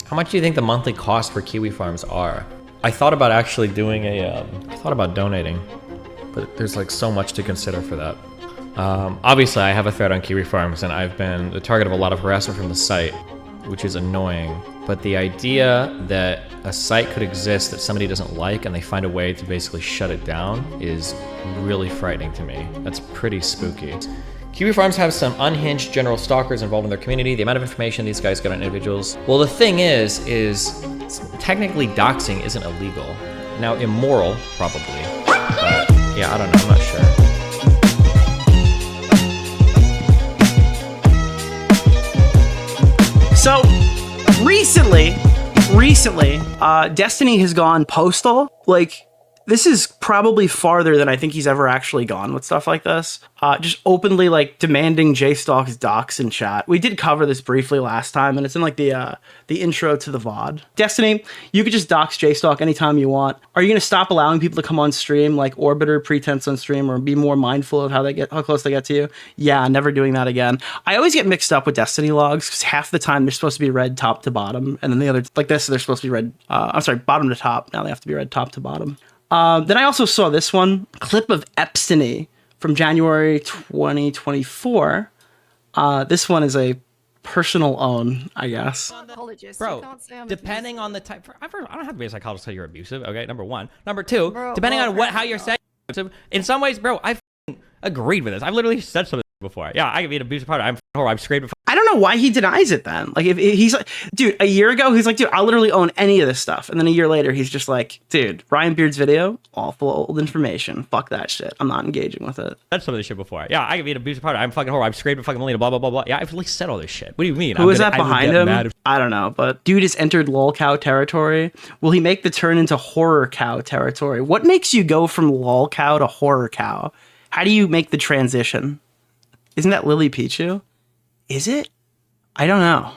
How much do you think the monthly cost for kiwi farms are? I thought about actually doing a, I thought about donating, but there's like so much to consider for that. Obviously I have a thread on kiwi farms and I've been the target of a lot of harassment from the site, which is annoying. But the idea that a site could exist that somebody doesn't like and they find a way to basically shut it down is really frightening to me. That's pretty spooky. Kiwi farms have some unhinged general stalkers involved in their community. The amount of information these guys get on individuals. Well, the thing is technically doxing isn't illegal. Now, immoral, probably. But yeah, I don't know, I'm not sure. So, recently, Destiny has gone postal. Like, this is probably farther than I think he's ever actually gone with stuff like this. Just openly, like, demanding JStalk's docs in chat. We did cover this briefly last time, and it's in, like, the intro to the VOD. Destiny, you could just dox JStalk anytime you want. Are you going to stop allowing people to come on stream, like Orbiter, Pretense on stream, or be more mindful of how close they get to you? Yeah, never doing that again. I always get mixed up with Destiny logs, because half the time they're supposed to be read top to bottom, and then the other, like this, they're supposed to be read, I'm sorry, bottom to top. Now they have to be read top to bottom. Then I also saw this one, clip of Epstiny from January 2024. This one is a personal own, I guess. Bro, depending on the type, I don't have to be a psychologist to tell you're abusive, okay? Number one. Number two, depending on how you're saying abusive, in some ways, bro, I agreed with this. I've literally said something before. Yeah, I can be an abusive partner. I'm horrible. I've scraped. I don't know why he denies it then. Like, if he's like, dude, a year ago, he's like, dude, I'll literally own any of this stuff. And then a year later, he's just like, dude, Ryan Beard's video, all full of old information. Fuck that shit. I'm not engaging with it. That's some of this shit before. Yeah, I can be an abusive partner. I'm fucking horrible. I've scraped a fucking million, blah, blah, blah, blah. Yeah, I've like said all this shit. What do you mean? Who is that behind him? I don't know, but dude has entered lolcow territory. Will he make the turn into horror cow territory? What makes you go from lolcow to horror cow? How do you make the transition? Isn't that Lily Pichu? Is it? I don't know.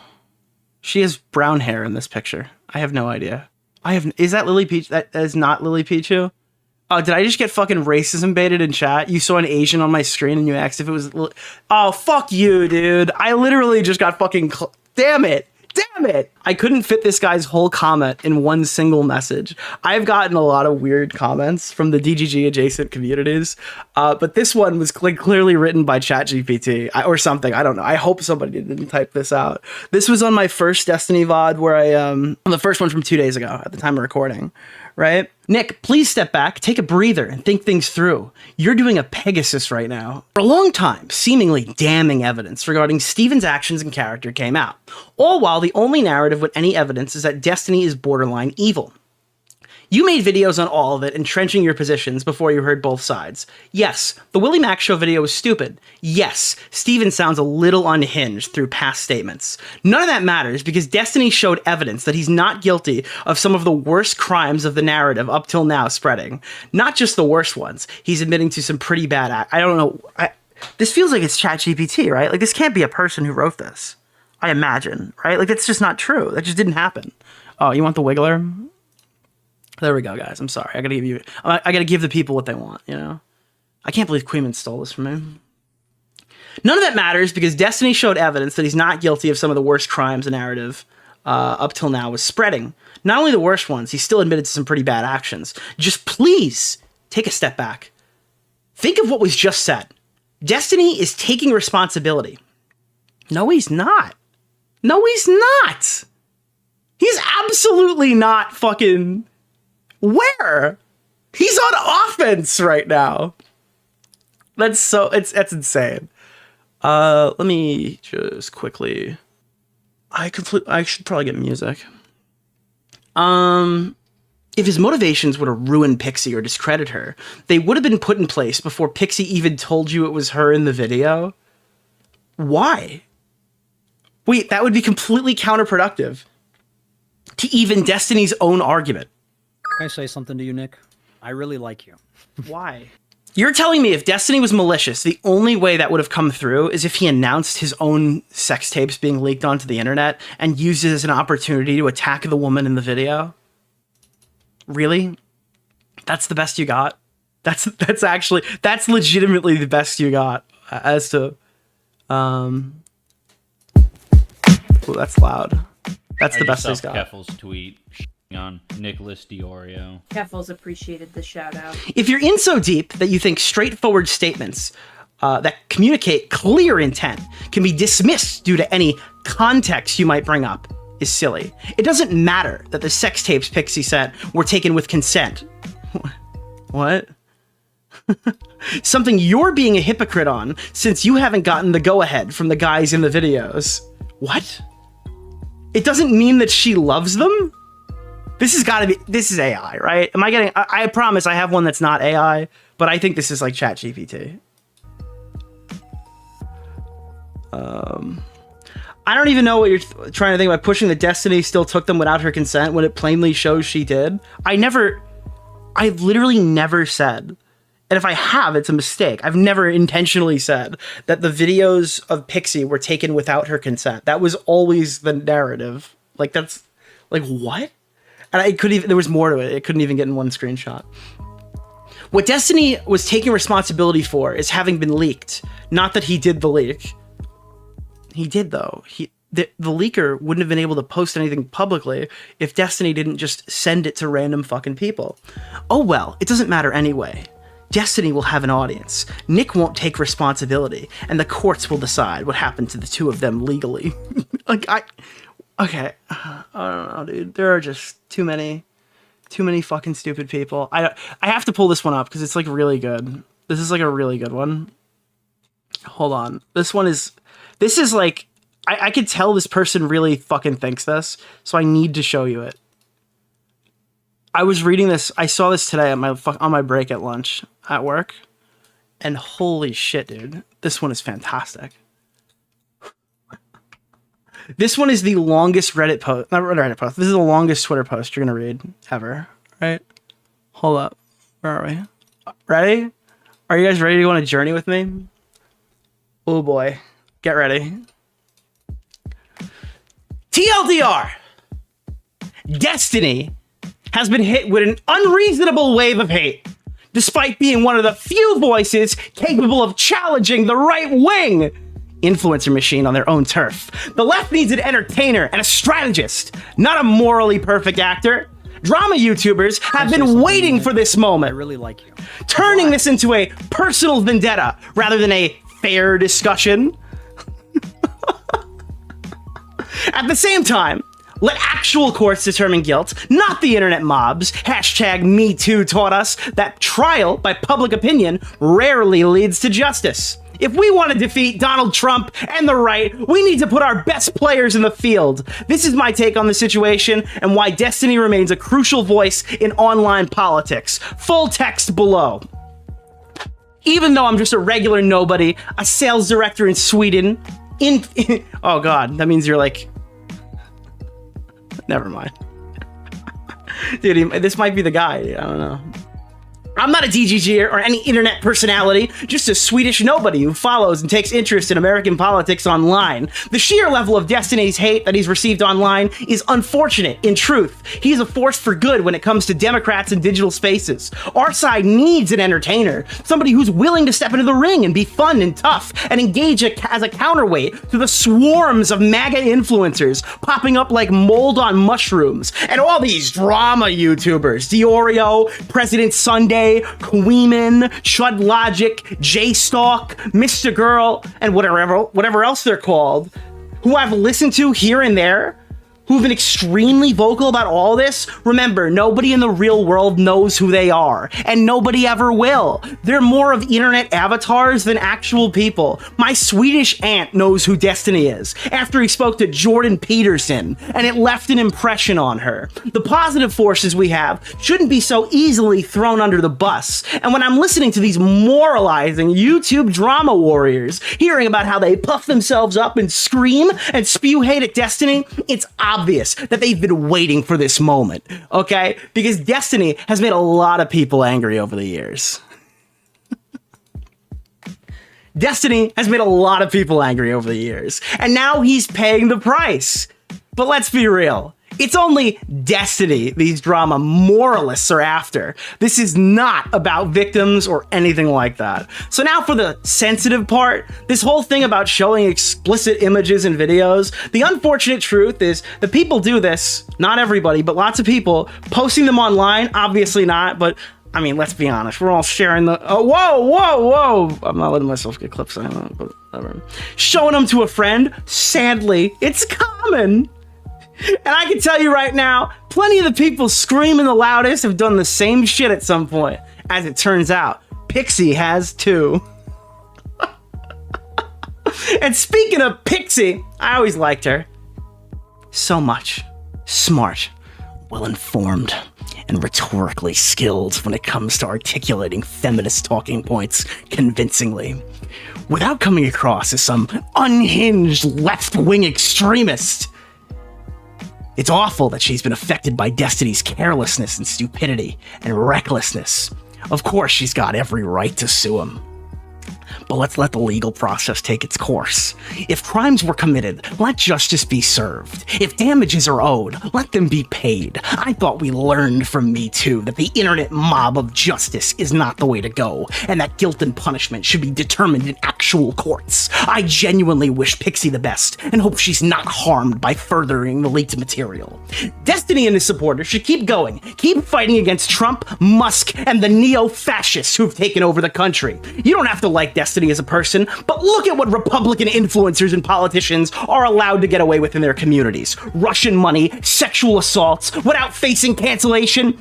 She has brown hair in this picture. I have no idea. Is that Lily Pichu? That is not Lily Pichu. Oh, did I just get fucking racism baited in chat? You saw an Asian on my screen and you asked if it was... Oh, fuck you, dude. I literally just got fucking... Damn it. Damn it! I couldn't fit this guy's whole comment in one single message. I've gotten a lot of weird comments from the DGG adjacent communities, but this one was clearly written by ChatGPT or something. I don't know. I hope somebody didn't type this out. This was on my first Destiny VOD where the first one from 2 days ago at the time of recording, right? Nick, please step back, take a breather, and think things through. You're doing a Pegasus right now. For a long time, seemingly damning evidence regarding Steven's actions and character came out, all while the only narrative with any evidence is that Destiny is borderline evil. You made videos on all of it, entrenching your positions before you heard both sides. Yes, the Willie Mac Show video was stupid. Yes, Steven sounds a little unhinged through past statements. None of that matters because Destiny showed evidence that he's not guilty of some of the worst crimes of the narrative up till now spreading. Not just the worst ones. He's admitting to some pretty bad I don't know. This feels like it's ChatGPT, right? Like, this can't be a person who wrote this. I imagine, right? Like, that's just not true. That just didn't happen. Oh, you want the Wiggler? There we go, guys. I'm sorry. I gotta give the people what they want, you know? I can't believe Queeman stole this from me. None of that matters because Destiny showed evidence that he's not guilty of some of the worst crimes the narrative up till now was spreading. Not only the worst ones, he still admitted to some pretty bad actions. Just please take a step back. Think of what was just said. Destiny is taking responsibility. No, he's not. No, he's not. He's absolutely not fucking... Where? He's on offense right now. That's insane. Let me just quickly... I should probably get music. If his motivations were to ruin Pixie or discredit her, they would have been put in place before Pixie even told you it was her in the video. Why? Wait, that would be completely counterproductive to even Destiny's own argument. Can I say something to you, Nick? I really like you. Why? You're telling me if Destiny was malicious, the only way that would have come through is if he announced his own sex tapes being leaked onto the internet and used it as an opportunity to attack the woman in the video? Really? That's the best you got? That's legitimately the best you got as to, oh, that's loud. That's the I best just he's saw got. Keffel's tweet on Nicholas DeOrio. Keffels appreciated the shout out. If you're in so deep that you think straightforward statements that communicate clear intent can be dismissed due to any context you might bring up is silly. It doesn't matter that the sex tapes Pixie sent were taken with consent. What? Something you're being a hypocrite on since you haven't gotten the go-ahead from the guys in the videos. What? It doesn't mean that she loves them? This has got to be, this is AI, right? Am I getting, I promise I have one that's not AI, but I think this is like ChatGPT. I don't even know what you're trying to think about. Pushing the Destiny still took them without her consent when it plainly shows she did. I've literally never said, and if I have, it's a mistake. I've never intentionally said that the videos of Pixie were taken without her consent. That was always the narrative. Like, that's, like, what? And I couldn't even, there was more to it. It couldn't even get in one screenshot. What Destiny was taking responsibility for is having been leaked. Not that he did the leak. He did, though. The leaker wouldn't have been able to post anything publicly if Destiny didn't just send it to random fucking people. Oh well, it doesn't matter anyway. Destiny will have an audience. Nick won't take responsibility, and the courts will decide what happened to the two of them legally. Okay, I don't know, dude. There are just too many fucking stupid people. I have to pull this one up because it's like really good. This is like a really good one. Hold on. This is like, I could tell this person really fucking thinks this, so I need to show you it. I was reading this, I saw this today on my break at lunch at work, and holy shit, dude. This one is fantastic. This one is the longest Reddit post, not Reddit post, this is the longest Twitter post you're gonna read ever, right? Hold up, where are we? Ready? Are you guys ready to go on a journey with me? Oh boy, get ready. TLDR! Destiny has been hit with an unreasonable wave of hate, despite being one of the few voices capable of challenging the right-wing influencer machine on their own turf. The left needs an entertainer and a strategist, not a morally perfect actor. Drama YouTubers have been waiting for this I moment, really like you. turning this into a personal vendetta rather than a fair discussion. At the same time, let actual courts determine guilt, not the internet mobs. Hashtag #MeToo taught us that trial by public opinion rarely leads to justice. If we want to defeat Donald Trump and the right, we need to put our best players in the field. This is my take on the situation and why Destiny remains a crucial voice in online politics. Full text below. Even though I'm just a regular nobody, a sales director in Sweden, oh god, that means you're like, never mind. Dude, this might be the guy, I don't know. I'm not a DGGer or any internet personality, just a Swedish nobody who follows and takes interest in American politics online. The sheer level of Destiny's hate that he's received online is unfortunate. In truth, he's a force for good when it comes to Democrats and digital spaces. Our side needs an entertainer, somebody who's willing to step into the ring and be fun and tough and engage as a counterweight to the swarms of MAGA influencers popping up like mold on mushrooms. And all these drama YouTubers, DeOrio, President Sunday, Queeman, Chud Logic, J-Stalk, Mr. Girl, and whatever else they're called, who I've listened to here and there, who've been extremely vocal about all this. Remember, nobody in the real world knows who they are, and nobody ever will. They're more of internet avatars than actual people. My Swedish aunt knows who Destiny is, after he spoke to Jordan Peterson, and it left an impression on her. The positive forces we have shouldn't be so easily thrown under the bus, and when I'm listening to these moralizing YouTube drama warriors, hearing about how they puff themselves up and scream and spew hate at Destiny, it's obvious that they've been waiting for this moment, okay? Because Destiny has made a lot of people angry over the years. Destiny has made a lot of people angry over the years, and now he's paying the price. But let's be real. It's only Destiny these drama moralists are after. This is not about victims or anything like that. So now for the sensitive part, this whole thing about showing explicit images and videos, the unfortunate truth is that people do this, not everybody, but lots of people, posting them online, obviously not, but I mean, let's be honest, we're all sharing the, oh, whoa, I'm not letting myself get clips on that, but whatever. Showing them to a friend, sadly, it's common. And I can tell you right now, plenty of the people screaming the loudest have done the same shit at some point. As it turns out, Pixie has too. And speaking of Pixie, I always liked her. So much. Smart, well-informed, and rhetorically skilled when it comes to articulating feminist talking points convincingly, without coming across as some unhinged left-wing extremist. It's awful that she's been affected by Destiny's carelessness and stupidity and recklessness. Of course, she's got every right to sue him. But let's let the legal process take its course. If crimes were committed, let justice be served. If damages are owed, let them be paid. I thought we learned from Me Too that the internet mob of justice is not the way to go, and that guilt and punishment should be determined in actual courts. I genuinely wish Pixie the best, and hope she's not harmed by furthering the leaked material. Destiny and his supporters should keep going, keep fighting against Trump, Musk, and the neo-fascists who've taken over the country. You don't have to like Destiny as a person, but look at what Republican influencers and politicians are allowed to get away with in their communities. Russian money, sexual assaults, without facing cancellation.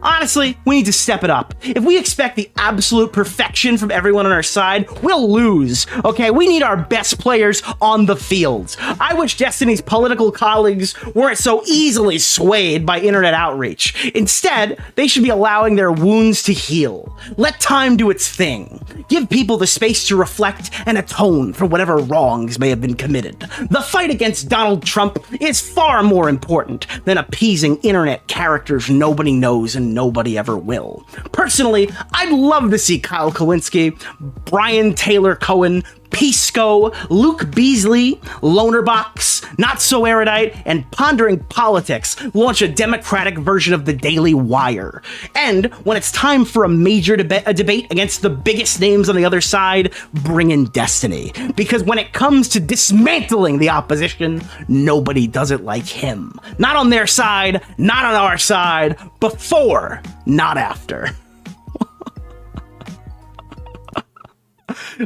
Honestly, we need to step it up. If we expect the absolute perfection from everyone on our side, we'll lose, okay? We need our best players on the field. I wish Destiny's political colleagues weren't so easily swayed by internet outreach. Instead, they should be allowing their wounds to heal. Let time do its thing. Give people the space to reflect and atone for whatever wrongs may have been committed. The fight against Donald Trump is far more important than appeasing internet characters nobody knows and nobody ever will. Personally, I'd love to see Kyle Kowinski, Brian Taylor Cohen, Pisco, Luke Beasley, Lonerbox, Not So Erudite, and Pondering Politics launch a democratic version of the Daily Wire. And when it's time for a major debate against the biggest names on the other side, bring in Destiny. Because when it comes to dismantling the opposition, nobody does it like him. Not on their side, not on our side, before, not after.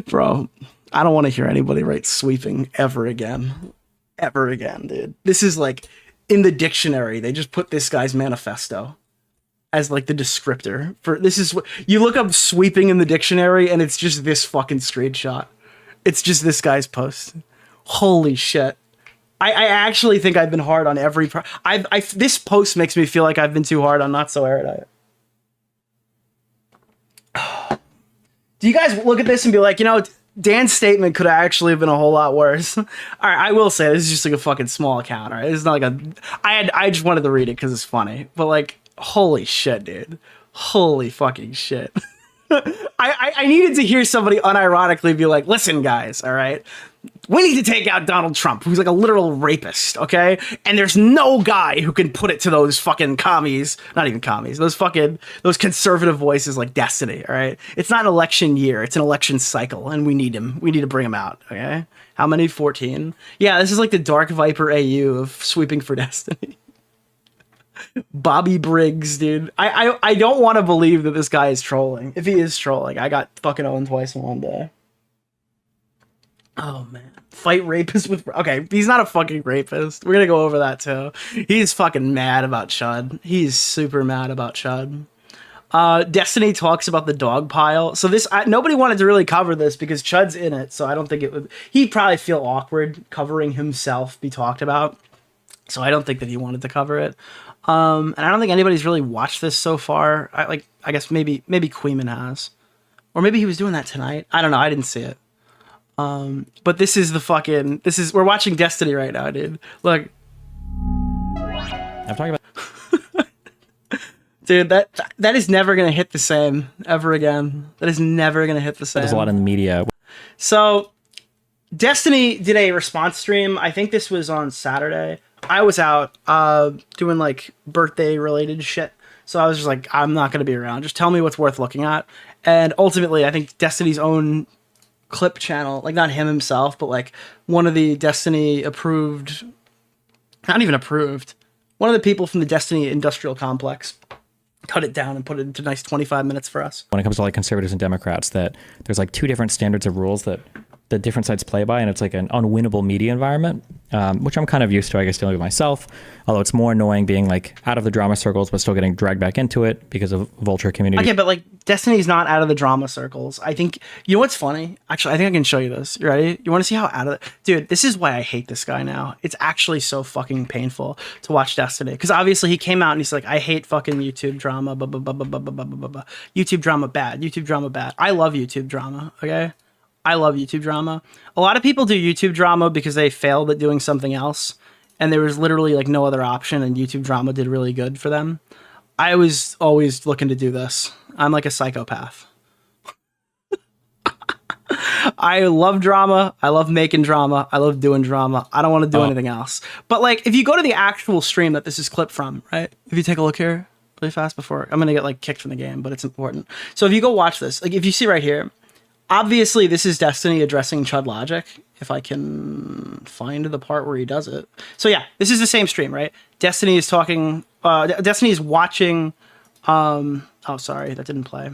Bro, I don't want to hear anybody write sweeping ever again. Ever again, dude. This is like, in the dictionary, they just put this guy's manifesto as like the descriptor for this is what you look up sweeping in the dictionary and it's just this fucking screenshot. It's just this guy's post. Holy shit. I actually think I've been hard on every this post makes me feel like I've been too hard on Not So Erudite. Do you guys look at this and be like, you know, Dan's statement could have actually been a whole lot worse? All right, I will say this is just like a fucking small account. All right, it's not like I just wanted to read it because it's funny, but like, holy shit, dude, holy fucking shit. I needed to hear somebody unironically be like, listen, guys, all right, we need to take out Donald Trump, who's like a literal rapist, okay? And there's no guy who can put it to those fucking commies, not even commies, those conservative voices like Destiny, all right? It's not an election year, it's an election cycle, and we need him. We need to bring him out, okay? How many? 14? Yeah, this is like the Dark Viper AU of sweeping for Destiny. Bobby Briggs, dude. I don't want to believe that this guy is trolling. If he is trolling, I got fucking owned twice in one day. Oh, man. Fight rapists with... Okay, he's not a fucking rapist. We're gonna go over that, too. He's fucking mad about Chud. He's super mad about Chud. Destiny talks about the dog pile. So this... nobody wanted to really cover this because Chud's in it, so I don't think it would... He'd probably feel awkward covering himself be talked about. So I don't think that he wanted to cover it. And I don't think anybody's really watched this so far. I guess maybe Queeman has. Or maybe he was doing that tonight. I don't know. I didn't see it. But this is the fucking... We're watching Destiny right now, dude. Look. I'm talking about... Dude, that is never going to hit the same ever again. That is never going to hit the same. There's a lot in the media. So, Destiny did a response stream. I think this was on Saturday. I was out doing like birthday related shit. So I was just like, I'm not going to be around. Just tell me what's worth looking at. And ultimately, I think Destiny's own clip channel, like not him himself, but like one of the Destiny approved, not even approved, one of the people from the Destiny industrial complex cut it down and put it into nice 25 minutes for us. When it comes to like conservatives and Democrats, that there's like two different standards of rules that the different sides play by, and it's like an unwinnable media environment, which I'm kind of used to, I guess, dealing with myself. Although it's more annoying being like out of the drama circles, but still getting dragged back into it because of vulture community. Okay, but like Destiny's not out of the drama circles. I think, you know what's funny? Actually, I think I can show you this. You ready? You want to see how out of the... Dude, this is why I hate this guy now. It's actually so fucking painful to watch Destiny. Because obviously he came out and he's like, I hate fucking YouTube drama, blah, blah, blah, blah, blah, blah, blah, blah, blah. YouTube drama bad. YouTube drama bad. I love YouTube drama, okay? I love YouTube drama. A lot of people do YouTube drama because they failed at doing something else, and there was literally like no other option, and YouTube drama did really good for them. I was always looking to do this. I'm like a psychopath. I love drama. I love making drama. I love doing drama. I don't want to do anything else. But like, if you go to the actual stream that this is clipped from, right? If you take a look here really fast before, I'm going to get like kicked from the game, but it's important. So if you go watch this, like if you see right here, obviously, this is Destiny addressing Chud Logic, if I can find the part where he does it. So yeah, this is the same stream, right? Destiny is talking, Destiny is watching, oh, sorry, that didn't play.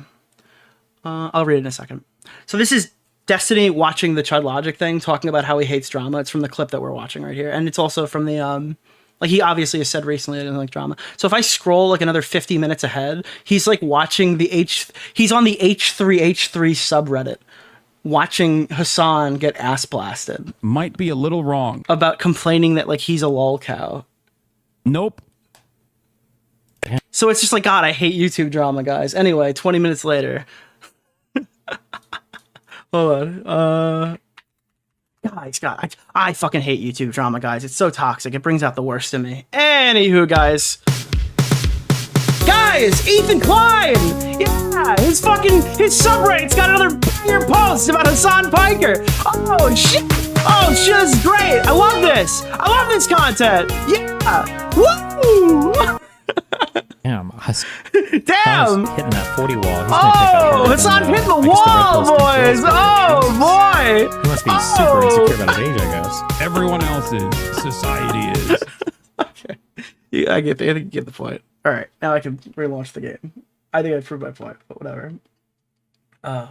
I'll read it in a second. So this is Destiny watching the Chud Logic thing, talking about how he hates drama. It's from the clip that we're watching right here. And it's also from the, like he obviously has said recently I didn't like drama. So if I scroll like another 50 minutes ahead, he's like watching he's on the H3H3 subreddit, watching Hassan get ass blasted. Might be a little wrong. About complaining that like he's a lol cow. Nope. So it's just like, God, I hate YouTube drama, guys. Anyway, 20 minutes later. Hold on. Guys, God, I fucking hate YouTube drama, guys. It's so toxic. It brings out the worst in me. Anywho, guys. Guys, Ethan Klein! Yeah, his subreddit's got another banger post about Hassan Piker. Oh, shit! Oh, shit, this is great! I love this! I love this content! Yeah! Woo! Damn, Damn! hitting that 40 wall. He's Oh, Hassan hit the wall, boys! Oh, boy! He must be super insecure about his age, I guess. Everyone else is. Society is. Okay. Yeah, I think you get the point. All right, now I can relaunch the game. I think I proved my point, but whatever.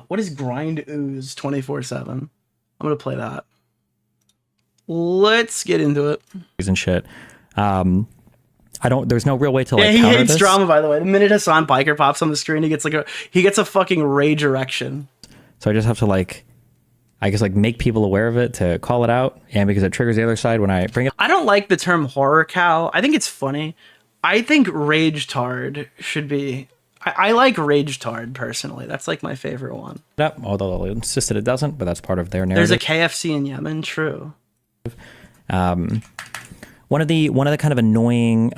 What is Grind Ooze 24/7? I'm gonna play that. Let's get into it. And shit. There's no real way to like Yeah, he counter hates this. drama, by the way. The minute Hassan Piker pops on the screen, he gets a fucking rage erection. So I just have to like, I guess like make people aware of it to call it out, and because it triggers the other side when I bring it. I don't like the term horror cow. I think it's funny. I think rage tard should be. I like rage tard personally. That's like my favorite one. Up, although they'll insist that it doesn't, but that's part of their narrative. There's a KFC in Yemen. True. One of the kind of annoying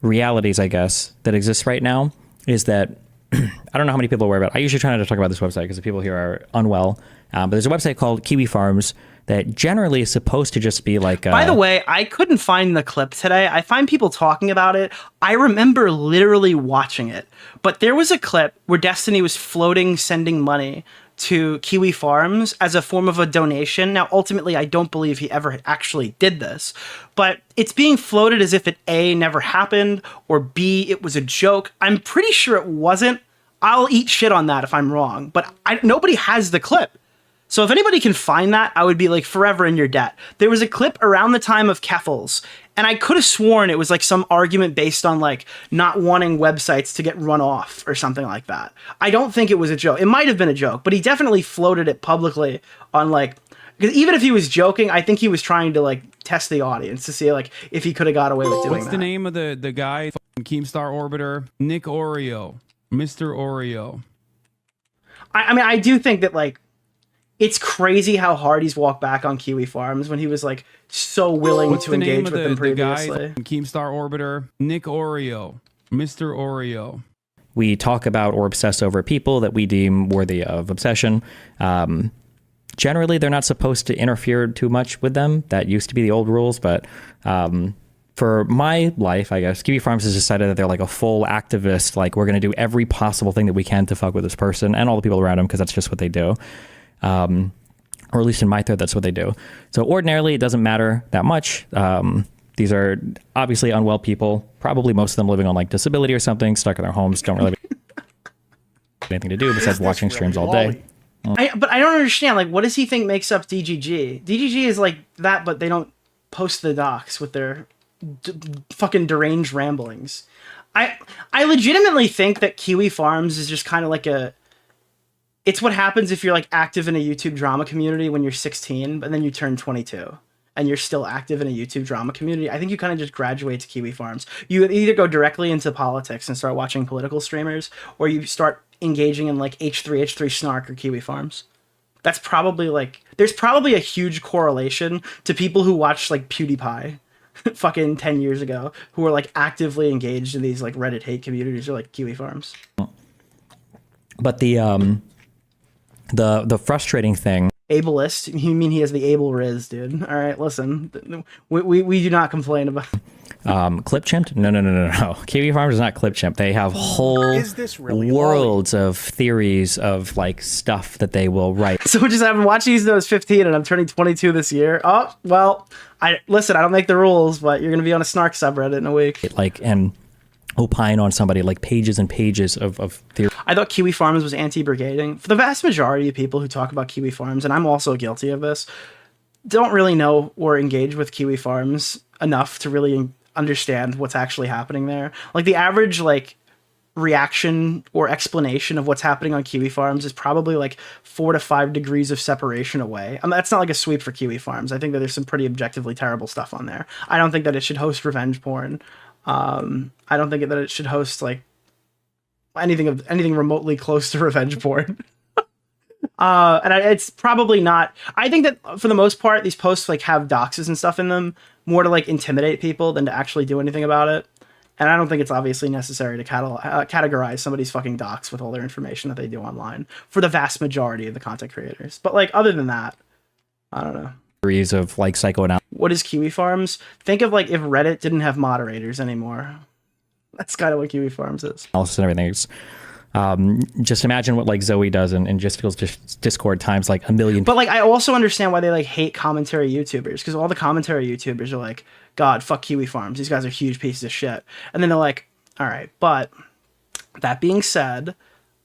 realities, I guess, that exists right now is that I don't know how many people are aware about it. I usually try not to talk about this website because the people here are unwell. But there's a website called Kiwi Farms that generally is supposed to just be like... By the way, I couldn't find the clip today. I find people talking about it. I remember literally watching it. But there was a clip where Destiny was floating, sending money to Kiwi Farms as a form of a donation. Now, ultimately, I don't believe he ever actually did this. But it's being floated as if it A, never happened, or B, it was a joke. I'm pretty sure it wasn't. I'll eat shit on that if I'm wrong. But nobody has the clip. So if anybody can find that, I would be like forever in your debt. There was a clip around the time of Keffels, and I could have sworn it was like some argument based on like not wanting websites to get run off or something like that. I don't think it was a joke. It might have been a joke, but he definitely floated it publicly on like, because even if he was joking, I think he was trying to like test the audience to see like if he could have got away with doing What's that. the name of the guy? Keemstar Orbiter? Nick Oreo. Mr. Oreo. I mean, I do think that like, it's crazy how hard he's walked back on Kiwi Farms when he was like so willing to engage with them previously. The guy, Keemstar Orbiter, Nick Oreo, Mr. Oreo. We talk about or obsess over people that we deem worthy of obsession. generally, they're not supposed to interfere too much with them. That used to be the old rules, but for my life, I guess, Kiwi Farms has decided that they're like a full activist. Like, we're going to do every possible thing that we can to fuck with this person and all the people around him, because that's just what they do. Or at least in my thread, that's what they do. So ordinarily, it doesn't matter that much. These are obviously unwell people, probably most of them living on like disability or something, stuck in their homes, don't really have anything to do besides watching streams all day. But I don't understand. Like, what does he think makes up DGG? DGG is like that, but they don't post the docs with their fucking deranged ramblings. I legitimately think that Kiwi Farms is just kind of like it's what happens if you're like active in a YouTube drama community when you're 16, but then you turn 22 and you're still active in a YouTube drama community. I think you kind of just graduate to Kiwi Farms. You either go directly into politics and start watching political streamers, or you start engaging in like H3 Snark or Kiwi Farms. That's probably like, there's probably a huge correlation to people who watched like PewDiePie fucking 10 years ago, who were like actively engaged in these like Reddit hate communities, or like Kiwi Farms. But the frustrating thing. Ableist? You mean he has the able riz, dude? All right, listen, we do not complain about. Clip chimped? No. Kiwi Farms is not clip chimp. They have whole worlds of theories of like stuff that they will write. So just I've been watching these when I was 15, and I'm turning 22 this year. Oh well, I don't make the rules, but you're gonna be on a Snark subreddit in a week. Like, and opine on somebody, like pages and pages of theory. I thought Kiwi Farms was anti-brigading. For the vast majority of people who talk about Kiwi Farms, and I'm also guilty of this, don't really know or engage with Kiwi Farms enough to really understand what's actually happening there. Like, the average like reaction or explanation of what's happening on Kiwi Farms is probably like 4 to 5 degrees of separation away. I mean, that's not like a sweep for Kiwi Farms. I think that there's some pretty objectively terrible stuff on there. I don't think that it should host revenge porn. I don't think that it should host like anything remotely close to revenge porn. It's probably not. I think that for the most part, these posts like have doxes and stuff in them, more to like intimidate people than to actually do anything about it. And I don't think it's obviously necessary to categorize somebody's fucking docs with all their information that they do online for the vast majority of the content creators. But like, other than that, I don't know. Theories of like psychoanalysis. What is Kiwi Farms? Think of like if Reddit didn't have moderators anymore. That's kind of what Kiwi Farms is. And everything. It's, just imagine what like Zoe does in Justicle's Discord times like a million. But like, I also understand why they like hate commentary YouTubers, because all the commentary YouTubers are like, God, fuck Kiwi Farms. These guys are huge pieces of shit. And then they're like, all right, but that being said,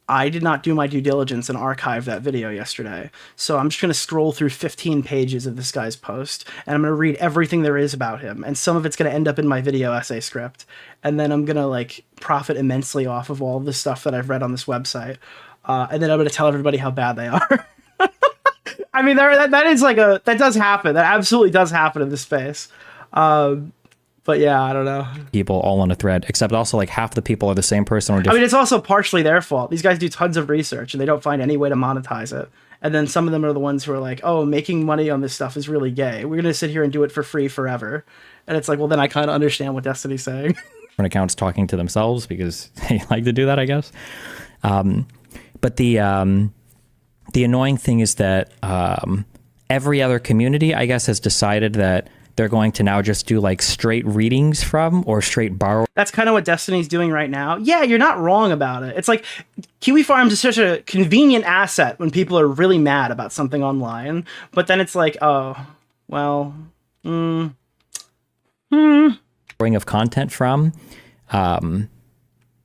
I did not do my due diligence and archive that video yesterday. So I'm just going to scroll through 15 pages of this guy's post, and I'm going to read everything there is about him. And some of it's going to end up in my video essay script. And then I'm going to like profit immensely off of all of the stuff that I've read on this website. And then I'm going to tell everybody how bad they are. I mean, that is like that does happen. That absolutely does happen in this space. But yeah, I don't know. People all on a thread, except also like half the people are the same person or different. I mean, it's also partially their fault. These guys do tons of research and they don't find any way to monetize it. And then some of them are the ones who are like, oh, making money on this stuff is really gay. We're going to sit here and do it for free forever. And it's like, well, then I kind of understand what Destiny's saying. Different accounts talking to themselves because they like to do that, I guess. But the annoying thing is that every other community, I guess, has decided that they're going to now just do like straight readings from or straight borrow. That's kind of what Destiny's doing right now. Yeah, you're not wrong about it. It's like Kiwi Farms is such a convenient asset when people are really mad about something online. But then it's like, oh, well, Of content from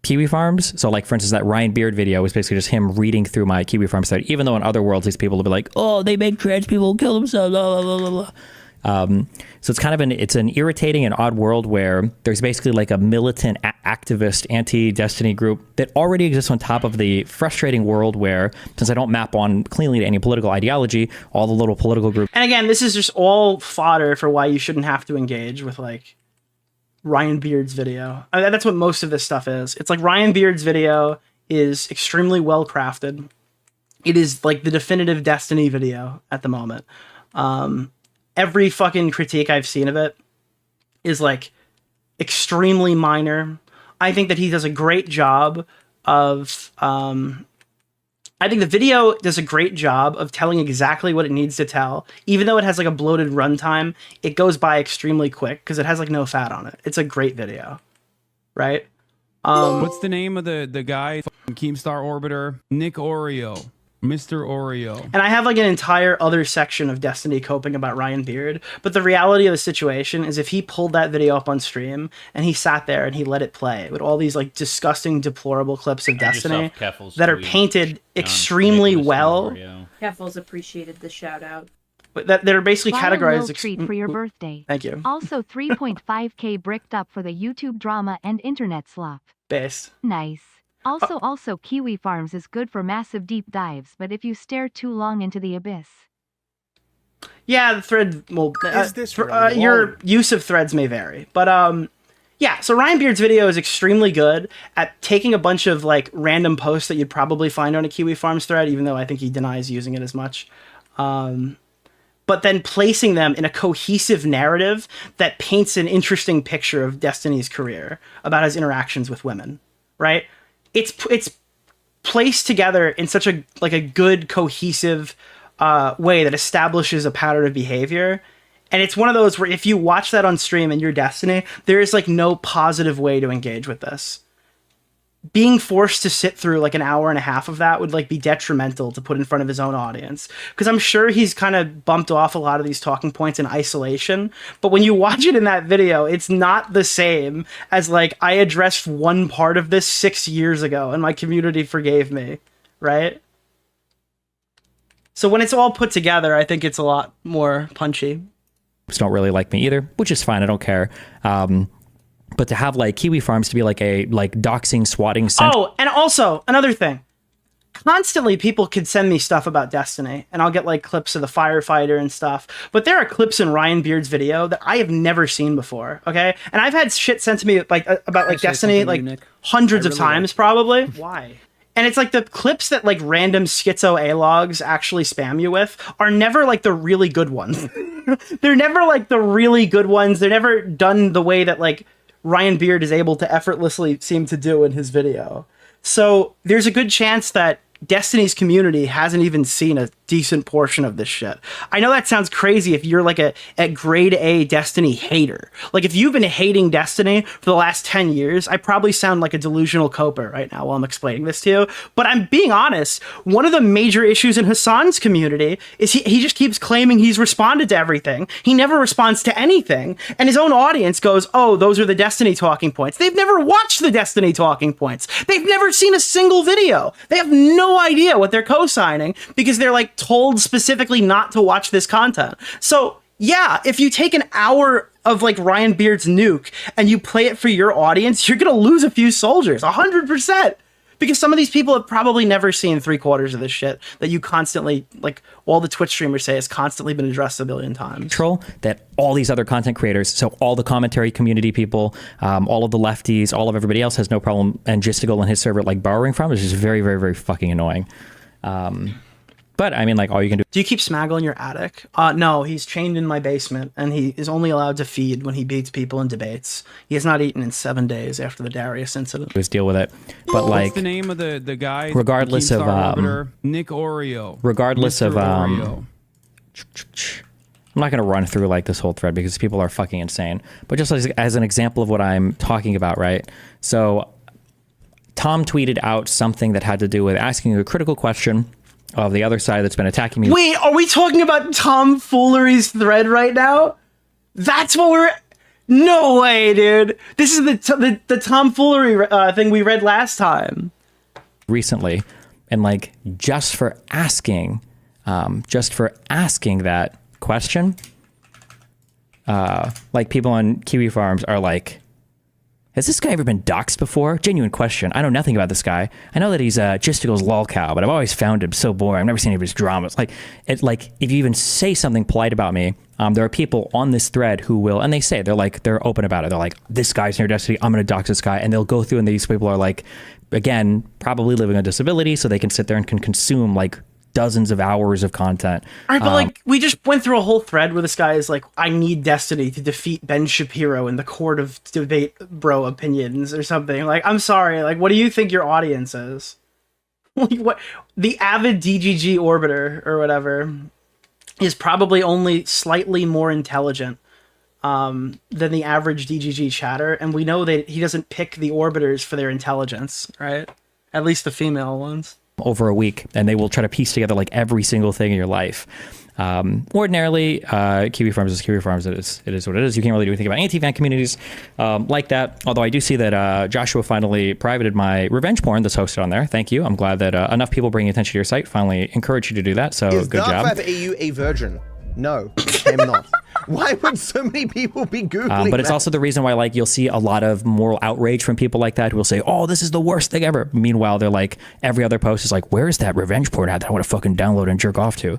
Kiwi Farms. So like, for instance, that Ryan Beard video was basically just him reading through my Kiwi Farms site, even though in other worlds, these people will be like, oh, they make trans people kill themselves, blah, blah, blah, blah. So it's kind of an irritating and odd world where there's basically like a militant activist anti-Destiny group that already exists on top of the frustrating world where, since I don't map on cleanly to any political ideology, all the little political groups. And again, this is just all fodder for why you shouldn't have to engage with like Ryan Beard's video. I mean, that's what most of this stuff is. It's like Ryan Beard's video is extremely well crafted. It is like the definitive Destiny video at the moment. Every fucking critique I've seen of it is like extremely minor. I think that he does a great job of, I I think the video does a great job of telling exactly what it needs to tell. Even though it has like a bloated runtime, it goes by extremely quick because it has like no fat on it. It's a great video, right? What's the name of the guy? Keemstar Orbiter, Nick Oreo, Mr. Oreo. And I have like an entire other section of Destiny coping about Ryan Beard. But the reality of the situation is if he pulled that video up on stream and he sat there and he let it play with all these like disgusting, deplorable clips of Destiny that are painted extremely well. Keffels appreciated the shout out. But that are basically categorized. Treat for your birthday. Thank you. Also 3.5k bricked up for the YouTube drama and internet slop. Base. Nice. Also Kiwi Farms is good for massive deep dives, but if you stare too long into the abyss. Yeah, the thread will your use of threads may vary. But yeah, so Ryan Beard's video is extremely good at taking a bunch of like random posts that you'd probably find on a Kiwi Farms thread, even though I think he denies using it as much. But then placing them in a cohesive narrative that paints an interesting picture of Destiny's career about his interactions with women, right? It's placed together in such a like a good cohesive way that establishes a pattern of behavior. And it's one of those where if you watch that on stream in your Destiny, there is like no positive way to engage with this. Being forced to sit through like an hour and a half of that would like be detrimental to put in front of his own audience. Because I'm sure he's kind of bumped off a lot of these talking points in isolation. But when you watch it in that video, it's not the same as like, I addressed one part of this 6 years ago and my community forgave me, right? So when it's all put together, I think it's a lot more punchy. Don't really like me either, which is fine. I don't care. But to have like Kiwi Farms to be like a doxing, swatting center. Oh, and also another thing. Constantly people could send me stuff about Destiny and I'll get like clips of the firefighter and stuff. But there are clips in Ryan Beard's video that I have never seen before. Okay. And I've had shit sent to me like about like Destiny like hundreds of times probably. Why? And it's like the clips that like random schizo A-logs actually spam you with are never like the really good ones. They're never like the really good ones. They're never done the way that like Ryan Beard is able to effortlessly seem to do in his video. So there's a good chance that Destiny's community hasn't even seen a decent portion of this shit. I know that sounds crazy if you're like a grade A Destiny hater. Like if you've been hating Destiny for the last 10 years, I probably sound like a delusional coper right now while I'm explaining this to you. But I'm being honest, one of the major issues in Hassan's community is he just keeps claiming he's responded to everything. He never responds to anything. And his own audience goes, oh, those are the Destiny talking points. They've never watched the Destiny talking points. They've never seen a single video. They have no idea what they're co-signing because they're like told specifically not to watch this content. So yeah, if you take an hour of like Ryan Beard's nuke and you play it for your audience, you're gonna lose a few soldiers, 100%. Because some of these people have probably never seen 3/4 of this shit that you constantly, like all the Twitch streamers say, has constantly been addressed a billion times. That all these other content creators, so all the commentary community people, all of the lefties, all of everybody else has no problem and Gistigal and his server like borrowing from, is just very, very, very fucking annoying. But I mean, like, all you can do. Do you keep Smaggle in your attic? No, he's chained in my basement, and he is only allowed to feed when he beats people in debates. He has not eaten in 7 days after the Darius incident. Just deal with it. But like, what's the name of the guy? Regardless of Nick Oreo. Regardless Mr. of Oreo. I'm not going to run through like this whole thread because people are fucking insane. But just as an example of what I'm talking about, right? So Tom tweeted out something that had to do with asking a critical question of the other side that's been attacking me. Wait, are we talking about tomfoolery's thread right now? That's what we're... No way, dude. This is the tomfoolery thing we read last time. Recently, and like just for asking that question, like people on Kiwi Farms are like, has this guy ever been doxxed before? Genuine question. I know nothing about this guy. I know that he's Gistigal's lol cow, but I've always found him so boring. I've never seen any of his dramas. Like, if you even say something polite about me, there are people on this thread who will, and they're open about it. They're like, this guy's near Destiny. I'm going to dox this guy. And they'll go through, and these people are like, again, probably living a disability, so they can sit there and can consume like dozens of hours of content. All right, but like, we just went through a whole thread where this guy is like, I need Destiny to defeat Ben Shapiro in the court of debate bro opinions or something. Like, I'm sorry, like, what do you think your audience is? Like what the avid DGG orbiter or whatever is probably only slightly more intelligent than the average DGG chatter, and we know that he doesn't pick the orbiters for their intelligence, right? At least the female ones. Over a week, and they will try to piece together like every single thing in your life. Ordinarily, Kiwi Farms is Kiwi Farms. It is what it is. You can't really do anything about anti-fan communities like that. Although I do see that Joshua finally privated my revenge porn that's hosted on there. Thank you. I'm glad that enough people bringing attention to your site finally encouraged you to do that. So Is good job. Dark EU a virgin? No, I'm not. Why would so many people be Googling but it's that? also the reason why like you'll see a lot of moral outrage from people like that who will say, oh, this is the worst thing ever. Meanwhile, they're like, every other post is like, where is that revenge porn at that I want to fucking download and jerk off to?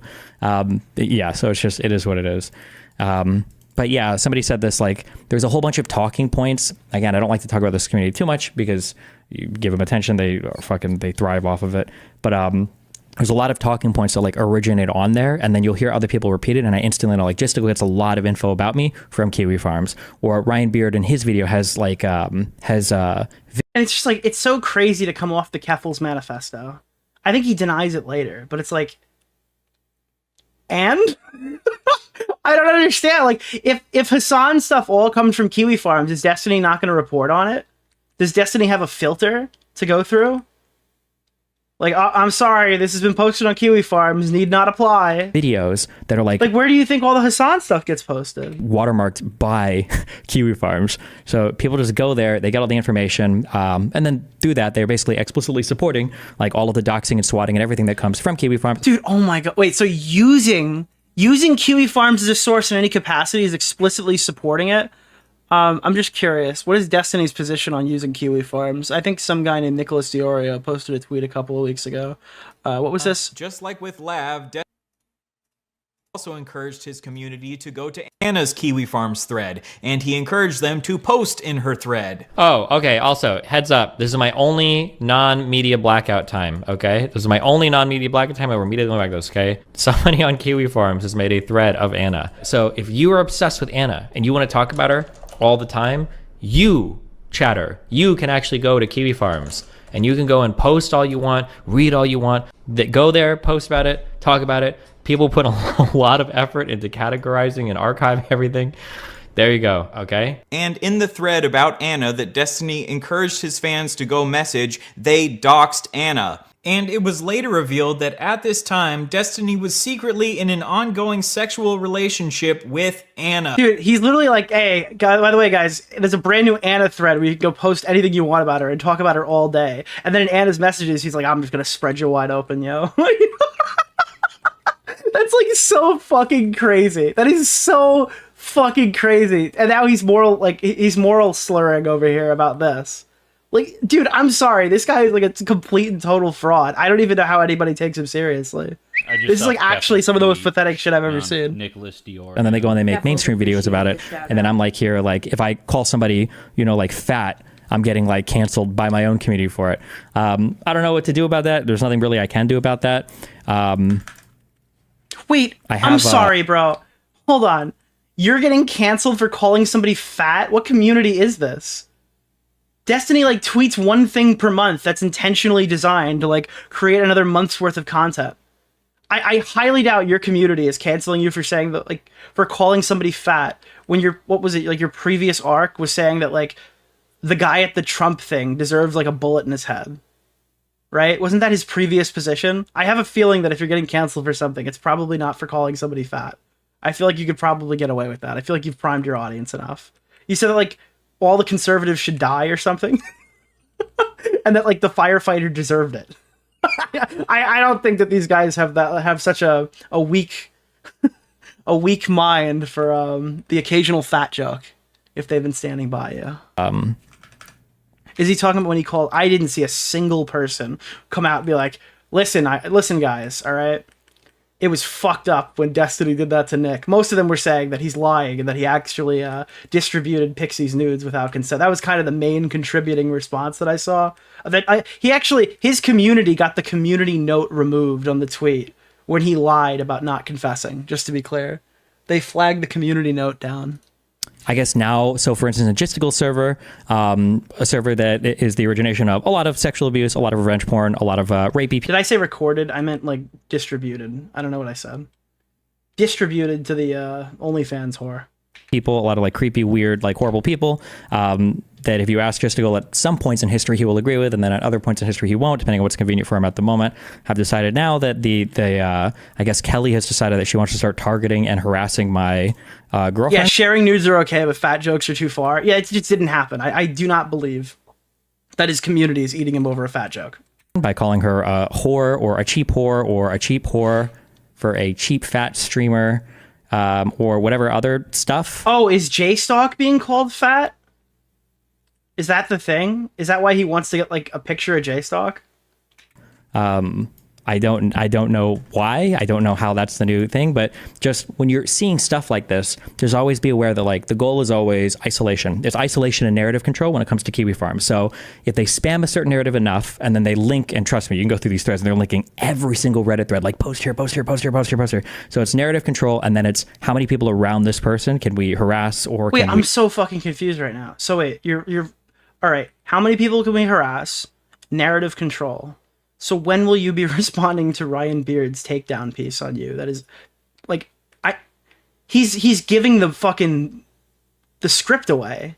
Yeah, so it's just, it is what it is. But yeah, somebody said this, like, there's a whole bunch of talking points. Again, I don't like to talk about this community too much because you give them attention, they thrive off of it. But there's a lot of talking points that like originate on there, and then you'll hear other people repeat it, and I instantly know like Gisticle gets a lot of info about me from Kiwi Farms, or Ryan Beard in his video has like And it's just like, it's so crazy to come off the Keffel's manifesto. I think he denies it later, but it's like, and I don't understand. Like, if Hassan's stuff all comes from Kiwi Farms, is Destiny not going to report on it? Does Destiny have a filter to go through? Like, I'm sorry, this has been posted on Kiwi Farms, need not apply. videos that are like Where do you think all the Hassan stuff gets posted? watermarked by Kiwi Farms. So people just go there, they get all the information, and then through that, they're basically explicitly supporting like all of the doxing and swatting and everything that comes from Kiwi Farms. Dude, oh my god. Wait, so using Kiwi Farms as a source in any capacity is explicitly supporting it? I'm just curious. What is Destiny's position on using Kiwi Farms? I think some guy named Nicholas DeOrio posted a tweet a couple of weeks ago. What was this? Just like with Lav, Destiny also encouraged his community to go to Anna's Kiwi Farms thread, and he encouraged them to post in her thread. Oh, okay. Also, heads up. This is my only non-media blackout time, okay? This is my only non-media blackout time. I will immediately back this, okay? Somebody on Kiwi Farms has made a thread of Anna. So if you are obsessed with Anna and you want to talk about her all the time, you, chatter, you can actually go to Kiwi Farms and you can go and post all you want, read all you want. Go there, post about it, talk about it. People put a lot of effort into categorizing and archiving everything. There you go, okay? And in the thread about Anna that Destiny encouraged his fans to go message, they doxed Anna. And it was later revealed that at this time, Destiny was secretly in an ongoing sexual relationship with Anna. Dude, he's literally like, hey, by the way, guys, there's a brand new Anna thread where you can go post anything you want about her and talk about her all day. And then in Anna's messages, he's like, I'm just going to spread you wide open, yo. That's like so fucking crazy. That is so fucking crazy. And now he's moral slurring over here about this. Like, dude, I'm sorry. This guy is like a complete and total fraud. I don't even know how anybody takes him seriously. This is like actually some of the most pathetic shit I've ever seen. Nicholas DeOrio. And then they go and they make mainstream videos about it. And then I'm like here, like if I call somebody, you know, like fat, I'm getting like canceled by my own community for it. I don't know what to do about that. There's nothing really I can do about that. Wait, I'm sorry, bro. Hold on. You're getting canceled for calling somebody fat? What community is this? Destiny like tweets one thing per month that's intentionally designed to like create another month's worth of content. I highly doubt your community is canceling you for saying that, like, for calling somebody fat when what was it, like your previous arc was saying that like the guy at the Trump thing deserved like a bullet in his head. Right? Wasn't that his previous position? I have a feeling that if you're getting canceled for something, it's probably not for calling somebody fat. I feel like you could probably get away with that. I feel like you've primed your audience enough. You said that like all the conservatives should die or something. And that like the firefighter deserved it. I don't think that these guys have such a weak mind for the occasional fat joke if they've been standing by you. Is he talking about when he called? I didn't see a single person come out and be like, listen guys, all right? It was fucked up when Destiny did that to Nick. Most of them were saying that he's lying and that he actually distributed Pixie's nudes without consent. That was kind of the main contributing response that I saw. His community got the community note removed on the tweet when he lied about not confessing, just to be clear. They flagged the community note down. I guess now, so for instance, a Gisticle server, a server that is the origination of a lot of sexual abuse, a lot of revenge porn, a lot of rapey. Did I say recorded? I meant like distributed. I don't know what I said. Distributed to the OnlyFans whore. People, a lot of like creepy, weird, like horrible people that if you ask Gisticle at some points in history he will agree with, and then at other points in history he won't, depending on what's convenient for him at the moment. Have decided now that I guess Kelly has decided that she wants to start targeting and harassing my girlfriend. Yeah, sharing nudes are okay, but fat jokes are too far. Yeah, it just didn't happen. I do not believe that his community is eating him over a fat joke. By calling her a whore or a cheap whore for a cheap fat streamer or whatever other stuff. Oh, is J-Stock being called fat? Is that the thing? Is that why he wants to get like a picture of J-Stock? I don't know why. I don't know how that's the new thing, but just when you're seeing stuff like this, there's always be aware that like the goal is always isolation. It's isolation and narrative control when it comes to Kiwi Farms. So if they spam a certain narrative enough and then they link, and trust me, you can go through these threads and they're linking every single Reddit thread, like post here, post here, post here, post here, post here. So it's narrative control, and then it's how many people around this person can we harass or wait, can I'm so fucking confused right now. So wait, you're all right. How many people can we harass? Narrative control. So when will you be responding to Ryan Beard's takedown piece on you? That is, like, he's giving the script away.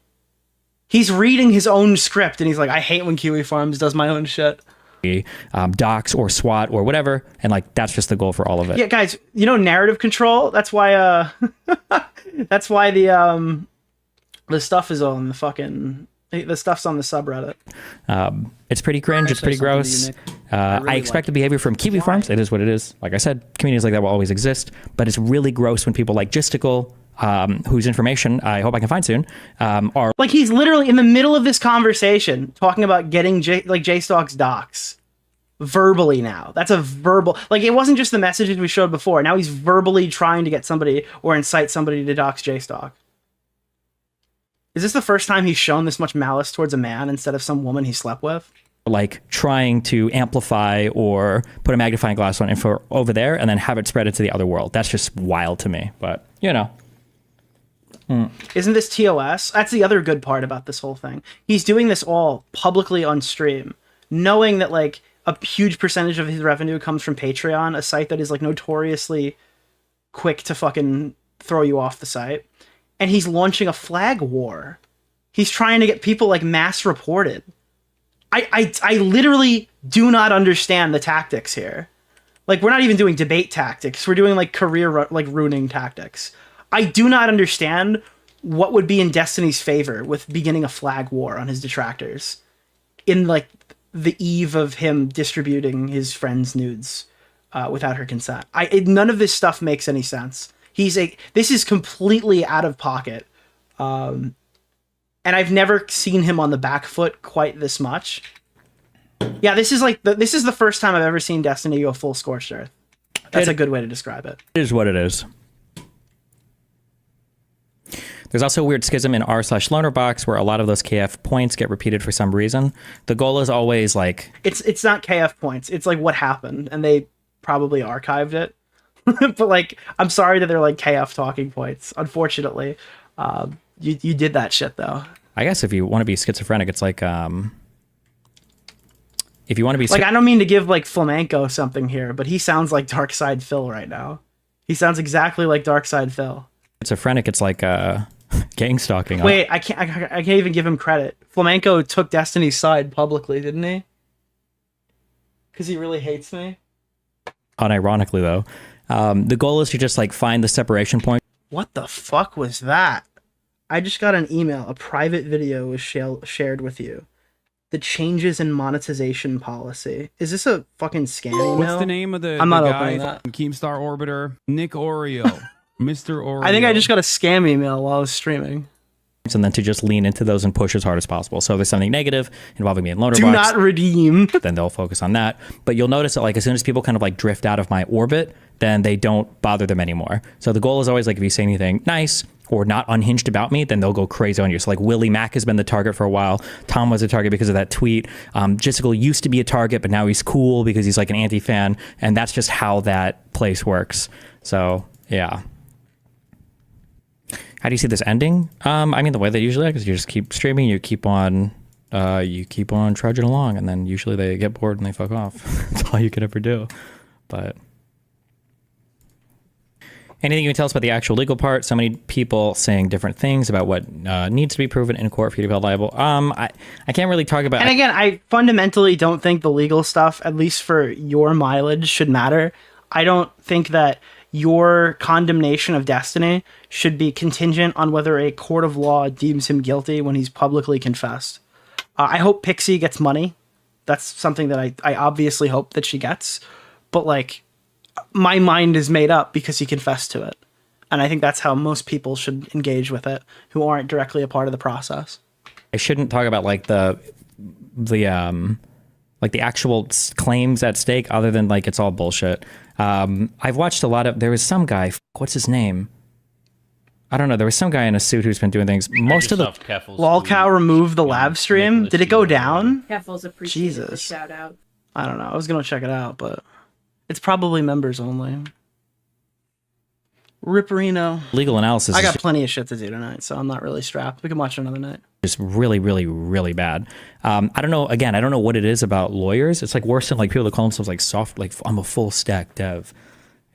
He's reading his own script, and he's like, I hate when Kiwi Farms does my own shit. Dox or SWAT or whatever, and like that's just the goal for all of it. Yeah, guys, you know narrative control. That's why that's why the stuff is on the fucking. The stuff's on the subreddit. It's pretty cringe. It's pretty gross. I expect the behavior from Kiwi Farms. It is what it is. Like I said, communities like that will always exist. But it's really gross when people like Gisticle, whose information I hope I can find soon, are like he's literally in the middle of this conversation talking about getting J-Stock's docs verbally now. That's a verbal. Like it wasn't just the messages we showed before. Now he's verbally trying to get somebody or incite somebody to dox J-Stock. Is this the first time he's shown this much malice towards a man instead of some woman he slept with? Like trying to amplify or put a magnifying glass on info over there and then have it spread into the other world. That's just wild to me, but you know. Isn't this TOS? That's the other good part about this whole thing. He's doing this all publicly on stream, knowing that like a huge percentage of his revenue comes from Patreon, a site that is like notoriously quick to fucking throw you off the site. And he's launching a flag war. He's trying to get people like mass reported. I literally do not understand the tactics here. Like we're not even doing debate tactics. We're doing like career like ruining tactics. I do not understand what would be in Destiny's favor with beginning a flag war on his detractors in like the eve of him distributing his friend's nudes without her consent. None of this stuff makes any sense. This is completely out of pocket. And I've never seen him on the back foot quite this much. Yeah, this is the first time I've ever seen Destiny go full scorched earth. That's a good way to describe it. It is what it is. There's also a weird schism in r/lonerbox where a lot of those KF points get repeated for some reason. The goal is always like... It's not KF points. It's like what happened, and they probably archived it. But like, I'm sorry that they're like KF talking points. Unfortunately, you did that shit though. I guess if you want to be schizophrenic, it's like if you want to be like, I don't mean to give like Flamenco something here, but he sounds like Dark Side Phil right now. He sounds exactly like Dark Side Phil. Schizophrenic, it's like gang stalking. Wait, I can't even give him credit. Flamenco took Destiny's side publicly, didn't he? Because he really hates me. Unironically though. The goal is to just like find the separation point. What the fuck was that? I just got an email. A private video was shared with you. The changes in monetization policy. Is this a fucking scam email? What's the name of the guy from Keemstar Orbiter? Nick Oreo. Mr. Oreo. I think I just got a scam email while I was streaming. And then to just lean into those and push as hard as possible. So if there's something negative involving me in Lonerbox, do not redeem. Then they'll focus on that. But you'll notice that like as soon as people kind of like drift out of my orbit, then they don't bother them anymore. So the goal is always like if you say anything nice or not unhinged about me, then they'll go crazy on you. So like Willie Mack has been the target for a while. Tom was a target because of that tweet. Gisticle used to be a target, but now he's cool because he's like an anti-fan. And that's just how that place works. So yeah. How do you see this ending? I mean, the way they usually is you just keep streaming, you keep on trudging along, and then usually they get bored and they fuck off. That's all you could ever do. But anything you can tell us about the actual legal part? So many people saying different things about what needs to be proven in court for you to be held liable. I can't really talk about. And again, I fundamentally don't think the legal stuff, at least for your mileage, should matter. I don't think that your condemnation of Destiny should be contingent on whether a court of law deems him guilty when he's publicly confessed. I hope Pixie gets money. That's something that I obviously hope that she gets. But, like, my mind is made up because he confessed to it. And I think that's how most people should engage with it who aren't directly a part of the process. I shouldn't talk about, like, the actual claims at stake, other than, like, it's all bullshit. I've watched a lot of, there was some guy, what's his name? I don't know. There was some guy in a suit who's been doing things. Most of the Lolcow removed the live stream. Did it go down? Keffels appreciated the Jesus. shout out. I don't know. I was gonna check it out, but it's probably members only. Ripperino. legal analysis I got is plenty of shit to do tonight, so I'm not really strapped. We can watch it another night. just really, really, really bad. I don't know. Again, I don't know what it is about lawyers. It's like worse than like people that call themselves like soft, like I'm a full stack dev.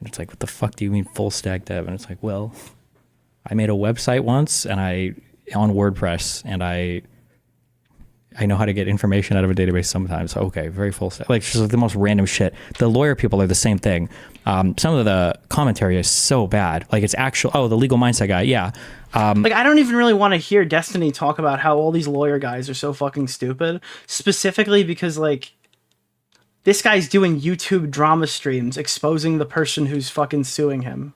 And it's like, what the fuck do you mean full stack dev? And it's like, well, I made a website once and on WordPress, and I know how to get information out of a database sometimes. Okay, very full stack. Like, just the most random shit. The lawyer people are the same thing. Some of the commentary is so bad. Like, it's actual, the legal mindset guy, yeah. Like, I don't even really want to hear Destiny talk about how all these lawyer guys are so fucking stupid. Specifically because, like, this guy's doing YouTube drama streams exposing the person who's fucking suing him.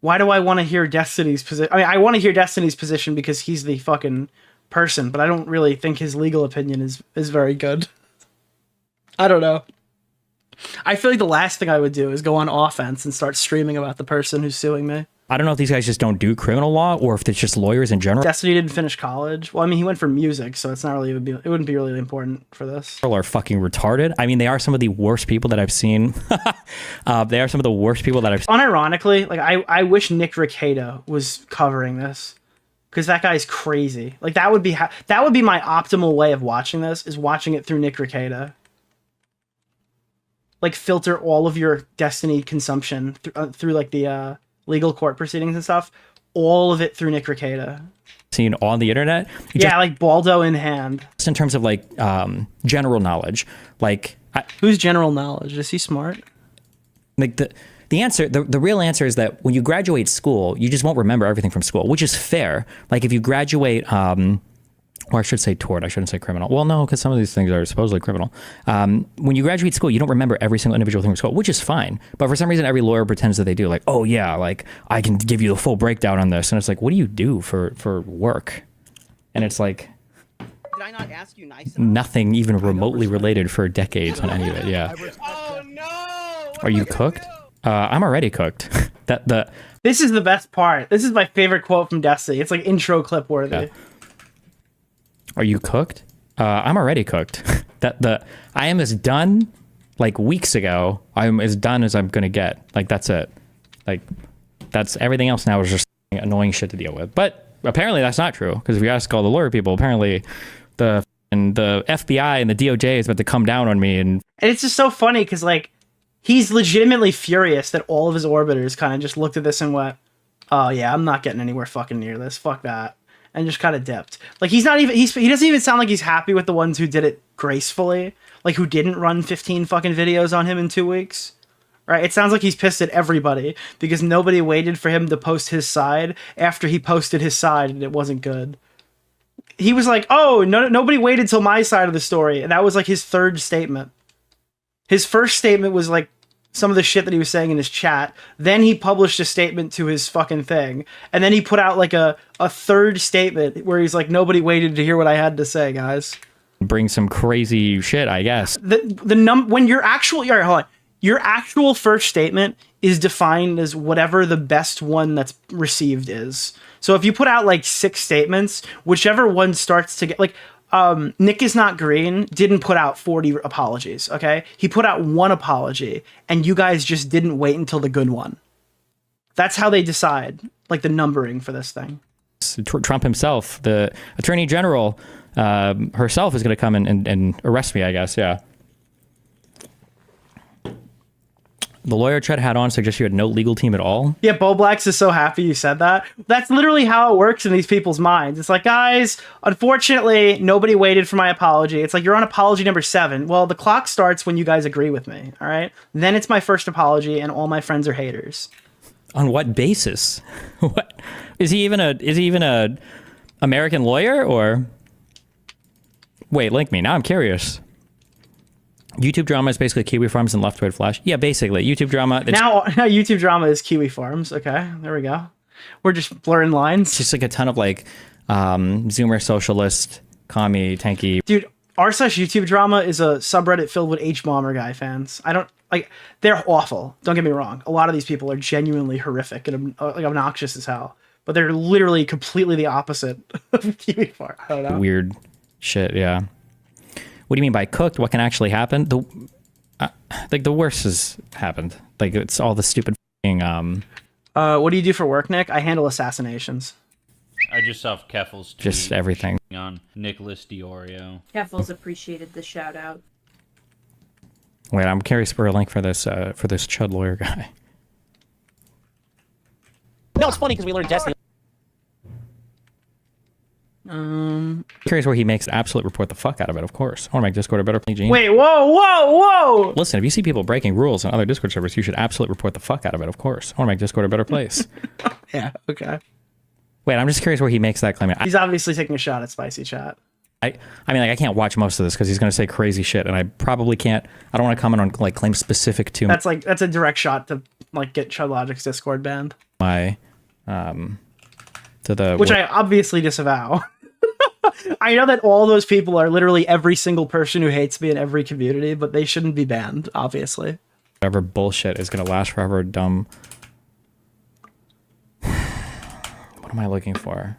Why do I want to hear Destiny's position? I mean, I want to hear Destiny's position because he's the fucking person, but I don't really think his legal opinion is very good. I don't know. I feel like the last thing I would do is go on offense and start streaming about the person who's suing me. I don't know if these guys just don't do criminal law or if it's just lawyers in general. Destiny didn't finish college. Well, I mean, he went for music, so it's not really, it wouldn't be really important for this. Are fucking retarded. I mean, they are some of the worst people that I've seen. They are some of the worst people that I've seen. Unironically, like, I wish Nick Ricada was covering this, because that guy's crazy. Like, that would be my optimal way of watching this, is watching it through Nick Ricada. Like, filter all of your Destiny consumption through like the legal court proceedings and stuff, all of it through Nick Ricada. Seen on the internet. Yeah, like Baldo in hand. Just in terms of like general knowledge, like who's general knowledge? Is he smart? Like the answer, the real answer is that when you graduate school, you just won't remember everything from school, which is fair. Like if you graduate, or I should say tort, I shouldn't say criminal. Well, no, because some of these things are supposedly criminal. When you graduate school, you don't remember every single individual thing from school, which is fine. But for some reason, every lawyer pretends that they do. Like, oh yeah, like I can give you the full breakdown on this. And it's like, what do you do for work? And it's like, did I not ask you nice enough? Nothing even remotely related for decades on any of it. Yeah. Oh no! Are you cooked? I'm already cooked. This is the best part. This is my favorite quote from Destiny. It's like intro clip worthy. Yeah. Are you cooked? I'm already cooked. I am as done like weeks ago. I'm as done as I'm gonna get. Like that's it. Like that's everything else now is just annoying shit to deal with. But apparently that's not true, because if you ask all the lawyer people, apparently the FBI and the DOJ is about to come down on me. And it's just so funny because like he's legitimately furious that all of his orbiters kind of just looked at this and went, "Oh yeah, I'm not getting anywhere fucking near this. Fuck that." And just kind of dipped. Like he doesn't even sound like he's happy with the ones who did it gracefully, like who didn't run 15 fucking videos on him in 2 weeks. Right? It sounds like he's pissed at everybody because nobody waited for him to post his side after he posted his side and it wasn't good. He was like, "Oh, nobody waited till my side of the story." And that was like his third statement. His first statement was like some of the shit that he was saying in his chat. Then he published a statement to his fucking thing. And then he put out like a third statement where he's like, "Nobody waited to hear what I had to say, guys." Bring some crazy shit, I guess. When your actual first statement is defined as whatever the best one that's received is. So if you put out like 6 statements, whichever one starts to get like, Nick is not green didn't put out 40 apologies, okay? He put out 1 apology, and you guys just didn't wait until the good one. That's how they decide. like the numbering for this thing. Trump himself, the attorney general herself, is going to come and arrest me, I guess. Yeah. The lawyer Chet had on suggests you had no legal team at all. Yeah, Bo Blacks is so happy you said that. That's literally how it works in these people's minds. It's like, guys, unfortunately, nobody waited for my apology. It's like, you're on apology number 7. Well, the clock starts when you guys agree with me, all right? Then it's my first apology, and all my friends are haters. On what basis? What is he even a American lawyer, or? Wait, link me. Now I'm curious. YouTube drama is basically Kiwi Farms and Leftoid Flash. Yeah, basically YouTube drama. Now YouTube drama is Kiwi Farms. Okay, there we go. We're just blurring lines. It's just like a ton of like Zoomer socialist, commie, tanky. Dude, r/YouTube drama is a subreddit filled with H-Bomber guy fans. I don't like. They're awful. Don't get me wrong. A lot of these people are genuinely horrific and like obnoxious as hell. But they're literally completely the opposite of Kiwi Farm. I don't know. Weird shit. Yeah. What do you mean by cooked? What can actually happen? Like the worst has happened. Like it's all the stupid what do you do for work, Nick? I handle assassinations. I just saw Keffel's tweet just everything on Nicholas DeOrio. Keffel's appreciated the shout out. Wait, I'm curious for a link for this Chud lawyer guy. No, it's funny because we learned Destiny. Curious where he makes absolute report the fuck out of it, of course. I want to make Discord a better place. Wait, whoa! Listen, if you see people breaking rules on other Discord servers, you should absolutely report the fuck out of it, of course. I want to make Discord a better place. Yeah, okay. Wait, I'm just curious where he makes that claim. He's obviously taking a shot at Spicy Chat. I mean, like, I can't watch most of this because he's going to say crazy shit, and I probably can't. I don't want to comment on like claims specific to that's a direct shot to like get Chud Logic's Discord banned. My which I obviously disavow. I know that all those people are literally every single person who hates me in every community, but they shouldn't be banned, obviously. Whatever bullshit is going to last forever, dumb. What am I looking for?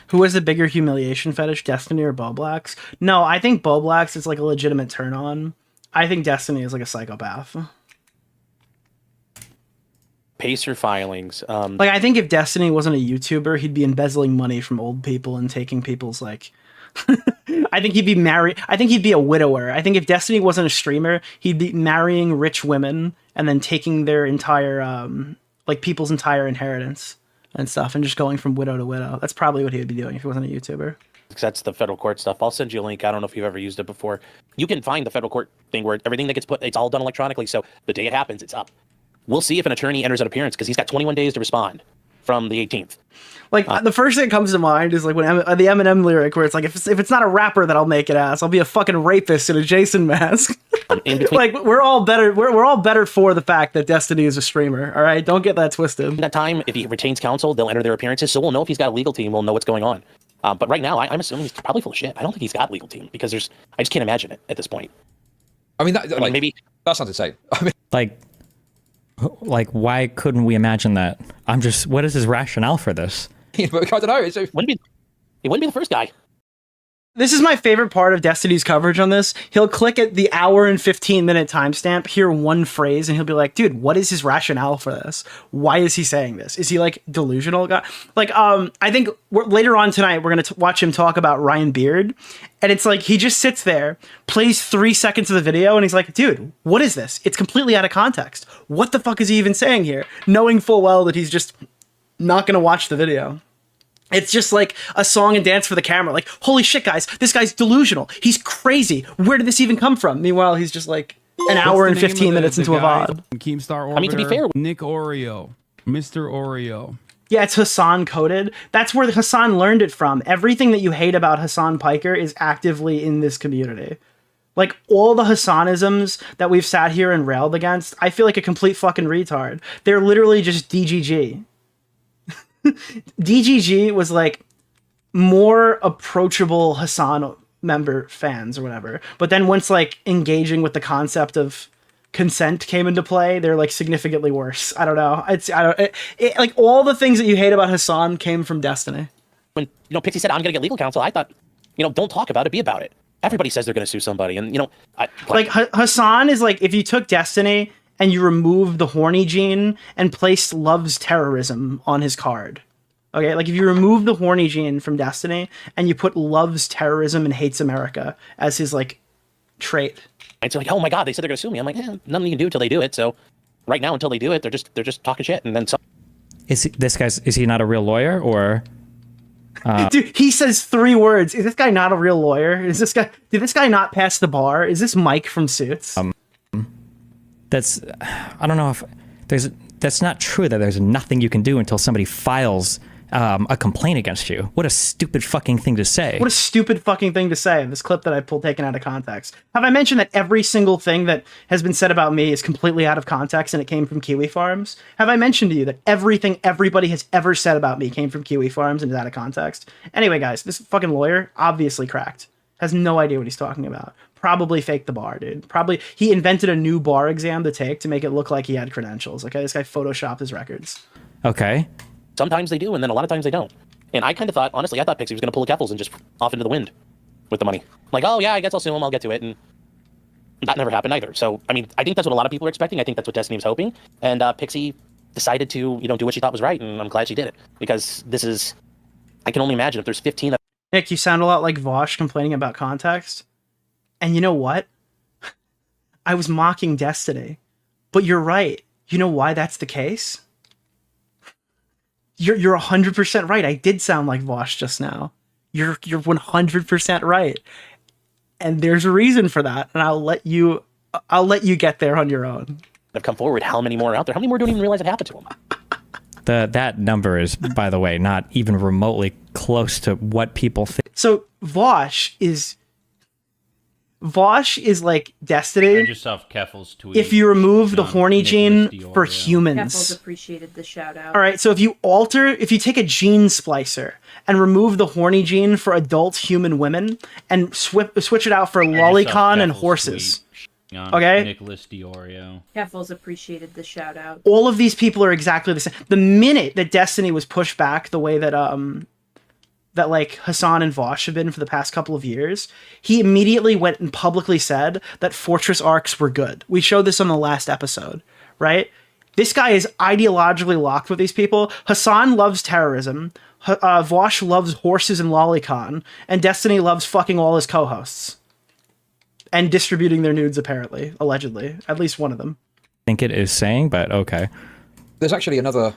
Who has the bigger humiliation fetish, Destiny or Bo Blacks? No, I think Bo Blacks is like a legitimate turn on. I think Destiny is like a psychopath. Pacer filings. Like, I think if Destiny wasn't a YouTuber, he'd be embezzling money from old people and taking people's like. I think he'd be married. I think he'd be a widower. I think if Destiny wasn't a streamer, he'd be marrying rich women and then taking their entire like people's entire inheritance and stuff and just going from widow to widow. That's probably what he would be doing if he wasn't a YouTuber. Because that's the federal court stuff. I'll send you a link. I don't know if you've ever used it before. You can find the federal court thing where everything that gets put, it's all done electronically. So the day it happens, it's up. We'll see if an attorney enters an appearance because he's got 21 days to respond from the 18th. Like, the first thing that comes to mind is like when the Eminem lyric where it's like, if it's not a rapper that I'll make it as, I'll be a fucking rapist in a Jason mask. Like, we're all better for the fact that Destiny is a streamer. All right, don't get that twisted. In that time, if he retains counsel, they'll enter their appearances, so we'll know if he's got a legal team. We'll know what's going on. But right now, I'm assuming he's probably full of shit. I don't think he's got a legal team because I just can't imagine it at this point. I mean, maybe that's not to say. I mean, like, why couldn't we imagine that? What is his rationale for this? I don't know. He wouldn't be the first guy. This is my favorite part of Destiny's coverage on this. He'll click at the hour and 15-minute timestamp, hear one phrase, and he'll be like, dude, what is his rationale for this? Why is he saying this? Is he, like, delusional? Like, I think later on tonight, we're going to watch him talk about Ryan Beard, and it's like, he just sits there, plays 3 seconds of the video, and he's like, dude, what is this? It's completely out of context. What the fuck is he even saying here? Knowing full well that he's just not going to watch the video. It's just like a song and dance for the camera. Like, holy shit, guys, this guy's delusional. He's crazy. Where did this even come from? Meanwhile, he's just like an hour and 15 minutes into a VOD. Keemstar Orbiter, I mean, to be fair, Nick Oreo, Mr. Oreo. Yeah, it's Hassan coded. That's where Hassan learned it from. Everything that you hate about Hassan Piker is actively in this community. Like, all the Hassanisms that we've sat here and railed against, I feel like a complete fucking retard. They're literally just DGG. DGG was like more approachable Hassan member fans or whatever. But then once like engaging with the concept of consent came into play, they're like significantly worse. I don't know. Like all the things that you hate about Hassan came from Destiny. When, Pixie said, I'm going to get legal counsel, I thought, don't talk about it, be about it. Everybody says they're going to sue somebody. And, Hassan is like, if you took Destiny and you removed the horny gene and placed loves terrorism on his card. Okay, like if you remove the horny gene from Destiny and you put loves terrorism and hates America as his like trait. It's like, oh my god, they said they're gonna sue me. I'm like, nothing you can do until they do it. So right now, until they do it, they're just talking shit, and then some. Is he not a real lawyer or? Dude, he says 3 words. Is this guy not a real lawyer? Did this guy not pass the bar? Is this Mike from Suits? I don't know if that's not true that there's nothing you can do until somebody files a complaint against you. What a stupid fucking thing to say. What a stupid fucking thing to say. This clip that I pulled taken out of context. Have I mentioned that every single thing that has been said about me is completely out of context and it came from Kiwi Farms? Have I mentioned to you that everything everybody has ever said about me came from Kiwi Farms and is out of context? Anyway, guys, this fucking lawyer obviously cracked. Has no idea what he's talking about. Probably faked the bar, dude. Probably he invented a new bar exam to take to make it look like he had credentials. Okay, this guy photoshopped his records. Okay. Sometimes they do, and then a lot of times they don't. And I kind of thought, honestly, I thought Pixie was going to pull a Keffels and just off into the wind with the money. Like, oh yeah, I guess I'll sue him, I'll get to it. And that never happened either. So, I mean, I think that's what a lot of people are expecting. I think that's what Destiny was hoping. And Pixie decided to, do what she thought was right, and I'm glad she did it. Because I can only imagine if there's 15 of... Nick, you sound a lot like Vosh complaining about context. And you know what? I was mocking Destiny. But you're right. You know why that's the case? You're 100% right. I did sound like Vosh just now. You're 100% right. And there's a reason for that, and I'll let you get there on your own. Have come forward. How many more are out there? How many more don't even realize it happened to them? That number is, by the way, not even remotely close to what people think. So Vosh is like Destiny. I just saw Keffel's tweet. If you remove the horny gene for humans. Keffels appreciated the shout out. All right, so if you take a gene splicer and remove the horny gene for adult human women and switch it out for lolicon and horses. Okay? Nicholas DeOrio. Keffels appreciated the shout out. All of these people are exactly the same. The minute that Destiny was pushed back the way that that like Hassan and Vosh have been for the past couple of years, he immediately went and publicly said that Fortress arcs were good. We showed this on the last episode, right? This guy is ideologically locked with these people. Hassan loves terrorism. Vosh loves horses and lolicon. And Destiny loves fucking all his co-hosts. And distributing their nudes, apparently. Allegedly. At least one of them. I think it is saying, but okay. There's actually another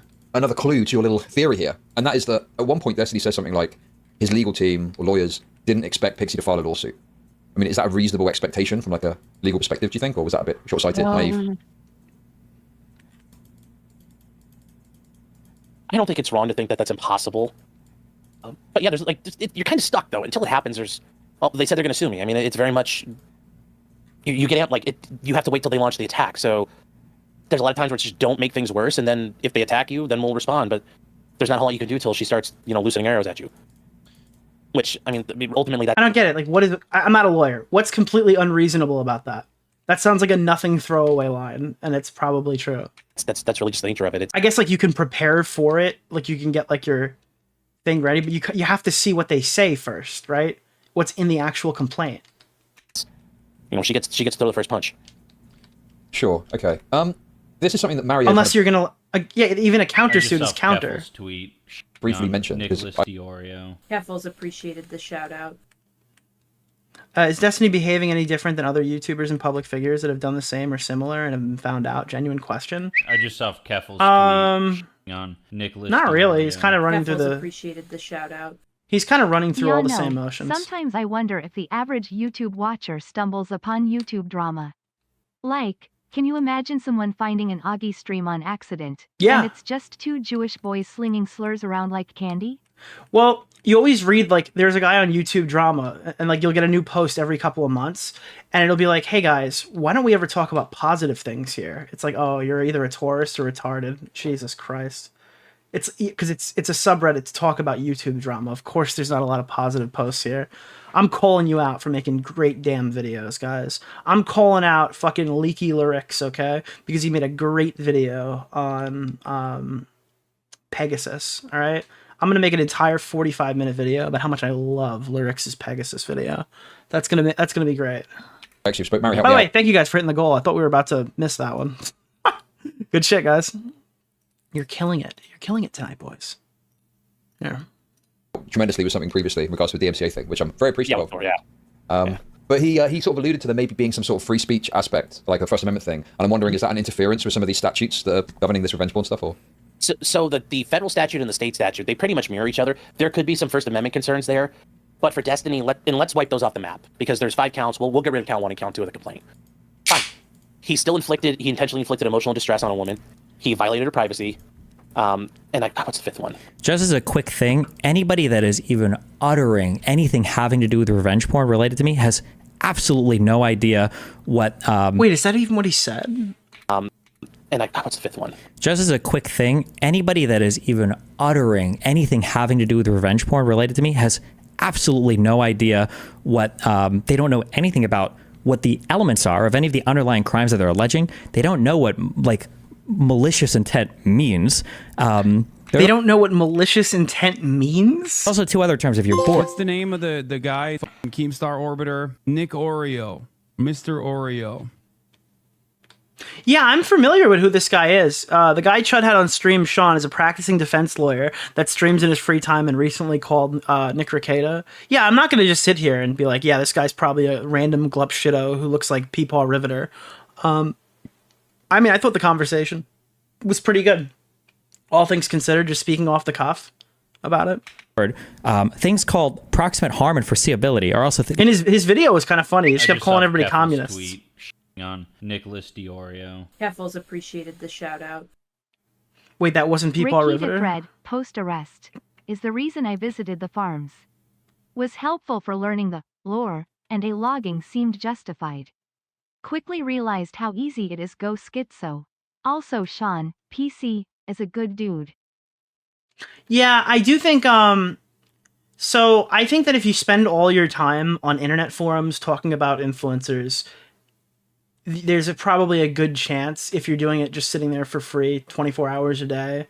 clue to your little theory here. And that is that at one point Destiny says something like, his legal team or lawyers didn't expect Pixie to file a lawsuit. I mean, is that a reasonable expectation from like a legal perspective, do you think? Or was that a bit short-sighted, naive? I don't think it's wrong to think that that's impossible. But yeah, you're kind of stuck though. Until it happens, they said they're going to sue me. I mean, it's very much, you get out, you have to wait till they launch the attack. So there's a lot of times where it's just don't make things worse. And then if they attack you, then we'll respond. But there's not a whole lot you can do till she starts, loosening arrows at you. Which, I mean, ultimately that... I don't get it. Like, what is... I'm not a lawyer. What's completely unreasonable about that? That sounds like a nothing throwaway line, and it's probably true. That's really just the nature of it. I guess, like, you can prepare for it. Like, you can get, like, your thing ready, but you have to see what they say first, right? What's in the actual complaint. She gets to throw the first punch. Sure, okay. This is something that Mario... Unless you're gonna... even a countersuit is counter. Keffel's tweet. Briefly mentioned. Nicholas DeOrio. Keffels appreciated the shout out. Is Destiny behaving any different than other YouTubers and public figures that have done the same or similar and have been found out? Genuine question. I just saw Keffel's tweet on Nicholas. Not really. He's kind of running through Keffels appreciated the shout out. He's kind of running through all the no. same motions. Sometimes I wonder if the average YouTube watcher stumbles upon YouTube drama. Like, can you imagine someone finding an Augie stream on accident? Yeah. And it's just 2 Jewish boys slinging slurs around like candy? Well, you always read, like, there's a guy on YouTube drama, and, like, you'll get a new post every couple of months, and it'll be like, hey, guys, why don't we ever talk about positive things here? It's like, oh, you're either a tourist or retarded. Jesus Christ. It's because it's a subreddit to talk about YouTube drama. Of course, there's not a lot of positive posts here. I'm calling you out for making great damn videos, guys. I'm calling out fucking Leaky Lyrics, okay? Because he made a great video on Pegasus, all right? I'm going to make an entire 45-minute video about how much I love Lyrics' Pegasus video. That's going to be great. Actually, Mario, by the way, thank you guys for hitting the goal. I thought we were about to miss that one. Good shit, guys. You're killing it. You're killing it tonight, boys. Yeah. Tremendously with something previously in regards to the DMCA thing, which I'm very appreciative of. Yeah. But he sort of alluded to there maybe being some sort of free speech aspect, like a First Amendment thing. And I'm wondering, is that an interference with some of these statutes that are governing this revenge porn stuff, or? So the federal statute and the state statute, they pretty much mirror each other. There could be some First Amendment concerns there, but for Destiny, let's wipe those off the map, because there's 5 counts. We'll get rid of count 1 and count 2 of the complaint. Fine. He intentionally inflicted emotional distress on a woman. He violated her privacy. And what's the 5th one? Just as a quick thing, anybody that is even uttering anything having to do with revenge porn related to me has absolutely no idea what... Wait, is that even what he said? What's the 5th one? Just as a quick thing, anybody that is even uttering anything having to do with revenge porn related to me has absolutely no idea what... they don't know anything about what the elements are of any of the underlying crimes that they're alleging. They don't know what, like, malicious intent means. They don't know what malicious intent means? Also, 2 other terms if you're bored. What's the name of the guy? Keemstar Orbiter. Nick Oreo. Mr. Oreo. Yeah, I'm familiar with who this guy is. The guy Chud had on stream, Sean, is a practicing defense lawyer that streams in his free time and recently called Nick Ricada. Yeah, I'm not going to just sit here and be like, yeah, this guy's probably a random glup shitto who looks like Peepaw Riveter. I mean, I thought the conversation was pretty good. All things considered, just speaking off the cuff about it. Things called proximate harm and foreseeability are also... And his video was kind of funny. He just kept calling everybody communists. Tweet on Nicholas DeOrio. Keffels appreciated the shout out. Wait, that wasn't Peepaw Riveter? Thread, post-arrest, is the reason I visited the farms. Was helpful for learning the lore, and a logging seemed justified. Quickly realized how easy it is go schizo. Also Sean, PC, is a good dude. Yeah, I do think, so I think that if you spend all your time on internet forums talking about influencers, there's probably a good chance, if you're doing it just sitting there for free 24 hours a day,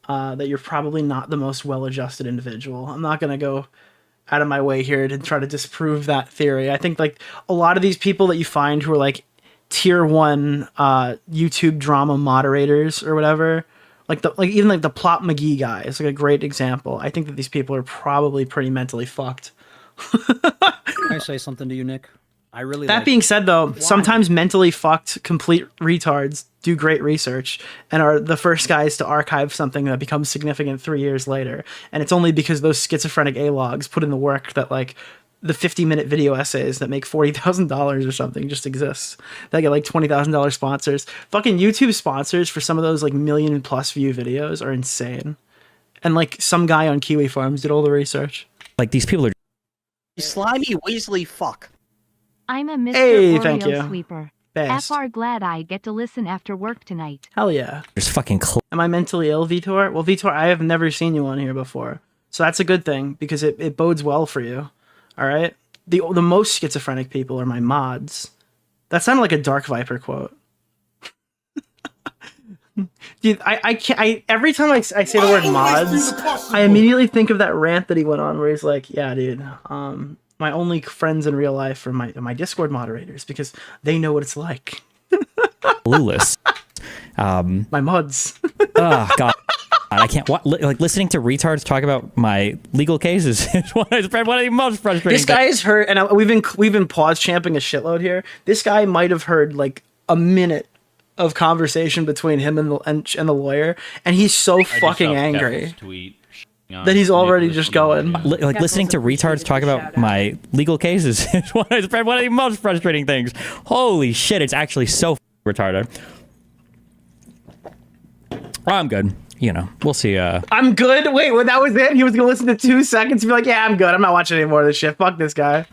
that you're probably not the most well-adjusted individual. I'm not going to go out of my way here to try to disprove that theory. I think like a lot of these people that you find who are like tier 1 YouTube drama moderators or whatever, even the Plot McGee guy is like a great example. I think that these people are probably pretty mentally fucked. Can I say something to you, Nick? I really That being said, though, sometimes mentally fucked, complete retards do great research and are the first guys to archive something that becomes significant 3 years later. And it's only because those schizophrenic A-logs put in the work that, like, the 50-minute video essays that make $40,000 or something just exists. They get, like, $20,000 sponsors. Fucking YouTube sponsors for some of those, like, million-plus view videos are insane. And, like, some guy on Kiwi Farms did all the research. Like, these people are... Slimy Weasley fuck. I'm a Mr. Hey, thank Oreo you. sweeper. Best. FR glad I get to listen after work tonight. Hell yeah. There's fucking... Am I mentally ill, Vitor? Well, Vitor, I have never seen you on here before. So that's a good thing, because it bodes well for you. All right? The most schizophrenic people are my mods. That sounded like a Dark Viper quote. Dude, I can't... every time I say the word mods, I immediately think of that rant that he went on where he's like, yeah, dude, my only friends in real life are my Discord moderators because they know what it's like. Clueless. My mods. Oh, God. I can't... Like, listening to retards talk about my legal cases is one of the most frustrating This guy has heard... And we've been pause champing a shitload here. This guy might have heard, like, a minute of conversation between him and the lawyer, and he's so fucking angry that he's already just going. Like, listening to retards talk about my legal cases is one of the most frustrating things. Holy shit, it's actually so retarded. I'm good. You know, we'll see. I'm good? Wait, well, that was it? He was gonna listen to 2 seconds and be like, yeah, I'm good. I'm not watching any more of this shit. Fuck this guy.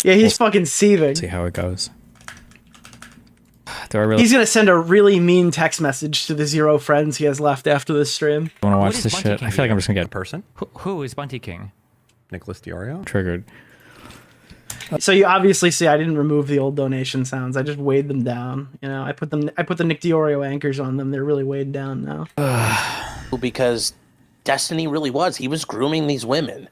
Yeah, he's fucking seething. See how it goes. He's gonna send a really mean text message to the 0 friends he has left after this stream. I want to watch this shit. I feel like I'm just gonna get a person. Who is Bunty King? Nicholas DeOrio. Triggered. So you obviously see I didn't remove the old donation sounds. I just weighed them down. You know, I put the Nick DeOrio anchors on them. They're really weighed down now. Because Destiny really was. He was grooming these women.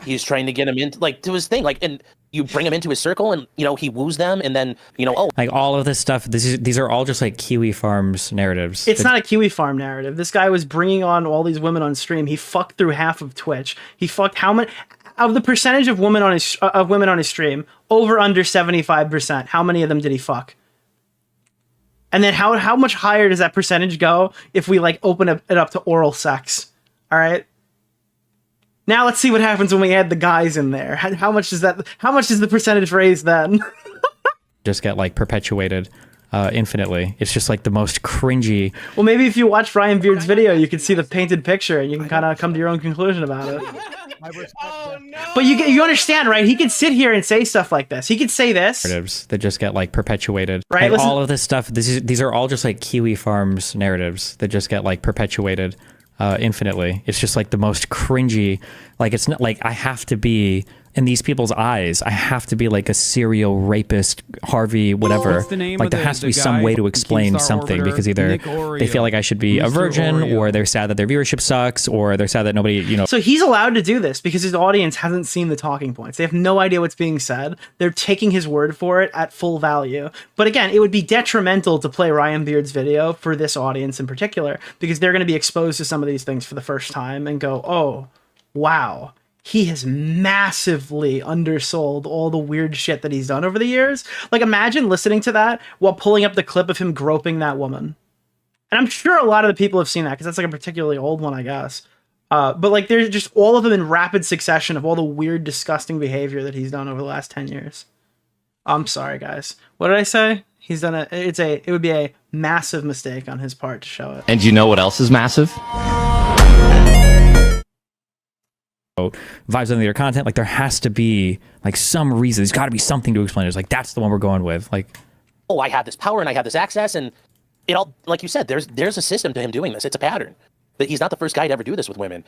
He's trying to get him into like to his thing, like, and you bring him into his circle, and you know he woos them, and then you know, like all of this stuff. These are all just like Kiwi Farms narratives. It's not a Kiwi Farm narrative. This guy was bringing on all these women on stream. He fucked through half of Twitch. He fucked how many of the percentage of women on his stream? Over under 75%. How many of them did he fuck? And then how much higher does that percentage go if we like open it up to oral sex? All right. Now let's see what happens when we add the guys in there. How much does the percentage raise then? Just get like perpetuated infinitely. It's just like the most cringy. Well, maybe if you watch Ryan Beard's video, you can see the painted picture and you can kind of come to your own conclusion about it. But you understand, right? He could sit here and say stuff like this. He could say this. Narratives that just get like perpetuated. Right. Like, all of this stuff. These are all just like Kiwi Farms narratives that just get like perpetuated infinitely. It's just like the most cringy. Like it's not like I have to be in these people's eyes. I have to be like a serial rapist, Harvey, whatever. What's the name like of there has to be some way to explain something because either they feel like I should be a virgin, or they're sad that their viewership sucks, or they're sad that nobody, you know. So he's allowed to do this because his audience hasn't seen the talking points. They have no idea what's being said. They're taking his word for it at full value. But again, it would be detrimental to play Ryan Beard's video for this audience in particular because they're going to be exposed to some of these things for the first time and go, oh, wow. He has massively undersold all the weird shit that he's done over the years. Like, imagine listening to that while pulling up the clip of him groping that woman. And I'm sure a lot of the people have seen that because that's like a particularly old one, I guess. But like, there's just all of them in rapid succession of all the weird, disgusting behavior that he's done over the last 10 years. I'm sorry, guys. What did I say? He's done it would be a massive mistake on his part to show it. And you know what else is massive? Vibes on the other content, like there has to be like some reason. There's got to be something to explain. It's like that's the one we're going with. Like, oh, I have this power and I have this access, and it all, like you said, there's a system to him doing this. It's a pattern. But he's not the first guy to ever do this with women.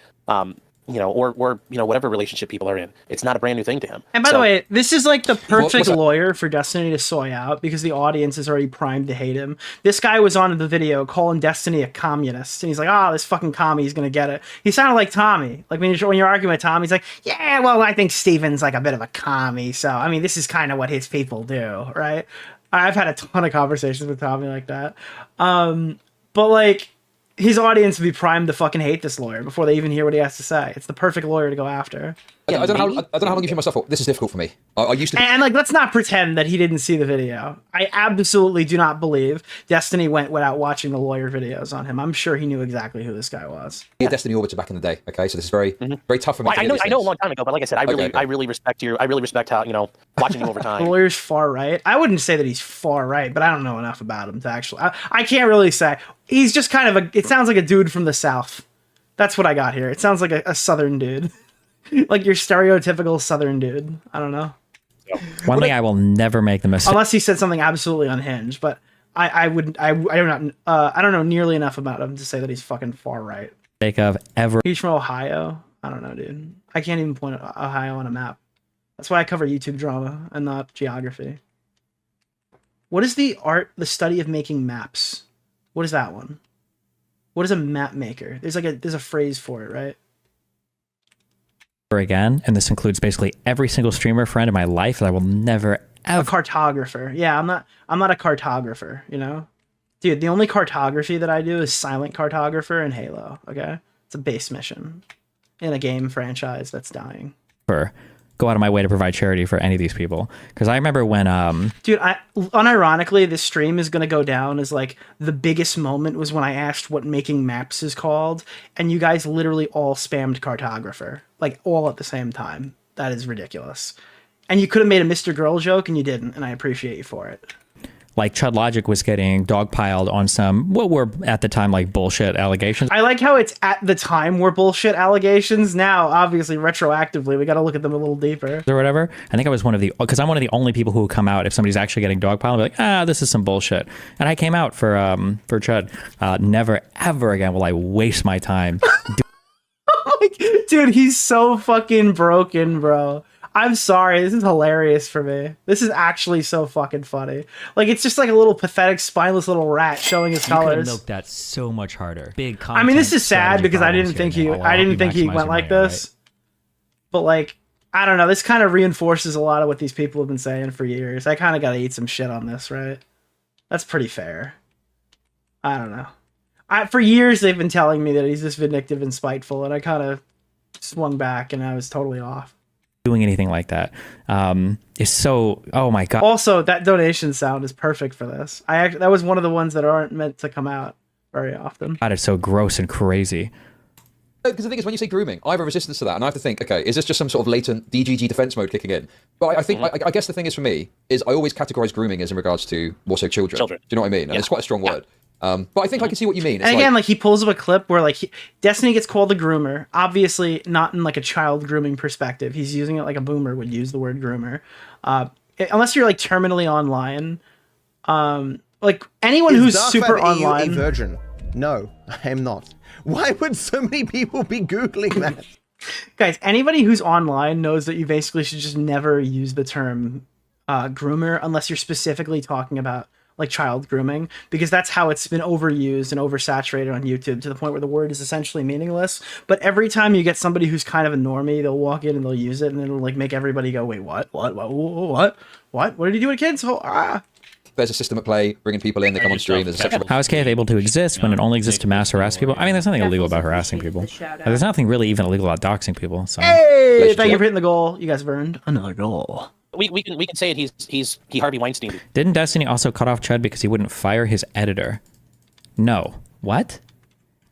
You know, or you know, whatever relationship people are in. It's not a brand new thing to him. And by the way, this is like the perfect lawyer for Destiny to soy out because the audience is already primed to hate him. This guy was on the video calling Destiny a communist, and he's like, "Oh, this fucking commie's gonna get it." He sounded like Tommy. Like when you're arguing with Tommy, he's like, "Yeah, well, I think Steven's like a bit of a commie, so I mean, this is kind of what his people do, right?" I've had a ton of conversations with Tommy like that, but like. His audience would be primed to fucking hate this lawyer before they even hear what he has to say. It's the perfect lawyer to go after. I don't know how long you've heard myself. This is difficult for me. I used to. And like, let's not pretend that he didn't see the video. I absolutely do not believe Destiny went without watching the lawyer videos on him. I'm sure he knew exactly who this guy was. Yeah, Destiny Orbiter back in the day. Okay, so this is very tough for me. Well, I know a long time ago, but like I said, I really respect you. I really respect how, you know, watching you over time. The lawyer's far right. I wouldn't say that he's far right, but I don't know enough about him to actually. I can't really say. He's just kind of it sounds like a dude from the South. That's what I got here. It sounds like a Southern dude. Like your stereotypical Southern dude. I don't know. One thing I will never make the mistake. Unless he said something absolutely unhinged, but I don't know nearly enough about him to say that he's fucking far right. Of ever. He's from Ohio. I don't know, dude. I can't even point Ohio on a map. That's why I cover YouTube drama and not geography. What is the study of making maps? What is that one? What is a map maker? There's a phrase for it, right? Again, and this includes basically every single streamer friend in my life that I will never ever. A cartographer. Yeah, I'm not a cartographer, you know? Dude, the only cartography that I do is silent cartographer in Halo, okay? It's a base mission in a game franchise that's dying. Go out of my way to provide charity for any of these people, because I remember when dude, unironically, this stream is gonna go down as like the biggest moment was when I asked what making maps is called, and you guys literally all spammed cartographer, like all at the same time. That is ridiculous. And you could have made a Mr. Girl joke and you didn't, and I appreciate you for it. Like Chud Logic was getting dogpiled on some what were at the time like bullshit allegations. I like how it's at the time were bullshit allegations. Now, obviously, retroactively, we got to look at them a little deeper. Or whatever. I think I was because I'm one of the only people who will come out if somebody's actually getting dogpiled and be like, this is some bullshit. And I came out for Chud. Never ever again will I waste my time. Dude, he's so fucking broken, bro. I'm sorry. This is hilarious for me. This is actually so fucking funny. Like, it's just like a little pathetic, spineless little rat showing his colors. You could have milked that so much harder. Big I mean, this is sad because I didn't think he went like this. But like, I don't know. This kind of reinforces a lot of what these people have been saying for years. I kind of got to eat some shit on this, right? That's pretty fair. I don't know. For years, they've been telling me that he's this vindictive and spiteful, and I kind of swung back, and I was totally off. Doing anything like that is so, oh my God. Also, that donation sound is perfect for this. That was one of the ones that aren't meant to come out very often. God, it's so gross and crazy. Because the thing is, when you say grooming, I have a resistance to that, and I have to think, okay, is this just some sort of latent DGG defense mode kicking in? But I think, I guess the thing is for me, is I always categorize grooming as in regards to more so children. Do you know what I mean? And it's quite a strong word. But I think I can see what you mean. It's and again, like he pulls up a clip where like Destiny gets called a groomer, obviously not in like a child grooming perspective. He's using it like a boomer would use the word groomer. Unless you're like terminally online. Like anyone who's super online. A virgin? No, I am not. Why would so many people be Googling that? Guys, anybody who's online knows that you basically should just never use the term groomer unless you're specifically talking about like child grooming, because that's how it's been overused and oversaturated on YouTube to the point where the word is essentially meaningless. But every time you get somebody who's kind of a normie, they'll walk in and they'll use it, and it'll like make everybody go, wait, what did he do to kids? There's a system at play, bringing people in, they come on stream, there's a sexual... How is KF able to exist when it only exists to mass harass people? I mean, there's nothing illegal about harassing people. There's nothing really even illegal about doxing people. So. Hey, thank you for hitting the goal. You guys have earned another goal. We can say it. He Harvey Weinstein. Didn't Destiny also cut off Chud because he wouldn't fire his editor? No. What?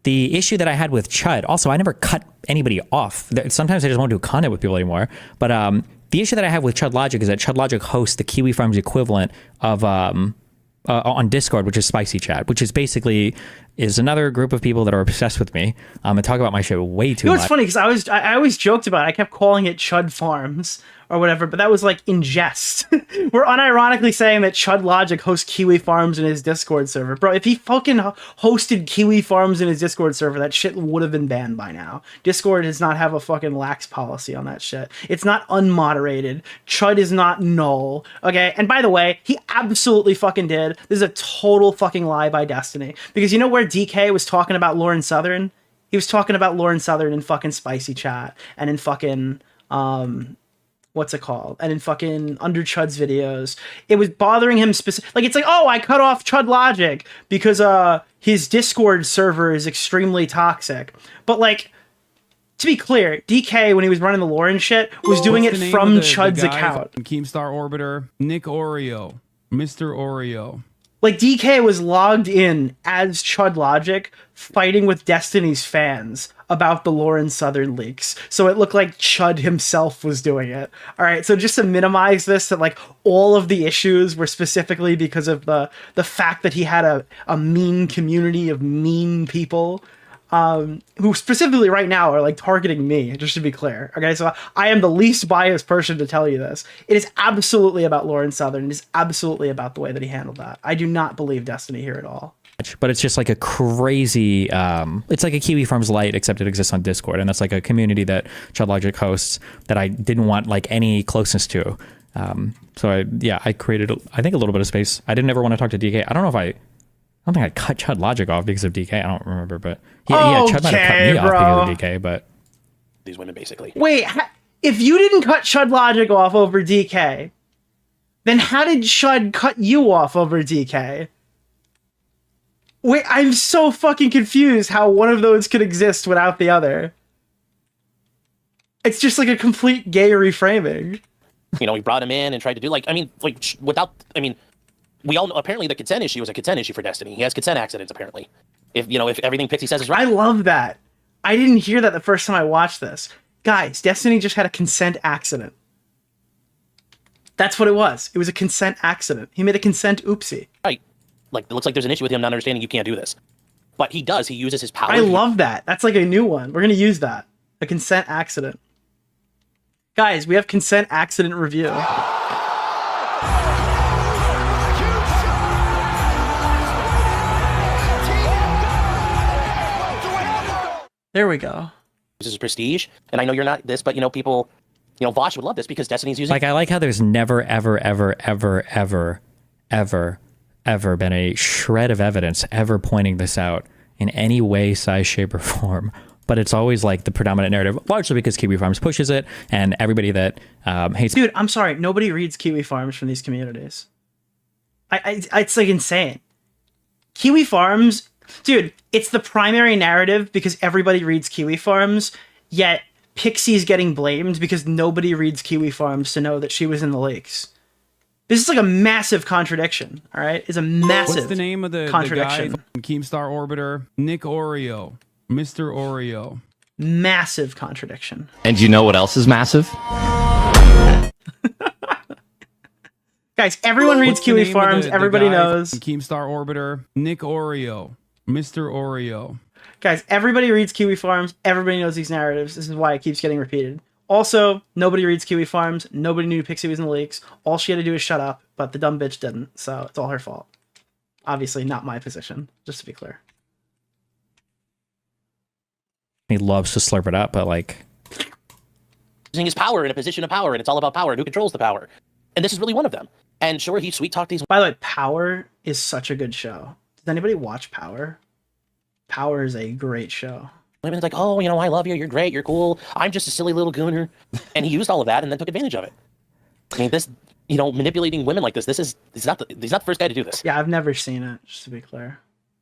The issue that I had with Chud. Also, I never cut anybody off. Sometimes I just won't do content with people anymore. But the issue that I have with Chud Logic is that Chud Logic hosts the Kiwi Farms equivalent of on Discord, which is Spicy Chat, which is basically another group of people that are obsessed with me and talk about my shit way too much. It's funny because I always joked about it. I kept calling it Chud Farms or whatever, but that was like in jest. We're unironically saying that Chud Logic hosts Kiwi Farms in his Discord server. Bro, if he fucking hosted Kiwi Farms in his Discord server, that shit would have been banned by now. Discord does not have a fucking lax policy on that shit. It's not unmoderated. Chud is not null. Okay, and by the way, he absolutely fucking did. This is a total fucking lie by Destiny. Because you know where DK was talking about Lauren Southern? He was talking about Lauren Southern in fucking Spicy Chat and in fucking what's it called? And in fucking under Chud's videos. It was bothering him like it's like, oh, I cut off Chud Logic because his Discord server is extremely toxic. But like, to be clear, DK, when he was running the Lauren shit, was doing it from Chud's account. Keemstar Orbiter, Nick Oreo, Mr. Oreo. Like, DK was logged in as Chud Logic fighting with Destiny's fans about the Lauren Southern leaks. So it looked like Chud himself was doing it. All right, so just to minimize this, that like all of the issues were specifically because of the fact that he had a mean community of mean people who specifically right now are like targeting me, just to be clear. Okay, so I am the least biased person to tell you this. It is absolutely about Lauren Southern. It is absolutely about the way that he handled that. I do not believe Destiny here at all. But it's just like a crazy, it's like a Kiwi Farms Lite, except it exists on Discord. And that's like a community that Chud Logic hosts that I didn't want like any closeness to. So I created, I think, a little bit of space. I didn't ever want to talk to DK. I don't think I cut Chud Logic off because of DK. I don't remember, but Chud might have cut me off because of DK, but... These women, basically. Wait, if you didn't cut Chud Logic off over DK, then how did Chud cut you off over DK? Wait, I'm so fucking confused how one of those could exist without the other. It's just like a complete gay reframing. You know, we brought him in and tried to do we all know apparently the consent issue is a consent issue for Destiny. He has consent accidents, apparently. If everything Pixie says is right. I love that. I didn't hear that the first time I watched this. Guys, Destiny just had a consent accident. That's what it was. It was a consent accident. He made a consent oopsie. Right. Like, it looks like there's an issue with him not understanding you can't do this. But he does. He uses his power. I love that. That's like a new one. We're going to use that. A consent accident. Guys, we have consent accident review. There we go. This is prestige. And I know you're not this, but, people, Vosh would love this because Destiny's using... Like, I like how there's never, ever, ever, ever, ever, ever, ever been a shred of evidence ever pointing this out in any way, size, shape, or form but it's always like the predominant narrative, largely because Kiwi Farms pushes it, and everybody that hates. Dude, I'm sorry, nobody reads Kiwi Farms from these communities. It's like insane. Kiwi Farms, dude, it's the primary narrative because everybody reads Kiwi Farms, yet Pixie's getting blamed because nobody reads Kiwi Farms to know that she was in the leaks. This is like a massive contradiction, all right? It's a massive What's the name of the guy contradiction. Keemstar Orbiter? Nick Oreo. Mr. Oreo. Massive contradiction. And you know what else is massive? Guys, everyone reads What's the Kiwi name of Farms. the Everybody guy knows. Keemstar Orbiter. Nick Oreo. Mr. Oreo. Guys, everybody reads Kiwi Farms. Everybody knows these narratives. This is why it keeps getting repeated. Also, nobody reads Kiwi Farms. Nobody knew Pixie was in the leaks. All she had to do is shut up, but the dumb bitch didn't, so it's all her fault. Obviously, not my position, just to be clear. He loves to slurp it up, but like Using his power in a position of power, and it's all about power and who controls the power. And this is really one of them. And sure, he sweet talked these. By the way, Power is such a good show. Does anybody watch Power? Power is a great show. Women's like, oh, you know, I love you, you're great, you're cool. I'm just a silly little gooner. And he used all of that and then took advantage of it. I mean, this, you know, manipulating women like this, he's not the first guy to do this. Yeah, I've never seen it, just to be clear.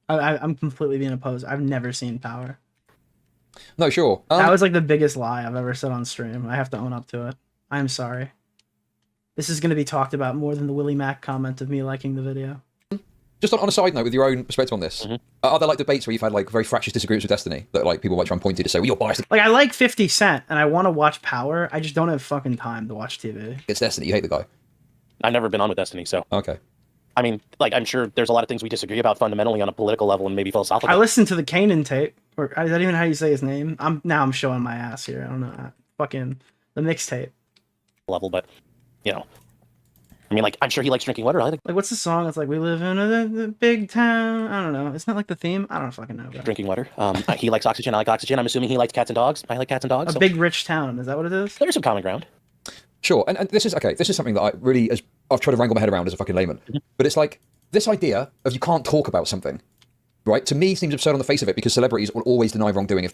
I'm completely being opposed. I've never seen Power. No, sure. That was like the biggest lie I've ever said on stream. I have to own up to it. I'm sorry. This is going to be talked about more than the Willie Mac comment of me liking the video. Just on a side note, with your own perspective on this, are there like debates where you've had like very fractious disagreements with Destiny that like people might try and point to say, well, you're biased Like, I like 50 Cent, and I want to watch Power. I just don't have fucking time to watch TV. against Destiny? You hate the guy. I've never been on with Destiny, so. Okay. I mean, like, I'm sure there's a lot of things we disagree about fundamentally on a political level and maybe philosophically. I listened to the Kanan tape. Or is that even how you say his name? I'm showing my ass here. I don't know. Fucking the mixtape. Level, but, you know. I mean, like, I'm sure he likes drinking water. I like what's the song? It's like, we live in a big town. I don't know. Isn't that like the theme? I don't fucking know. Bro. drinking water. He likes oxygen. I like oxygen. I'm assuming he likes cats and dogs. I like cats and dogs. A big rich town. Is that what it is? There's some common ground. Sure, and this is okay. This is something that I really, I've tried to wrangle my head around as a fucking layman. But it's like this idea of you can't talk about something, right? To me, seems absurd on the face of it because celebrities will always deny wrongdoing. if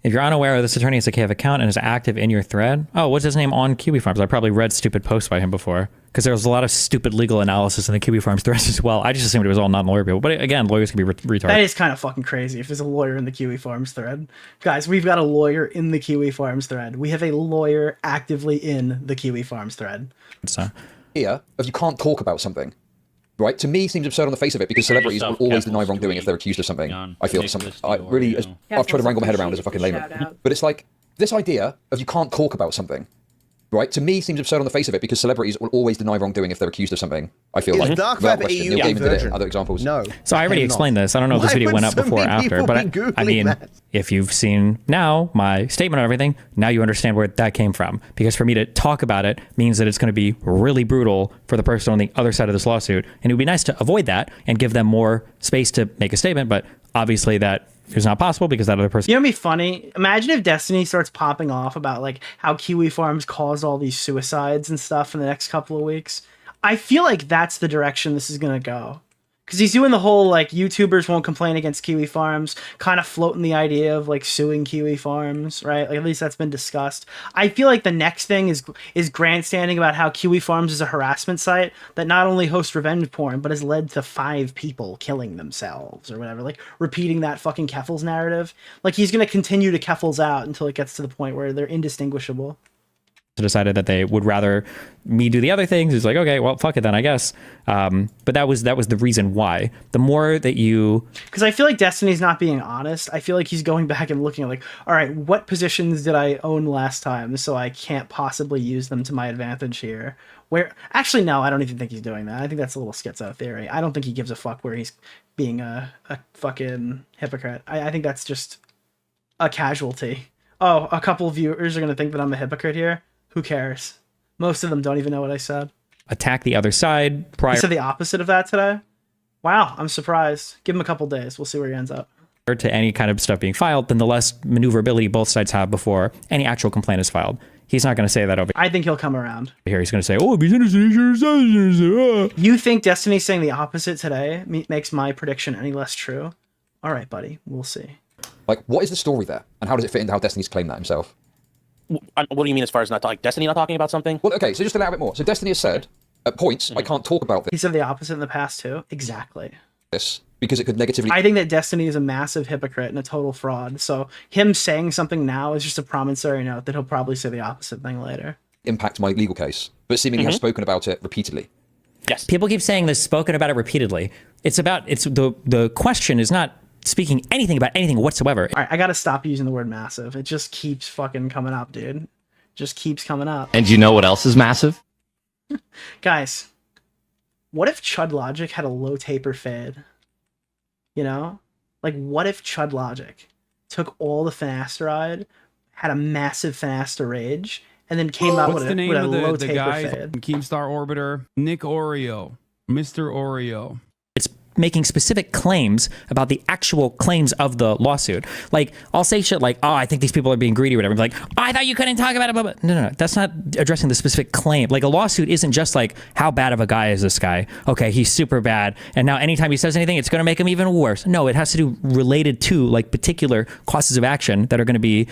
you're unaware, this attorney has a KF account and is active in your thread. Oh, what's his name on Kiwi Farms? I probably read stupid posts by him before because there was a lot of stupid legal analysis in the Kiwi Farms threads as well. I just assumed it was all non-lawyer people, but again, lawyers can be retarded. That is kind of fucking crazy if there's a lawyer in the Kiwi Farms thread. Guys, we've got a lawyer in the Kiwi Farms thread. We have a lawyer actively in the Kiwi Farms thread. So, Here, of you can't talk about something, right? To me, seems absurd on the face of it because celebrities will always deny wrongdoing if they're accused of something. I feel something. I really, I've tried to wrangle my head around as a fucking layman. But it's like this idea of you can't talk about something, right? To me, seems absurd on the face of it because celebrities will always deny wrongdoing if they're accused of something. I feel like Dark without Web question, EU Neil Gaiman did it. version? Other examples. No. so I already explained this. I don't know if this Why video would went up so before or many after, people but be I Googling mean, that? if you've seen now my statement and everything, now you understand where that came from. Because for me to talk about it means that it's going to be really brutal for the person on the other side of this lawsuit. And it would be nice to avoid that and give them more space to make a statement. But obviously that is not possible because that other person. You know what'd be funny? Imagine if Destiny starts popping off about like how Kiwi Farms caused all these suicides and stuff in the next couple of weeks. I feel like that's the direction this is gonna go. Because he's doing the whole like YouTubers won't complain against Kiwi Farms, kind of floating the idea of like suing Kiwi Farms, right? Like at least that's been discussed. I feel like the next thing is grandstanding about how Kiwi Farms is a harassment site that not only hosts revenge porn, but has led to 5 people killing themselves or whatever. Like repeating that fucking Keffels narrative. Like he's gonna continue to Keffels out until it gets to the point where they're indistinguishable. Decided that they would rather me do the other things. It's like, okay, well, fuck it then, I guess. But that was the reason why. The more that you, because I feel like Destiny's not being honest. I feel like he's going back and looking at like, all right, what positions did I own last time, so I can't possibly use them to my advantage here. Where actually, no, I don't even think he's doing that. I think that's a little schizo theory. I don't think he gives a fuck where he's being a fucking hypocrite. I think that's just a casualty. Oh, a couple of viewers are gonna think that I'm a hypocrite here. Who cares? Most of them don't even know what I said. attack the other side prior. You said the opposite of that today? Wow, I'm surprised. Give him a couple days. We'll see where he ends up. To any kind of stuff being filed, then the less maneuverability both sides have before any actual complaint is filed. He's not going to say that over I think he'll come around. here. He's going to say, oh, if he's innocent, he should have. You think Destiny's saying the opposite today makes my prediction any less true? All right, buddy. We'll see. Like, what is the story there, and how does it fit into how Destiny's claimed that himself? What do you mean as far as not like Destiny not talking about something? Well, okay, so just a little bit more. So Destiny has said at points, I can't talk about He said the opposite in the past too. Exactly. this because it could negatively. I think that Destiny is a massive hypocrite and a total fraud. So him saying something now is just a promissory note that he'll probably say the opposite thing later. Impact my legal case, but seemingly has spoken about it repeatedly. Yes. People keep saying this, spoken about it repeatedly. It's the question is not speaking anything about anything whatsoever. All right, I got to stop using the word massive. It just keeps fucking coming up, dude. Just keeps coming up. And you know what else is massive? Guys, what if Chud Logic had a low taper fade? You know? Like, what if Chud Logic took all the finasteride, had a massive finaster rage, and then came out What's with the name a of low the taper guy fade? Keemstar Orbiter? Nick Oreo. Mr. Oreo. It's making specific claims about the actual claims of the lawsuit. Like, I'll say shit like, oh, I think these people are being greedy or whatever. Like, oh, I thought you couldn't talk about it. But no. That's not addressing the specific claim. Like, a lawsuit isn't just like, how bad of a guy is this guy? Okay, he's super bad. And now anytime he says anything, it's going to make him even worse. No, it has to do related to, like, particular causes of action that are going to be,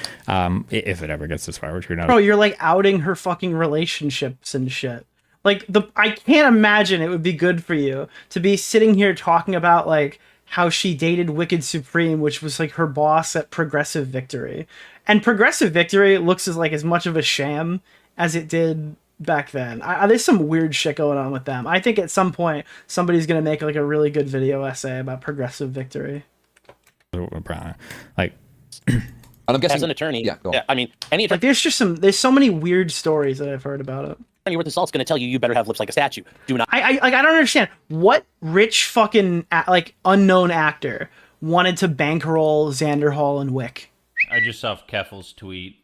if it ever gets this far, which you're not. Bro, you're like outing her fucking relationships and shit. Like, I can't imagine it would be good for you to be sitting here talking about, like, how she dated Wicked Supreme, which was, like, her boss at Progressive Victory. And Progressive Victory looks as much of a sham as it did back then. There's some weird shit going on with them. I think at some point, somebody's going to make, like, a really good video essay about Progressive Victory. Like... And I'm guessing... As an attorney, yeah, I mean, any attorney... Like, there's so many weird stories that I've heard about it. Worth assault's going to tell you better have lips like a statue. Do not. I don't understand what rich fucking unknown actor wanted to bankroll Xander Hall and Wick. I just saw Keffel's tweet.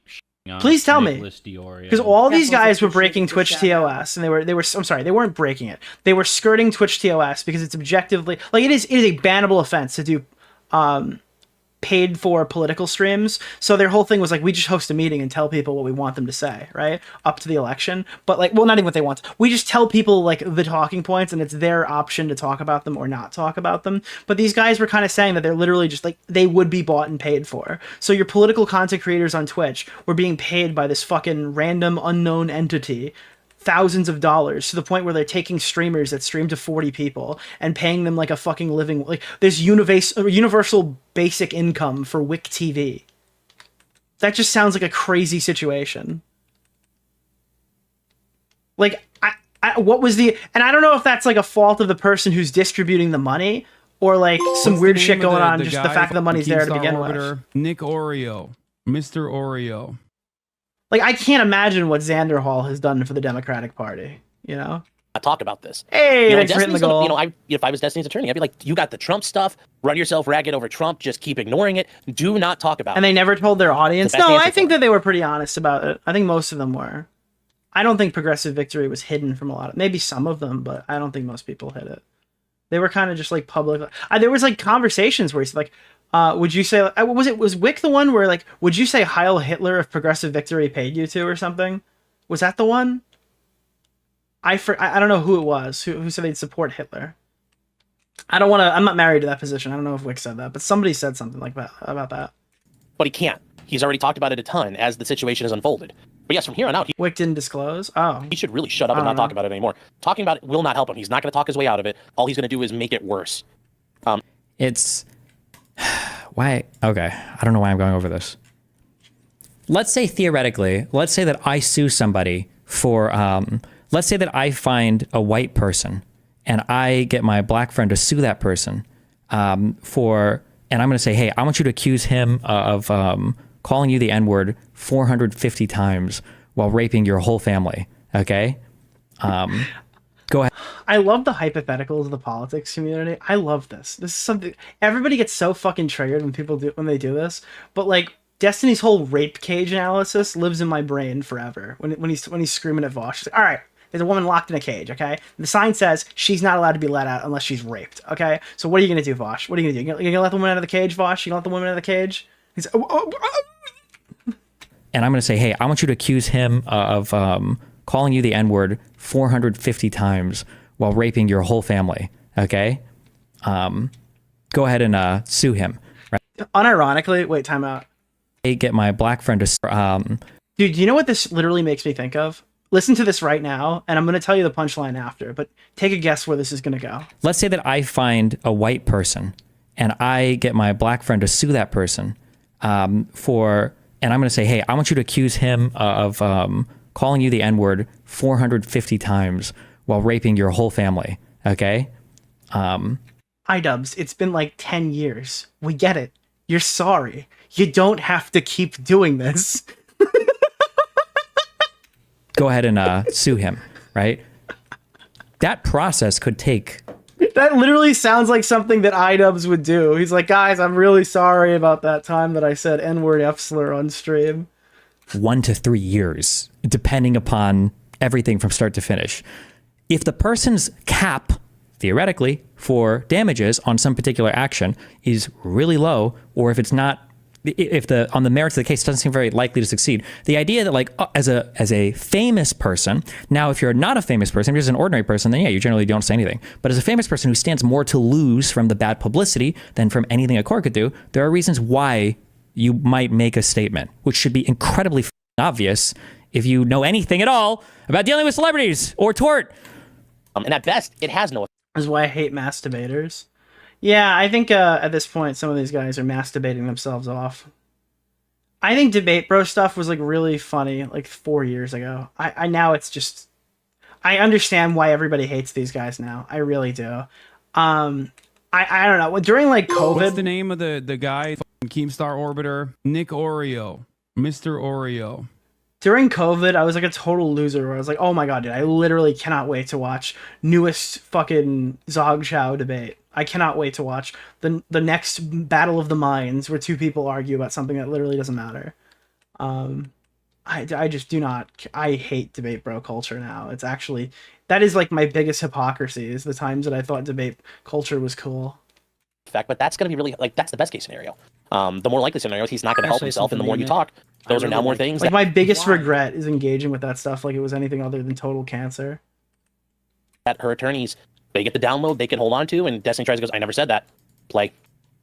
Please tell me, Nicholas DeOrio. because all these guys were breaking Twitch TOS, and they were. I'm sorry, they weren't breaking it. They were skirting Twitch TOS because it's objectively like it is a bannable offense to do paid for political streams. So their whole thing was like, we just host a meeting and tell people what we want them to say, right? Up to the election. But like, well, not even what they want. We just tell people like the talking points, and it's their option to talk about them or not talk about them. But these guys were kind of saying that they're literally just like, they would be bought and paid for. So your political content creators on Twitch were being paid by this fucking random unknown entity thousands of dollars, to the point where they're taking streamers that stream to 40 people and paying them like a fucking living, like this universal basic income for Wick TV. That just sounds like a crazy situation. Like, what was the, and I don't know if that's like a fault of the person who's distributing the money, or like some weird shit going on, just the fact that the money's there to begin with. Nick Oreo. Mr. Oreo. Like, I can't imagine what Xander Hall has done for the Democratic Party, you know? I talk about this. Hey, thanks for hitting the goal. If I was Destiny's attorney, I'd be like, you got the Trump stuff, run yourself ragged over Trump, just keep ignoring it, do not talk about it. And they never told their audience? No, I think that they were pretty honest about it. I think most of them were. I don't think Progressive Victory was hidden from a lot of, maybe some of them, but I don't think most people hid it. They were kind of just like public. There was like conversations where he's like, would you say, was Wick the one where like, would you say Heil Hitler if Progressive Victory paid you to or something? Was that the one? I don't know who it was who said they'd support Hitler. I'm not married to that position. I don't know if Wick said that, but somebody said something like that about that. But he can't. He's already talked about it a ton as the situation has unfolded. But yes, from here on out, Wick didn't disclose. Oh, he should really shut up and not talk about it anymore. Talking about it will not help him. He's not going to talk his way out of it. All he's going to do is make it worse. It's why? Okay, I don't know why I'm going over this. Let's say theoretically, let's say that I sue somebody for, let's say that I find a white person and I get my black friend to sue that person for, and I'm going to say, hey, I want you to accuse him of calling you the N-word 450 times while raping your whole family. Okay, go ahead. I love the hypotheticals of the politics community. I love this. This is something everybody gets so fucking triggered when they do this. But like Destiny's whole rape cage analysis lives in my brain forever. When he's screaming at Vosh, like, all right, there's a woman locked in a cage. Okay, the sign says she's not allowed to be let out unless she's raped. Okay, so what are you gonna do, Vosh? What are you gonna do? You gonna let the woman out of the cage, Vosh? You gonna let the woman out of the cage? He's and I'm gonna say, hey, I want you to accuse him of calling you the N-word 450 times while raping your whole family. Okay, go ahead and sue him. Right? Unironically, wait, time out. I get my black friend to Dude, do you know what this literally makes me think of? Listen to this right now, and I'm going to tell you the punchline after, but take a guess where this is going to go. let's say that I find a white person and I get my black friend to sue that person and I'm going to say, hey, I want you to accuse him of calling you the N-word 450 times while raping your whole family. Okay? iDubbbz, it's been like 10 years. We get it. You're sorry. You don't have to keep doing this. Go ahead and sue him, right? That process could take... That literally sounds like something that iDubbbz would do. He's like, guys, I'm really sorry about that time that I said N-word F-slur on stream. 1 to 3 years, depending upon everything from start to finish. If the person's cap, theoretically, for damages on some particular action is really low, or if it's not, if on the merits of the case doesn't seem very likely to succeed, the idea that like as a famous person, now if you're not a famous person, if you're just an ordinary person, then yeah, you generally don't say anything. But as a famous person who stands more to lose from the bad publicity than from anything a court could do, there are reasons why you might make a statement, which should be incredibly obvious if you know anything at all about dealing with celebrities or tort. And at best, it has no effect. This is why I hate masturbators. Yeah, I think at this point, some of these guys are masturbating themselves off. I think Debate Bro stuff was like really funny like 4 years ago. I now it's just... I understand why everybody hates these guys now. I really do. I don't know. During like COVID... What's the name of the guy? Keemstar Orbiter? Nick DeOrio. Mr. Oreo. During COVID, I was like a total loser where I was like, oh my god, dude, I literally cannot wait to watch newest fucking Zog Chow debate. I cannot wait to watch the next Battle of the Minds where two people argue about something that literally doesn't matter. I just do not... I hate Debate Bro culture now. It's actually... That is like my biggest hypocrisy, is the times that I thought debate culture was cool. But that's going to be really... Like, that's the best case scenario. The more likely scenario is he's not going to help himself, and the more you talk, those are now more things. Like, my biggest regret is engaging with that stuff like it was anything other than total cancer. That her attorneys, they get the download, they can hold on to, and Destiny tries to goes, I never said that. Play.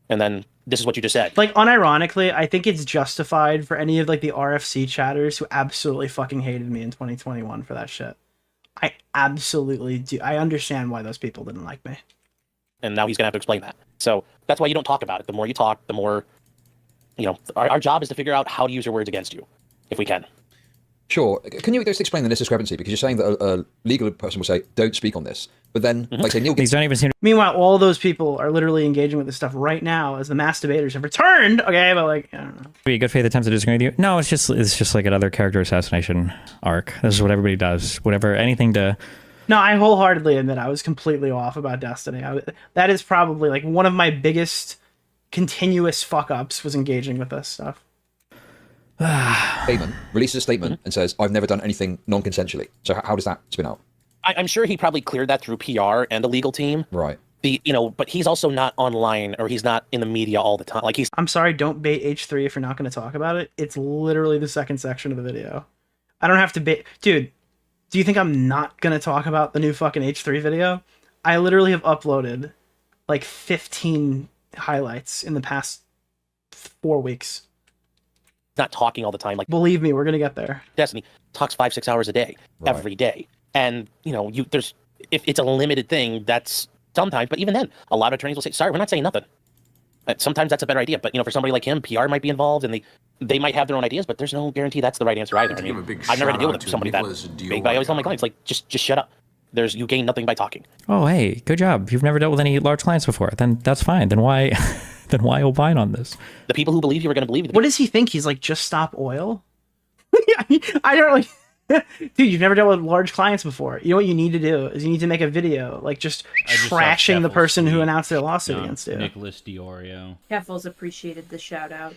And then this is what you just said. Like, unironically, I think it's justified for any of like the RFC chatters who absolutely fucking hated me in 2021 for that shit. I absolutely do. I understand why those people didn't like me. And now he's going to have to explain that. So that's why you don't talk about it. The more you talk, the more, you know, our job is to figure out how to use your words against you, if we can. Sure. Can you just explain this discrepancy? Because you're saying that a legal person will say, don't speak on this. But then, like say, Neil gets... don't even seem to... Meanwhile, all those people are literally engaging with this stuff right now as the masturbators have returned. Okay, but like, I don't know. Be a good faith attempt to disagree with you? No, it's just like another character assassination arc. This is what everybody does. Whatever, anything to... No, I wholeheartedly admit I was completely off about Destiny. That is probably like one of my biggest continuous fuck-ups was engaging with this stuff. Statement, releases a statement and says, I've never done anything non-consensually. So how does that spin out? I'm sure he probably cleared that through PR and a legal team. Right. But he's also not online, or he's not in the media all the time. Like I'm sorry, don't bait H3 if you're not going to talk about it. It's literally the second section of the video. I don't have to bait... Dude, do you think I'm not going to talk about the new fucking H3 video? I literally have uploaded like 15 highlights in the past 4 weeks. Not talking all the time. Like, believe me, we're going to get there. Destiny talks 5-6 hours a day, every day. And, if it's a limited thing, that's sometimes, but even then, a lot of attorneys will say, sorry, we're not saying nothing. Sometimes that's a better idea. But, for somebody like him, PR might be involved and they might have their own ideas, but there's no guarantee that's the right answer either. I mean, I've never had to deal with somebody that big, but I always tell my clients, like, just shut up. You gain nothing by talking. Oh, hey, good job. You've never dealt with any large clients before. Then that's fine. Then why opine on this? The people who believe you are going to believe you. What does he think? He's like, just stop oil? I don't like... Dude, you've never dealt with large clients before. You know what you need to do is you need to make a video, like just trashing the person who announced their lawsuit against you. Nicholas DeOrio. Keffels appreciated the shout out.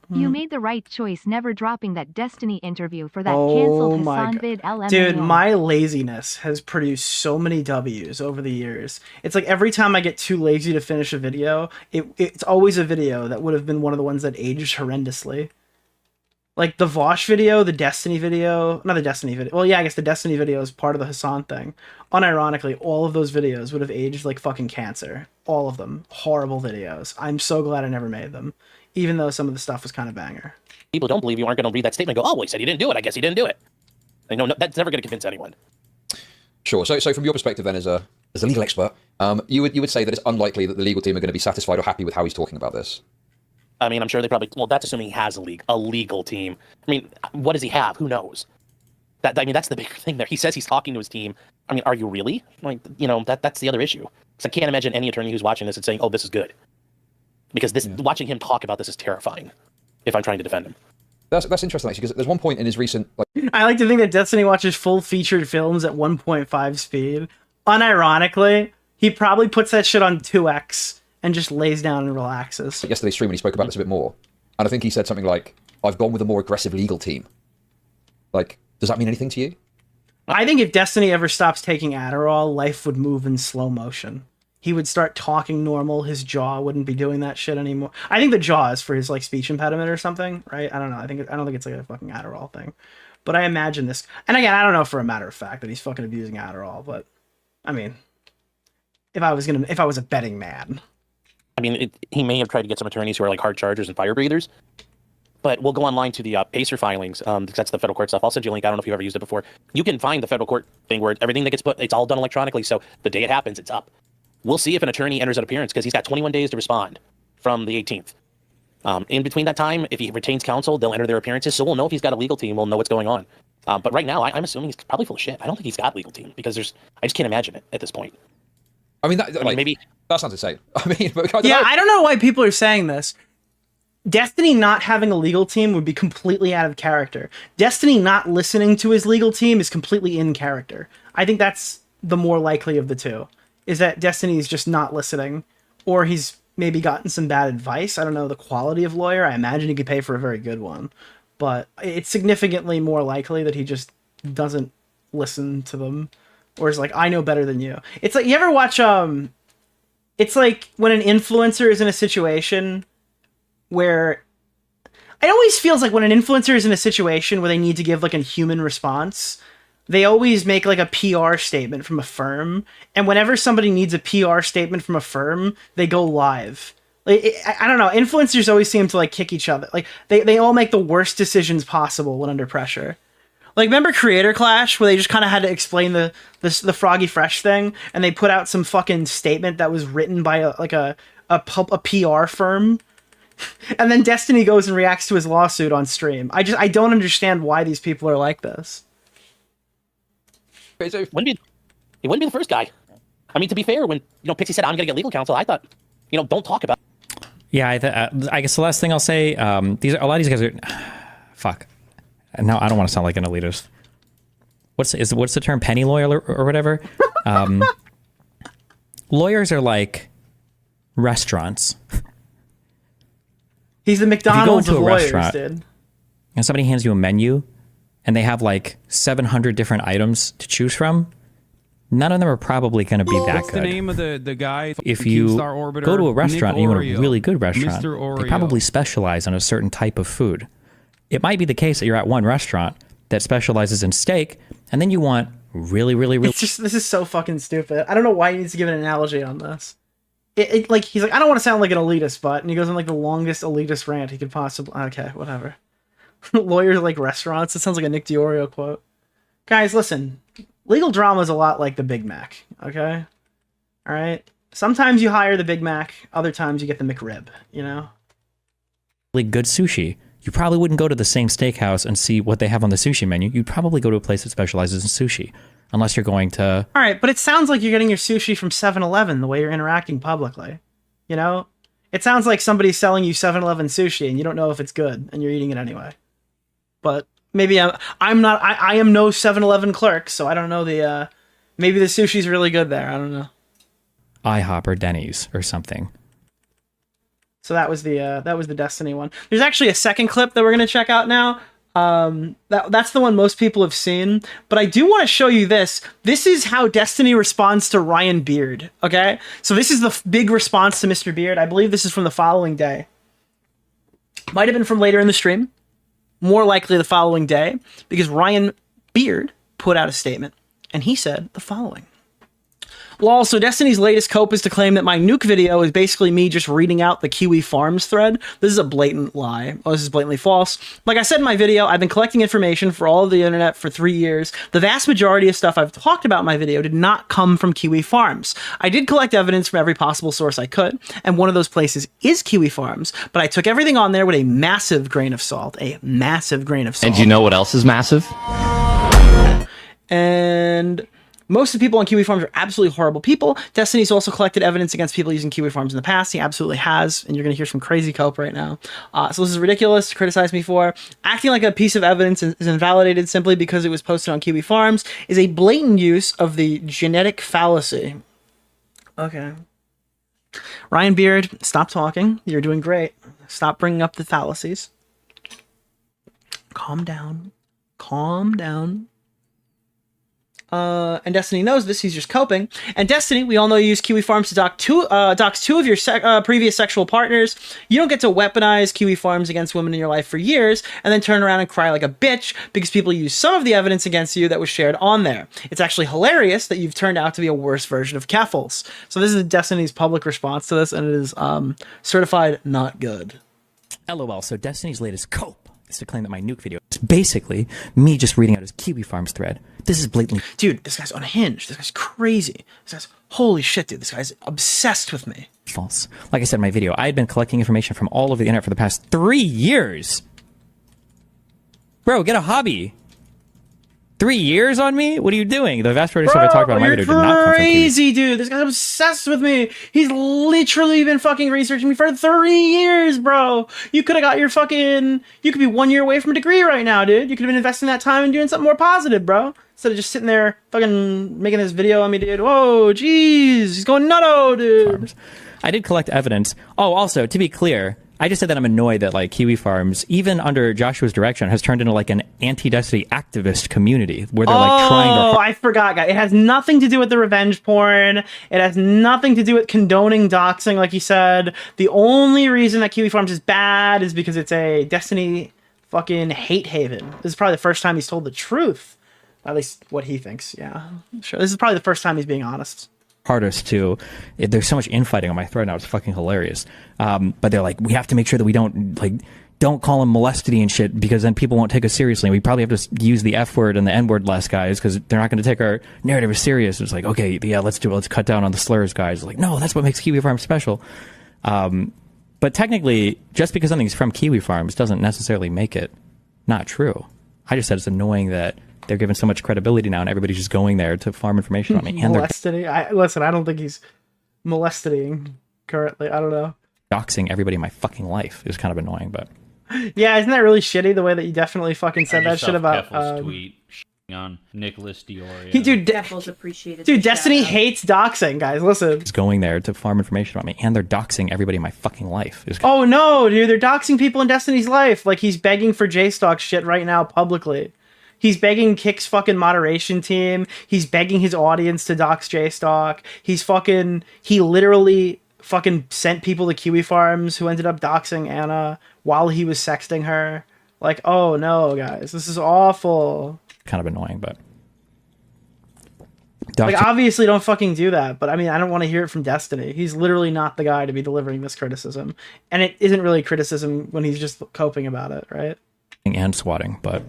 You made the right choice never dropping that Destiny interview for that canceled Hassan vid LMAO. Dude, my laziness has produced so many W's over the years. It's like every time I get too lazy to finish a video, it's always a video that would have been one of the ones that aged horrendously. Like the Vosh video, the Destiny video, not the Destiny video. Well, yeah, I guess the Destiny video is part of the Hassan thing. Unironically, all of those videos would have aged like fucking cancer. All of them. Horrible videos. I'm so glad I never made them. Even though some of the stuff was kind of banger. People don't believe you aren't going to read that statement and go, oh, well, he said he didn't do it. I guess he didn't do it. No, that's never going to convince anyone. Sure. So from your perspective then, as a legal expert, you would say that it's unlikely that the legal team are going to be satisfied or happy with how he's talking about this. I mean, I'm sure they probably, well, that's assuming he has a legal team. I mean, what does he have? Who knows? I mean, that's the bigger thing there. He says he's talking to his team. I mean, are you really? Like, that's the other issue. Because I can't imagine any attorney who's watching this and saying, oh, this is good. Because watching him talk about this is terrifying if I'm trying to defend him. That's interesting, actually, because there's one point in his recent... I like to think that Destiny watches full featured films at 1.5 speed. Unironically, he probably puts that shit on 2x and just lays down and relaxes. Yesterday's stream when he spoke about this a bit more, and I think he said something like, I've gone with a more aggressive legal team. Like, does that mean anything to you? I think if Destiny ever stops taking Adderall, life would move in slow motion. He would start talking normal. His jaw wouldn't be doing that shit anymore. I think the jaw is for his like speech impediment or something, right? I don't know. I don't think it's like a fucking Adderall thing. But I imagine this. And again, I don't know for a matter of fact that he's fucking abusing Adderall. But I mean, if I was a betting man, I mean, he may have tried to get some attorneys who are like hard chargers and fire breathers. But we'll go online to the Pacer filings. Because that's the federal court stuff. I'll send you a link. I don't know if you've ever used it before. You can find the federal court thing where everything that gets put, it's all done electronically. So the day it happens, it's up. We'll see if an attorney enters an appearance because he's got 21 days to respond from the 18th. In between that time, if he retains counsel, they'll enter their appearances. So we'll know if he's got a legal team. We'll know what's going on. But right now, I'm assuming he's probably full of shit. I don't think he's got a legal team because I just can't imagine it at this point. I mean, maybe that sounds insane. I mean, I don't know why people are saying this. Destiny not having a legal team would be completely out of character. Destiny not listening to his legal team is completely in character. I think that's the more likely of the two. Is that Destiny is just not listening, or he's maybe gotten some bad advice. I don't know the quality of lawyer. I imagine he could pay for a very good one, but it's significantly more likely that he just doesn't listen to them, or is like, I know better than you. It's like, you ever watch, it's like when an influencer is in a situation where, it always feels like when an influencer is in a situation where they need to give like a human response, they always make like a PR statement from a firm. And whenever somebody needs a PR statement from a firm, they go live. Like, I don't know. Influencers always seem to like kick each other. Like they all make the worst decisions possible when under pressure. Like, remember Creator Clash where they just kind of had to explain the Froggy Fresh thing, and they put out some fucking statement that was written by a PR firm. And then Destiny goes and reacts to his lawsuit on stream. I don't understand why these people are like this. He wouldn't be the first guy. I mean, to be fair, when Pixie said I'm gonna get legal counsel, I thought, don't talk about it. Yeah, I guess the last thing I'll say, a lot of these guys are, fuck. No, I don't want to sound like an elitist. What's the term, penny lawyer or whatever? Lawyers are like restaurants. He's the McDonald's of lawyers, dude. And somebody hands you a menu, and they have like 700 different items to choose from, none of them are probably going to be that good. What's the name of the guy? If you go to a restaurant and you want a really good restaurant, they probably specialize on a certain type of food. It might be the case that you're at one restaurant that specializes in steak, and then you want really... It's just, this is so fucking stupid. I don't know why he needs to give an analogy on this. Like, he's like, I don't want to sound like an elitist, but... And he goes on like the longest elitist rant he could possibly... Okay, whatever. Lawyers like restaurants. It sounds like a Nick DeOrio quote. Guys, listen. Legal drama is a lot like the Big Mac, okay? All right? Sometimes you hire the Big Mac. Other times you get the McRib, Really good sushi. You probably wouldn't go to the same steakhouse and see what they have on the sushi menu. You'd probably go to a place that specializes in sushi. Unless you're going to... All right, but it sounds like you're getting your sushi from 7-Eleven the way you're interacting publicly. It sounds like somebody's selling you 7-Eleven sushi and you don't know if it's good and you're eating it anyway. But maybe I am no 7-Eleven clerk, so I don't know maybe the sushi's really good there. I don't know. IHOP or Denny's or something. So that was the Destiny one. There's actually a second clip that we're gonna check out now. That's the one most people have seen, but I do want to show you this. This is how Destiny responds to Ryan Beard. Okay, so this is the big response to Mr. Beard. I believe this is from the following day. Might have been from later in the stream. more likely the following day, because Ryan Beard put out a statement, and he said the following. Lol, so Destiny's latest cope is to claim that my nuke video is basically me just reading out the Kiwi Farms thread. This is a blatant lie. Oh, this is blatantly false. Like I said in my video, I've been collecting information for all of the internet for 3 years. The vast majority of stuff I've talked about in my video did not come from Kiwi Farms. I did collect evidence from every possible source I could, and one of those places is Kiwi Farms, but I took everything on there with a massive grain of salt. A massive grain of salt. And you know what else is massive? And most of the people on Kiwi Farms are absolutely horrible people. Destiny's also collected evidence against people using Kiwi Farms in the past. He absolutely has, and you're going to hear some crazy cope right now. So this is ridiculous to criticize me for. Acting like a piece of evidence is invalidated simply because it was posted on Kiwi Farms is a blatant use of the genetic fallacy. Okay. Ryan Beard, stop talking. You're doing great. Stop bringing up the fallacies. Calm down. Calm down. And Destiny knows this. He's just coping. And Destiny, we all know you use Kiwi Farms to dox two of your previous sexual partners. You don't get to weaponize Kiwi Farms against women in your life for years and then turn around and cry like a bitch because people use some of the evidence against you that was shared on there. It's actually hilarious that you've turned out to be a worse version of Keffels. So this is Destiny's public response to this, and it is certified not good. LOL, so Destiny's latest cope is to claim that my nuke video is basically me just reading out his Kiwi Farms thread. This is blatantly... Dude, this guy's unhinged. This guy's crazy. This guy's... Holy shit, dude. This guy's obsessed with me. False. Like I said in my video, I had been collecting information from all over the internet for the past 3 years. Bro, get a hobby. 3 years on me? What are you doing? The vast majority of stuff I talked about in my video did not come from Kiwi. Crazy, dude. This guy's obsessed with me. He's literally been fucking researching me for 3 years, bro. You could have got your fucking... You could be 1 year away from a degree right now, dude. You could have been investing that time and doing something more positive, bro. Instead of just sitting there fucking making this video on me, dude. Whoa, jeez. He's going nutto, dude. Farms. I did collect evidence. Oh, also, to be clear, I just said that I'm annoyed that like Kiwi Farms, even under Joshua's direction, has turned into like an anti-Destiny activist community where they're like trying to... Oh, I forgot, guys. It has nothing to do with the revenge porn. It has nothing to do with condoning doxing, like you said. The only reason that Kiwi Farms is bad is because it's a Destiny fucking hate haven. This is probably the first time he's told the truth. At least what he thinks, yeah. Sure. This is probably the first time he's being honest. Hardest to... There's so much infighting on my thread now. It's fucking hilarious. But they're like, we have to make sure that we don't call him molestity and shit because then people won't take us seriously. We probably have to use the F word and the N word less, guys, because they're not going to take our narrative as serious. It's like, okay, yeah, let's do it. Let's cut down on the slurs, guys. Like, no, that's what makes Kiwi Farms special. But technically, just because something's from Kiwi Farms doesn't necessarily make it not true. I just said it's annoying that they're given so much credibility now and everybody's just going there to farm information on me. And listen, I don't think he's molesting currently. I don't know. Doxing everybody in my fucking life is kind of annoying, but... Yeah, isn't that really shitty the way that you definitely fucking said that shit about... tweet on Nicholas DeOrio. Dude, Destiny hates doxing, guys. Listen. It's going there to farm information about me, and they're doxing everybody in my fucking life. Oh no, dude, they're doxing people in Destiny's life. Like, he's begging for JStock shit right now publicly. He's begging Kick's fucking moderation team. He's begging his audience to dox JStock. He literally fucking sent people to Kiwi Farms who ended up doxing Anna while he was sexting her. Like, oh no, guys, this is awful. Kind of annoying, but... Like, obviously don't fucking do that, but I mean, I don't want to hear it from Destiny. He's literally not the guy to be delivering this criticism. And it isn't really criticism when he's just coping about it, right? And swatting, but...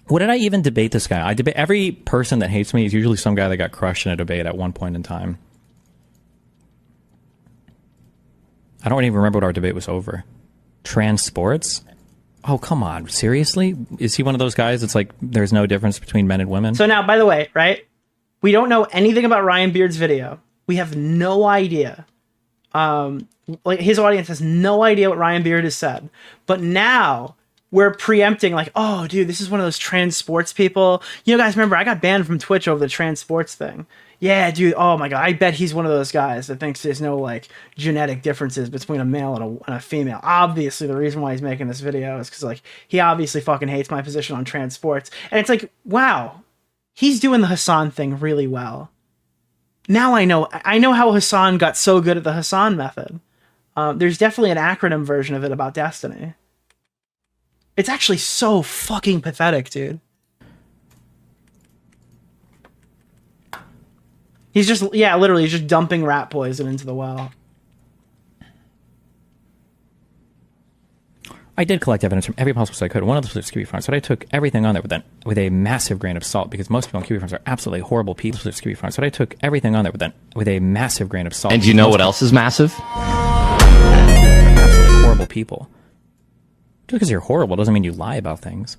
What did I even debate this guy? I debate every person that hates me is usually some guy that got crushed in a debate at one point in time. I don't even remember what our debate was over. Trans sports? Oh, come on. Seriously? Is he one of those guys that's like, there's no difference between men and women? So now, by the way, right? We don't know anything about Ryan Beard's video. We have no idea. Like, his audience has no idea what Ryan Beard has said. But now... we're preempting like, oh, dude, this is one of those trans sports people. You know, guys, remember, I got banned from Twitch over the trans sports thing. Yeah, dude, oh my God, I bet he's one of those guys that thinks there's no, like, genetic differences between a male and a female. Obviously, the reason why he's making this video is because, like, he obviously fucking hates my position on trans sports. And it's like, wow, he's doing the Hassan thing really well. Now I know how Hassan got so good at the Hassan method. There's definitely an acronym version of it about Destiny. It's actually so fucking pathetic, dude. He's just, yeah, literally, he's just dumping rat poison into the well. I did collect evidence from every possible source I could. One of those Kiwi Farms, but I took everything on there with a massive grain of salt because most people on Kiwi Farms are absolutely horrible people. Kiwi Farms, but I took everything on there with a massive grain of salt. And you know what else is massive? Absolutely horrible people. Just because you're horrible doesn't mean you lie about things.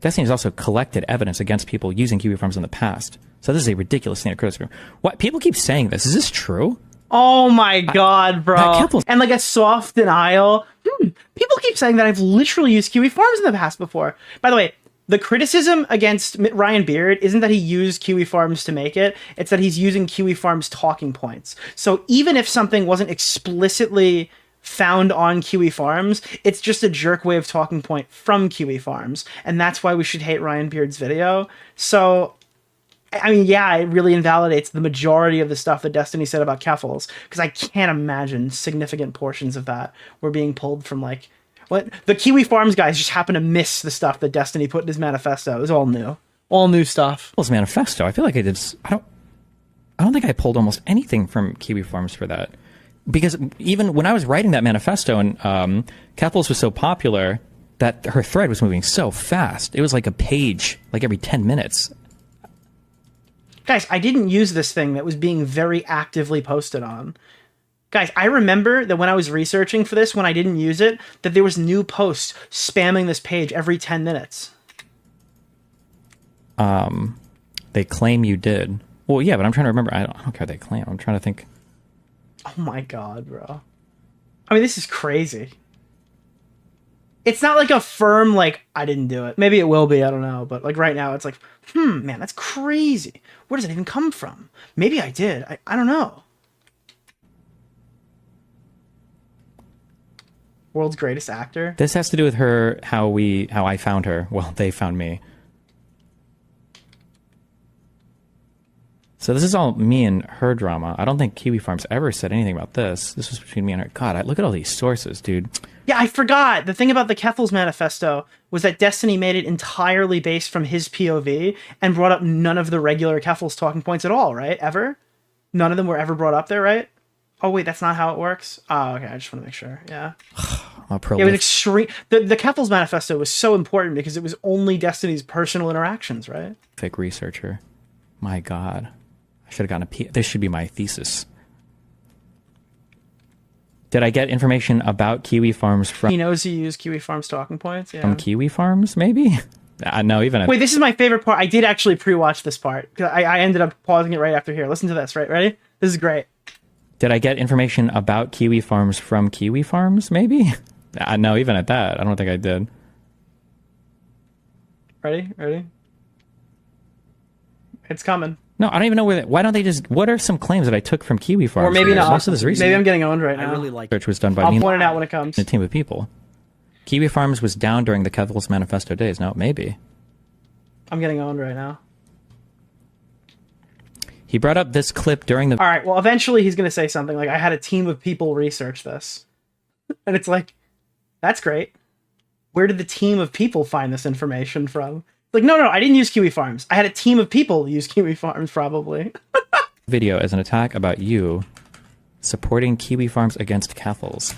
Destiny has also collected evidence against people using Kiwi Farms in the past. So this is a ridiculous thing to criticize. What people keep saying this? Is this true? Oh my god, bro. And like a soft denial. People keep saying that I've literally used Kiwi Farms in the past before. By the way, the criticism against Ryan Beard isn't that he used Kiwi Farms to make it. It's that he's using Kiwi Farms talking points. So even if something wasn't explicitly found on Kiwi Farms, it's just a jerk way of talking point from Kiwi Farms. And that's why we should hate Ryan Beard's video. So I mean, yeah, it really invalidates the majority of the stuff that Destiny said about Keffals, because I can't imagine significant portions of that were being pulled from, like, what the Kiwi Farms guys just happen to miss the stuff that Destiny put in his manifesto. It was all new stuff. His manifesto. I feel like I did. I don't think I pulled almost anything from Kiwi Farms for that, because even when I was writing that manifesto and Keffals was so popular that her thread was moving so fast, it was like a page, like every 10 minutes. Guys, I didn't use this thing that was being very actively posted on. Guys, I remember that when I was researching for this, when I didn't use it, that there was new posts spamming this page every 10 minutes. They claim you did. Well, yeah, but I'm trying to remember. I don't care what they claim. I'm trying to think. Oh my god, bro. I mean, this is crazy. It's not like a firm, like, I didn't do it. Maybe it will be, I don't know. But, like, right now, it's like, man, that's crazy. Where does it even come from? Maybe I did. I don't know. World's greatest actor? This has to do with her, how I found her. Well, they found me. So this is all me and her drama. I don't think Kiwi Farms ever said anything about this. This was between me and her. God, look at all these sources, dude. Yeah, I forgot. The thing about the Keffals manifesto was that Destiny made it entirely based from his POV and brought up none of the regular Keffals talking points at all, right? Ever? None of them were ever brought up there, right? Oh, wait, that's not how it works? Oh, okay, I just want to make sure, yeah. It was extreme. The Keffals manifesto was so important because it was only Destiny's personal interactions, right? Fake researcher. My God. I should have gotten this should be my thesis. Did I get information about Kiwi Farms from... He knows you use Kiwi Farms talking points, yeah. From Kiwi Farms, maybe? No, even... Wait, this is my favorite part. I did actually pre-watch this part. I ended up pausing it right after here. Listen to this, right? Ready? This is great. Did I get information about Kiwi Farms from Kiwi Farms, maybe? No, even at that. I don't think I did. Ready? It's coming. No, I don't even know where. Why don't they just? What are some claims that I took from Kiwi Farms? Or maybe not. Most of this research. Maybe I'm getting owned right now. I really like. Research was done by I'll me. point it out when it comes. A team of people. Kiwi Farms was down during the Keffals manifesto days. No, maybe. I'm getting owned right now. He brought up this clip during the. All right. Well, eventually he's gonna say something like, "I had a team of people research this," and it's like, that's great. Where did the team of people find this information from? Like, no, I didn't use Kiwi Farms. I had a team of people use Kiwi Farms, probably. Video as an attack about you supporting Kiwi Farms against Keffals.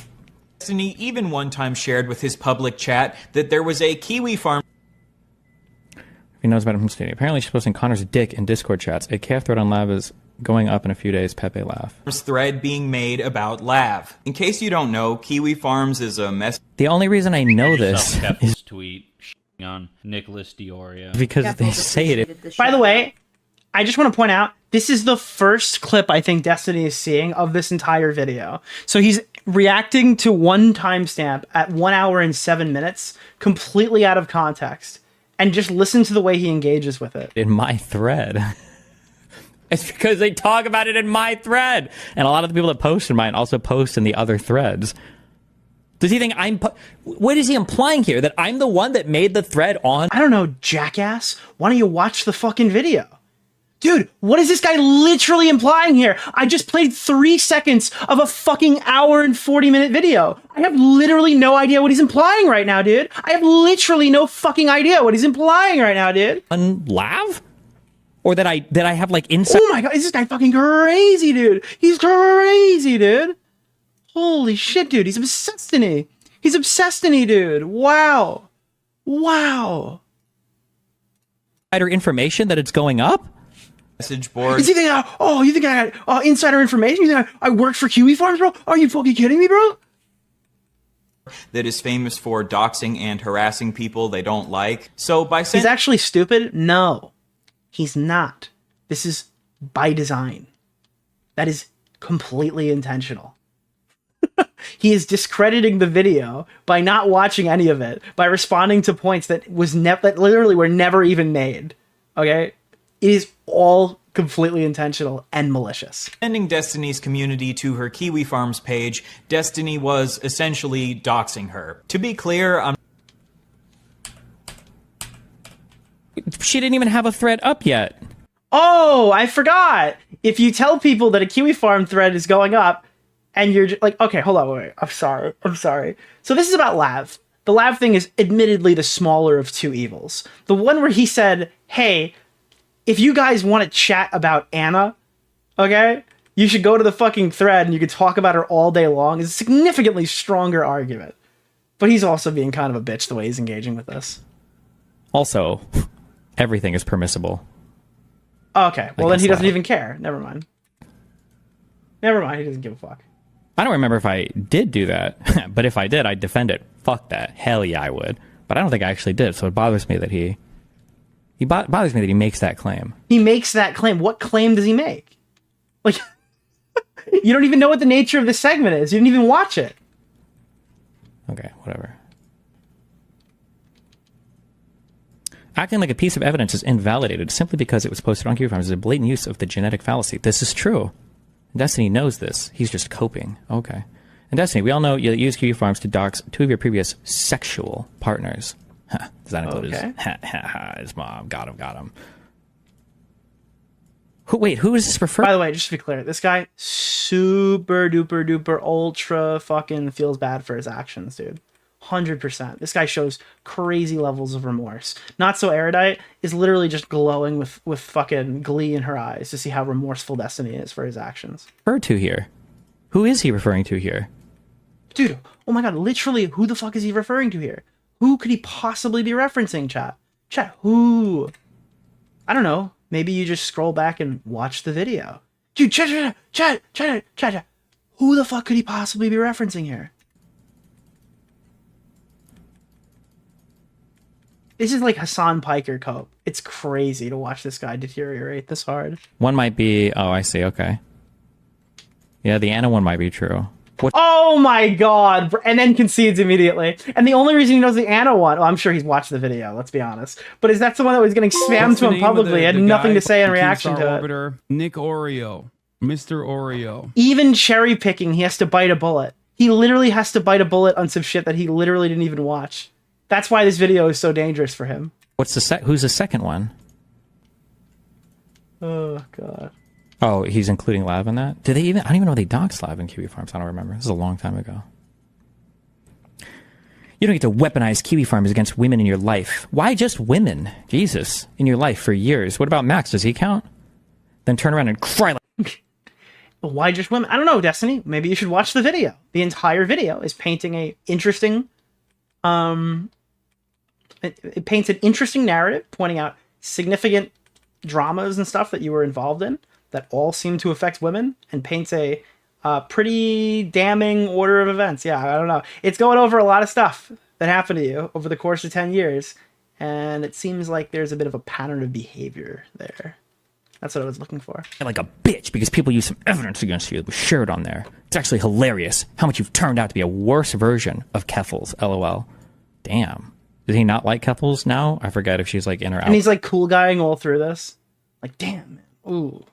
Destiny even one time shared with his public chat that there was a Kiwi Farm. He knows about him from stating. Apparently she's posting Connor's dick in Discord chats. A KF thread on Lav is going up in a few days. Pepe laugh. Thread being made about Lav. In case you don't know, Kiwi Farms is a mess. The only reason I know this is tweet on Nicholas DeOrio because they say it. By the way, I just want to point out, this is the first clip I think Destiny is seeing of this entire video. So he's reacting to one timestamp at 1 hour and 7 minutes, completely out of context. And just listen to the way he engages with it. In my thread. It's because they talk about it in my thread. And a lot of the people that post in mine also post in the other threads. Does he think what is he implying here? That I'm the one that made the thread on? I don't know, jackass. Why don't you watch the fucking video? Dude, what is this guy literally implying here? I just played 3 seconds of a fucking hour and 40-minute video. I have literally no idea what he's implying right now, dude. I have literally no fucking idea what he's implying right now, dude. Lav? Or that I have like insight? Oh my god, is this guy fucking crazy, dude? He's crazy, dude. Holy shit, dude. He's obsessed in me. He's obsessed in me, dude. Wow. Wow. Information that it's going up? Message board. Is he thinking, you think I got insider information? You think I worked for Kiwi Farms, bro? Are you fucking kidding me, bro? That is famous for doxing and harassing people they don't like. So by saying he's actually stupid? No, he's not. This is by design. That is completely intentional. He is discrediting the video by not watching any of it, by responding to points that that literally were never even made. Okay? It is all completely intentional and malicious. Sending Destiny's community to her Kiwi Farms page, Destiny was essentially doxing her. To be clear, she didn't even have a thread up yet. Oh, I forgot. If you tell people that a Kiwi Farm thread is going up, and you're just like, okay, hold on, wait. I'm sorry. So this is about Lav. The Lav thing is admittedly the smaller of two evils. The one where he said, hey, if you guys want to chat about Anna, okay, you should go to the fucking thread and you can talk about her all day long, is a significantly stronger argument. But he's also being kind of a bitch the way he's engaging with this. Also, everything is permissible. Okay, well then he doesn't even care. Never mind, he doesn't give a fuck. I don't remember if I did do that, but if I did, I'd defend it. Fuck that. Hell yeah, I would. But I don't think I actually did, so it bothers me that he bothers me that he makes that claim. He makes that claim. What claim does he make? Like, you don't even know what the nature of the segment is. You didn't even watch it. Okay, whatever. Acting like a piece of evidence is invalidated simply because it was posted on Kiwi Farms is a blatant use of the genetic fallacy. This is true. Destiny knows this. He's just coping. Okay. And Destiny, we all know you use Kiwi Farms to dox 2 of your previous sexual partners. Huh. Does that include his mom? Got him. Who is this referring? By the way, just to be clear, this guy super duper duper ultra fucking feels bad for his actions, dude. 100%. This guy shows crazy levels of remorse. Not So Erudite is literally just glowing with fucking glee in her eyes to see how remorseful Destiny is for his actions. Referred to here? Who is he referring to here? Dude, oh my god, literally, who the fuck is he referring to here? Who could he possibly be referencing, chat? Chat, who? I don't know. Maybe you just scroll back and watch the video. Dude, chat. Who the fuck could he possibly be referencing here? This is like Hassan Piker cope. It's crazy to watch this guy deteriorate this hard. One might be... Oh, I see. Okay. Yeah, the Anna one might be true. What? Oh my god! And then concedes immediately. And the only reason he knows the Anna one... Well, I'm sure he's watched the video, let's be honest. But is that the one that was getting spammed to him publicly? Had nothing to say in reaction to Orbiter, it. Nick Oreo. Mr. Oreo. Even cherry picking, he has to bite a bullet. He literally has to bite a bullet on some shit that he literally didn't even watch. That's why this video is so dangerous for him. What's who's the second one? Oh god. Oh, he's including Lav in that? Did they even? I don't even know they doxed Lav in Kiwi Farms. I don't remember. This is a long time ago. You don't get to weaponize Kiwi Farms against women in your life. Why just women? Jesus, in your life for years. What about Max? Does he count? Then turn around and cry like. Why just women? I don't know, Destiny. Maybe you should watch the video. The entire video is painting a interesting. It paints an interesting narrative, pointing out significant dramas and stuff that you were involved in that all seem to affect women, and paints a pretty damning order of events. Yeah, I don't know. It's going over a lot of stuff that happened to you over the course of 10 years, and it seems like there's a bit of a pattern of behavior there. That's what I was looking for. Like a bitch because people use some evidence against you that was shared on there. It's actually hilarious how much you've turned out to be a worse version of Keffels, LOL. Damn. Did he not like Keffels now? I forget if she's like in or out. And he's like cool guying all through this. Like, damn, man. Ooh,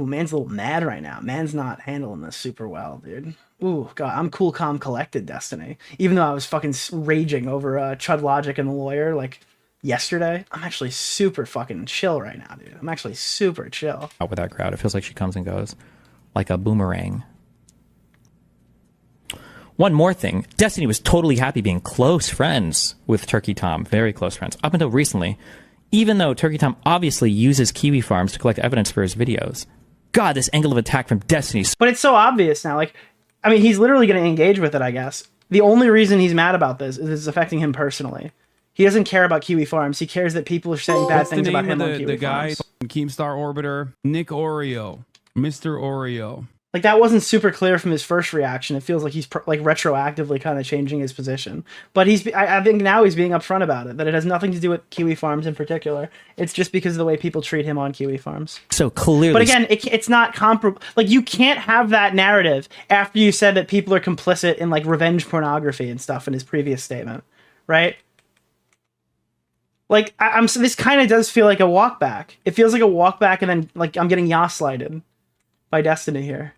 man's a little mad right now. Man's not handling this super well, dude. Ooh, God, I'm cool, calm, collected, Destiny. Even though I was fucking raging over Chud Logic and the lawyer, like, yesterday, I'm actually super fucking chill right now, dude. I'm actually super chill. Out with that crowd. It feels like she comes and goes like a boomerang. One more thing. Destiny was totally happy being close friends with Turkey Tom. Very close friends. Up until recently. Even though Turkey Tom obviously uses kiwi farms to collect evidence for his videos. God, this angle of attack from Destiny. But it's so obvious now. Like, I mean, he's literally going to engage with it, I guess. The only reason he's mad about this is it's affecting him personally. He doesn't care about kiwi farms. He cares that people are saying bad things about him on kiwi the guy, farms. Keemstar Orbiter, Nick Oreo, Mr. Oreo. Like, that wasn't super clear from his first reaction. It feels like he's like retroactively kind of changing his position. But I think now he's being upfront about it, that it has nothing to do with kiwi farms in particular. It's just because of the way people treat him on kiwi farms. So clearly. But again, it's not comparable. Like, you can't have that narrative after you said that people are complicit in like revenge pornography and stuff in his previous statement, right? Like, this kind of does feel like a walk back. It feels like a walk back, and then like I'm getting gaslighted by Destiny here.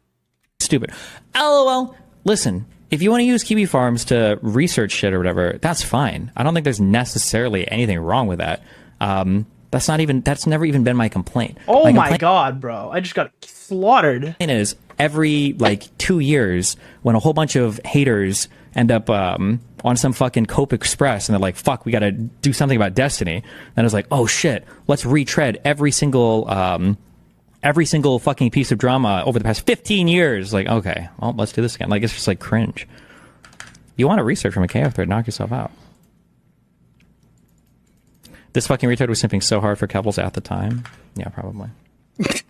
Stupid. LOL. Listen, if you want to use kiwi farms to research shit or whatever, that's fine. I don't think there's necessarily anything wrong with that. That's never even been my complaint. Oh my god, bro. I just got slaughtered. Is every like 2 years when a whole bunch of haters end up on some fucking Cope Express and they're like, fuck, we gotta do something about Destiny. And it's like, oh shit, let's retread every single fucking piece of drama over the past 15 years. Like, okay, well, let's do this again. Like, it's just like cringe. You want to research from a KO thread, knock yourself out. This fucking retard was simping so hard for Kevels at the time. Yeah, probably. Did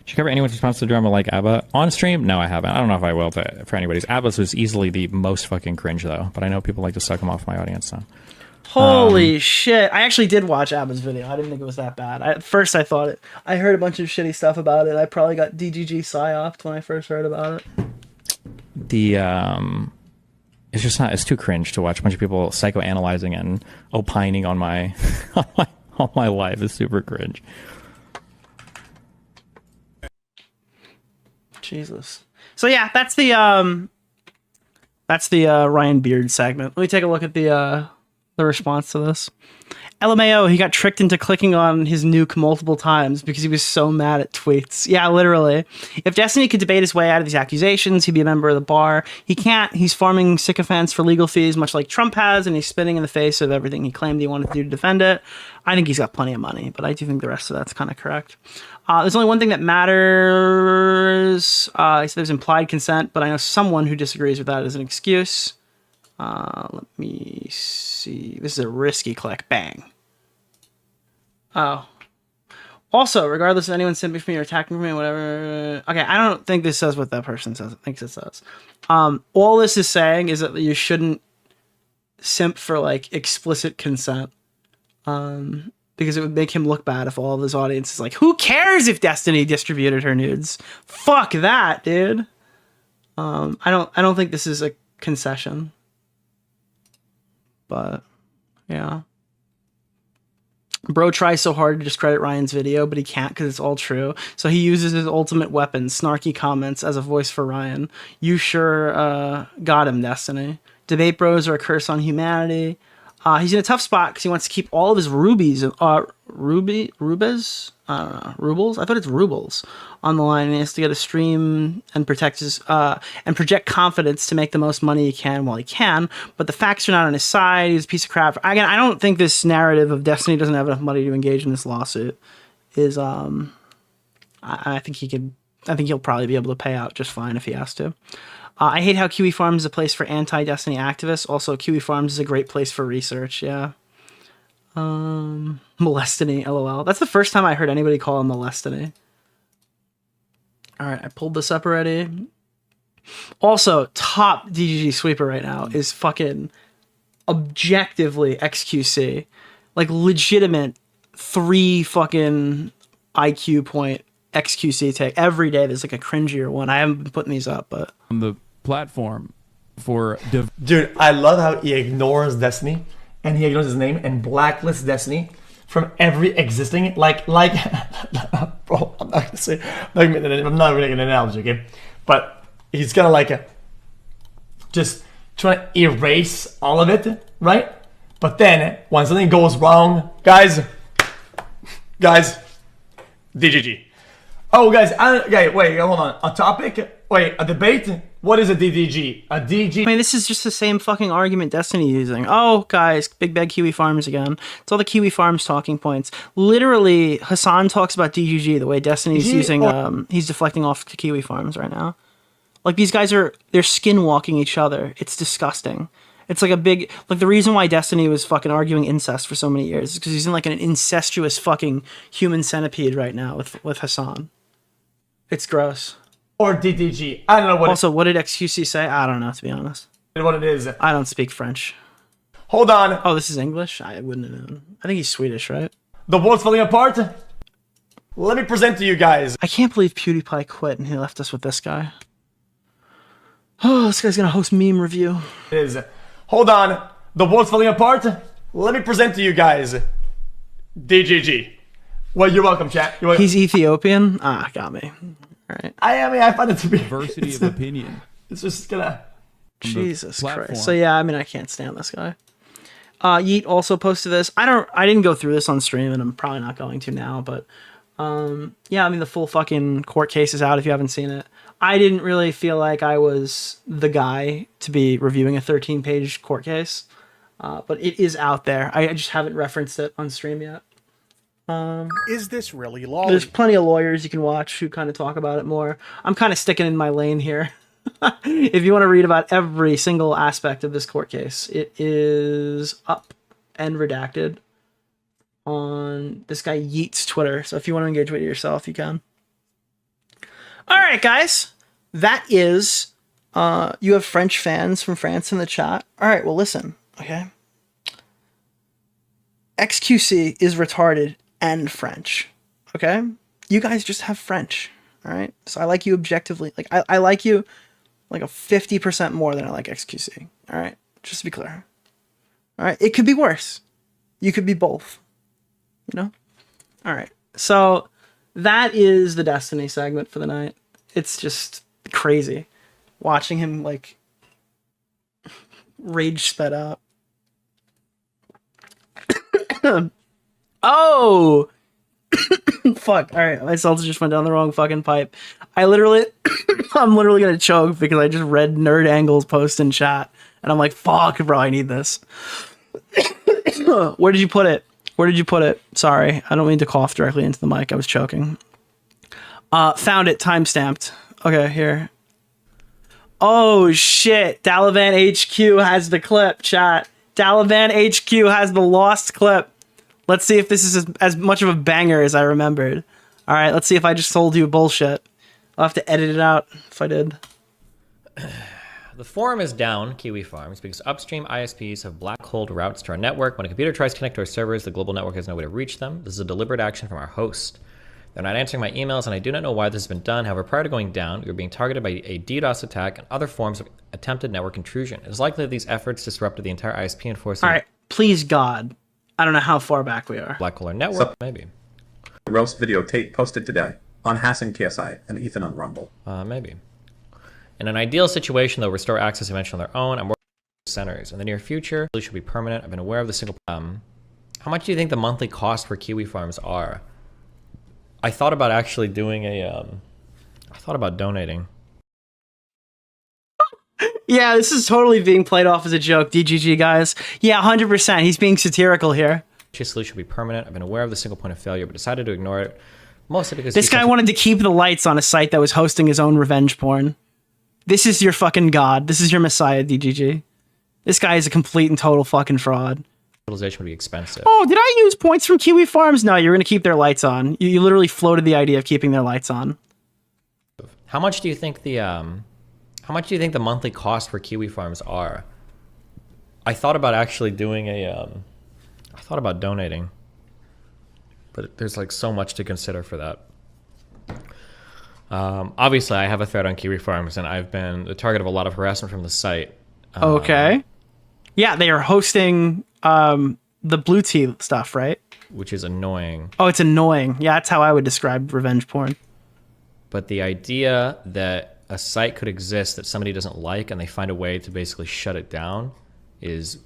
you cover anyone's response to the drama like ABBA? On stream? No, I haven't. I don't know if I will for anybody's. ABBA's was easily the most fucking cringe, though. But I know people like to suck them off my audience, so. Holy shit. I actually did watch ABBA's video. I didn't think it was that bad. At first I thought it. I heard a bunch of shitty stuff about it. I probably got DGG psyoped when I first heard about it. It's just not, it's too cringe to watch a bunch of people psychoanalyzing and opining on my on my life. It's super cringe. Jesus. So yeah, that's the Ryan Beard segment. Let me take a look at the response to this. LMAO, he got tricked into clicking on his nuke multiple times because he was so mad at tweets. Yeah, literally. If Destiny could debate his way out of these accusations, he'd be a member of the bar. He can't. He's farming sycophants for legal fees, much like Trump has, and he's spitting in the face of everything he claimed he wanted to do to defend it. I think he's got plenty of money, but I do think the rest of that's kind of correct. There's only one thing that matters. He said there's implied consent, but I know someone who disagrees with that as an excuse. Let me see. This is a risky click. Bang. Oh. Also, regardless of anyone simping for me or attacking me, whatever. Okay, I don't think this says what that person says. It thinks it says. All this is saying is that you shouldn't simp for like explicit consent. Because it would make him look bad if all of his audience is like, who cares if Destiny distributed her nudes? Fuck that, dude. I don't think this is a concession. But yeah. Bro tries so hard to discredit Ryan's video, but he can't because it's all true. So he uses his ultimate weapon, snarky comments, as a voice for Ryan. You sure got him, Destiny. Debate bros are a curse on humanity. He's in a tough spot because he wants to keep all of his rubies, rubes? I don't know, rubles? I thought it's rubles on the line. And he has to get a stream and protect his, and project confidence to make the most money he can while he can. But the facts are not on his side. He's a piece of crap. Again, I don't think this narrative of Destiny doesn't have enough money to engage in this lawsuit is, I think he'll probably be able to pay out just fine if he has to. I hate how Kiwi Farms is a place for anti-Destiny activists. Also, Kiwi Farms is a great place for research, yeah. Molestiny, lol. That's the first time I heard anybody call him Molestiny. Alright, I pulled this up already. Also, top DGG sweeper right now is fucking objectively XQC. Like, legitimate 3 fucking IQ point XQC take. Every day there's like a cringier one. I haven't been putting these up, but... On the platform for... Dude, I love how he ignores Destiny, and he ignores his name, and blacklists Destiny from every existing... Like... Bro, I'm not gonna say... I'm not making an analogy, okay? But he's kind of like just trying to erase all of it, right? But then, when something goes wrong, guys, DGG. Oh, guys, wait, hold on. A topic? Wait, a debate? What is a DDG? A DG? I mean, this is just the same fucking argument Destiny using. Oh, guys, Big Bad Kiwi Farms again. It's all the Kiwi Farms talking points. Literally, Hassan talks about DGG the way Destiny's using, he's deflecting off to Kiwi Farms right now. Like, these guys they're skinwalking each other. It's disgusting. It's like a big, like the reason why Destiny was fucking arguing incest for so many years is because he's in like an incestuous fucking human centipede right now with Hassan. It's gross. Or DDG. I don't know what. Also, what did XQC say? I don't know, to be honest. What it is. I don't speak French. Hold on. Oh, this is English? I wouldn't have known. I think he's Swedish, right? The world's falling apart. Let me present to you guys. I can't believe PewDiePie quit and he left us with this guy. Oh, this guy's gonna host meme review. It is. Hold on. The world's falling apart. Let me present to you guys. DGG. Well, you're welcome, chat. You're welcome. He's Ethiopian? Ah, got me. All right. I find it to be Diversity of opinion. It's just gonna. Jesus Christ. So yeah, I mean, I can't stand this guy. Yeet also posted this. I didn't go through this on stream, and I'm probably not going to now. But yeah, I mean, the full fucking court case is out if you haven't seen it. I didn't really feel like I was the guy to be reviewing a 13-page court case, but it is out there. I just haven't referenced it on stream yet. Is this really law? There's plenty of lawyers you can watch who kind of talk about it more. I'm kind of sticking in my lane here. If you want to read about every single aspect of this court case, it is up and redacted on this guy Yeet's Twitter. So if you want to engage with it yourself, you can. All right, guys. That is, you have French fans from France in the chat. All right, well, listen, okay? XQC is retarded and French, okay? You guys just have French, all right? So I like you objectively. Like, I like you like a 50% more than I like XQC, all right? Just to be clear. All right? It could be worse. You could be both, you know? All right. So that is the Destiny segment for the night. It's just crazy watching him like rage sped up. Oh fuck. All right, my salsa just went down the wrong fucking pipe. I'm literally gonna choke because I just read Nerd Angle's post in chat and I'm like, fuck bro, I need this. Where did you put it? Sorry, I don't mean to cough directly into the mic. I was choking. Found it, timestamped. Okay, here. Oh shit, Dalavan HQ has the clip, chat. Dalavan HQ has the lost clip. Let's see if this is as much of a banger as I remembered. All right, let's see if I just told you bullshit. I'll have to edit it out if I did. The forum is down, Kiwi Farms, because upstream ISPs have black holed routes to our network. When a computer tries to connect to our servers, the global network has no way to reach them. This is a deliberate action from our host. They're not answering my emails, and I do not know why this has been done. However, prior to going down, we were being targeted by a DDoS attack and other forms of attempted network intrusion. It is likely that these efforts disrupted the entire ISP and forced... All right, please God. I don't know how far back we are. Black hole network, maybe. Roast video tape posted today on Hassan KSI and Ethan on Rumble. Maybe. In an ideal situation, they'll restore access eventually on their own and work with centers. In the near future, it should be permanent. I've been aware of the single... how much do you think the monthly cost for Kiwi Farms are? I thought about actually doing a... I thought about donating. Yeah, this is totally being played off as a joke, DGG guys. Yeah, 100%. He's being satirical here. This solution will be permanent. I've been aware of the single point of failure, but decided to ignore it. Mostly because... This guy wanted to keep the lights on a site that was hosting his own revenge porn. This is your fucking god. This is your messiah, DGG. This guy is a complete and total fucking fraud. Utilization would be expensive. Oh, did I use points from Kiwi Farms? No, you're going to keep their lights on. You literally floated the idea of keeping their lights on. How much do you think the... How much do you think the monthly cost for Kiwi Farms are? I thought about actually doing a... I thought about donating. But there's like so much to consider for that. Obviously, I have a thread on Kiwi Farms, and I've been the target of a lot of harassment from the site. Okay. Yeah, they are hosting the blue tea stuff, right? Which is annoying. Oh, it's annoying. Yeah, that's how I would describe revenge porn. But the idea that a site could exist that somebody doesn't like and they find a way to basically shut it down is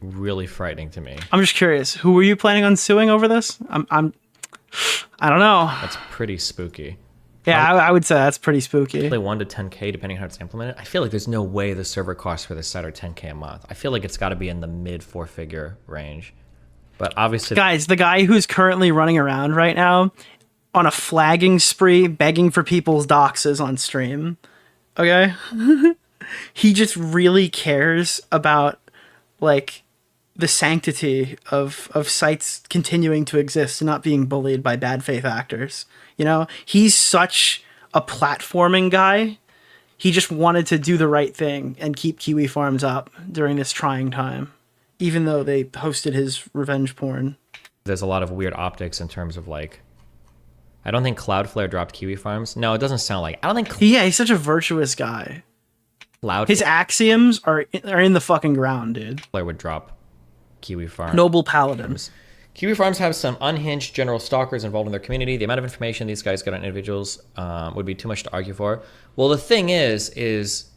really frightening to me. I'm just curious. Who were you planning on suing over this? I don't know. That's pretty spooky. Yeah, I would say that's pretty spooky. Probably 1 to 10K depending on how it's implemented. I feel like there's no way the server costs for this site are 10K a month. I feel like it's got to be in the mid 4-figure range. But obviously, guys, the guy who's currently running around right now on a flagging spree, begging for people's doxes on stream. Okay, he just really cares about like the sanctity of sites continuing to exist and not being bullied by bad faith actors. You know, he's such a platforming guy. He just wanted to do the right thing and keep Kiwi Farms up during this trying time, even though they hosted his revenge porn. There's a lot of weird optics in terms of like, I don't think Cloudflare dropped Kiwi Farms. No, it doesn't sound like. I don't think. Yeah, he's such a virtuous guy. His axioms are in the fucking ground, dude. Cloudflare would drop Kiwi Farms. Noble paladins. Kiwi Farms have some unhinged general stalkers involved in their community. The amount of information these guys get on individuals would be too much to argue for. Well, the thing is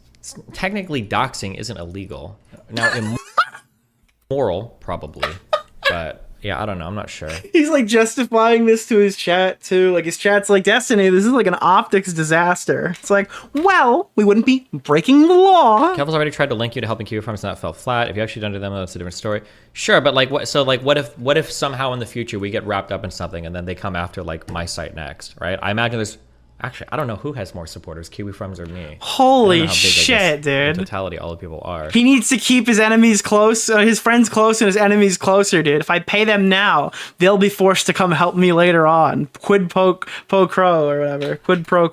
technically doxing isn't illegal. Now, immoral, probably, but yeah, I don't know. I'm not sure. He's like justifying this to his chat too. Like his chat's like, Destiny, this is like an optics disaster. It's like, well, we wouldn't be breaking the law. Kevin's already tried to link you to helping Kiwi Farms, and that fell flat. If you actually done to them, that's a different story. Sure, but like, what if somehow in the future we get wrapped up in something and then they come after like my site next, right? I imagine there's actually, I don't know who has more supporters, Kiwi Farms or me. Holy shit, dude! In totality, all the people are. He needs to keep his enemies close, his friends close, and his enemies closer, dude. If I pay them now, they'll be forced to come help me later on. Quid pro quo or whatever. Quid pro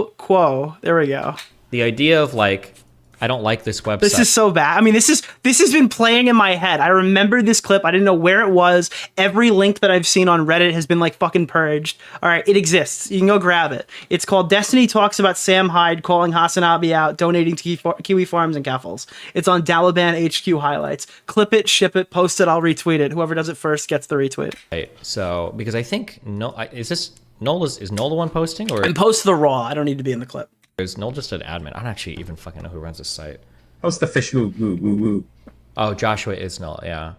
quo. There we go. The idea of like, I don't like this website. This is so bad. I mean, this has been playing in my head. I remember this clip. I didn't know where it was. Every link that I've seen on Reddit has been like fucking purged. All right, it exists. You can go grab it. It's called Destiny Talks About Sam Hyde calling Hasanabi out, donating to Kiwi Farms and Keffels. It's on Dalaban HQ highlights. Clip it, ship it, post it. I'll retweet it. Whoever does it first gets the retweet. Right. So because I think is Noel the one posting or? And post the raw. I don't need to be in the clip. Is Noel just an admin? I don't actually even fucking know who runs this site. How's the fish woo woo woo woo? Oh, Joshua is Noel, yeah.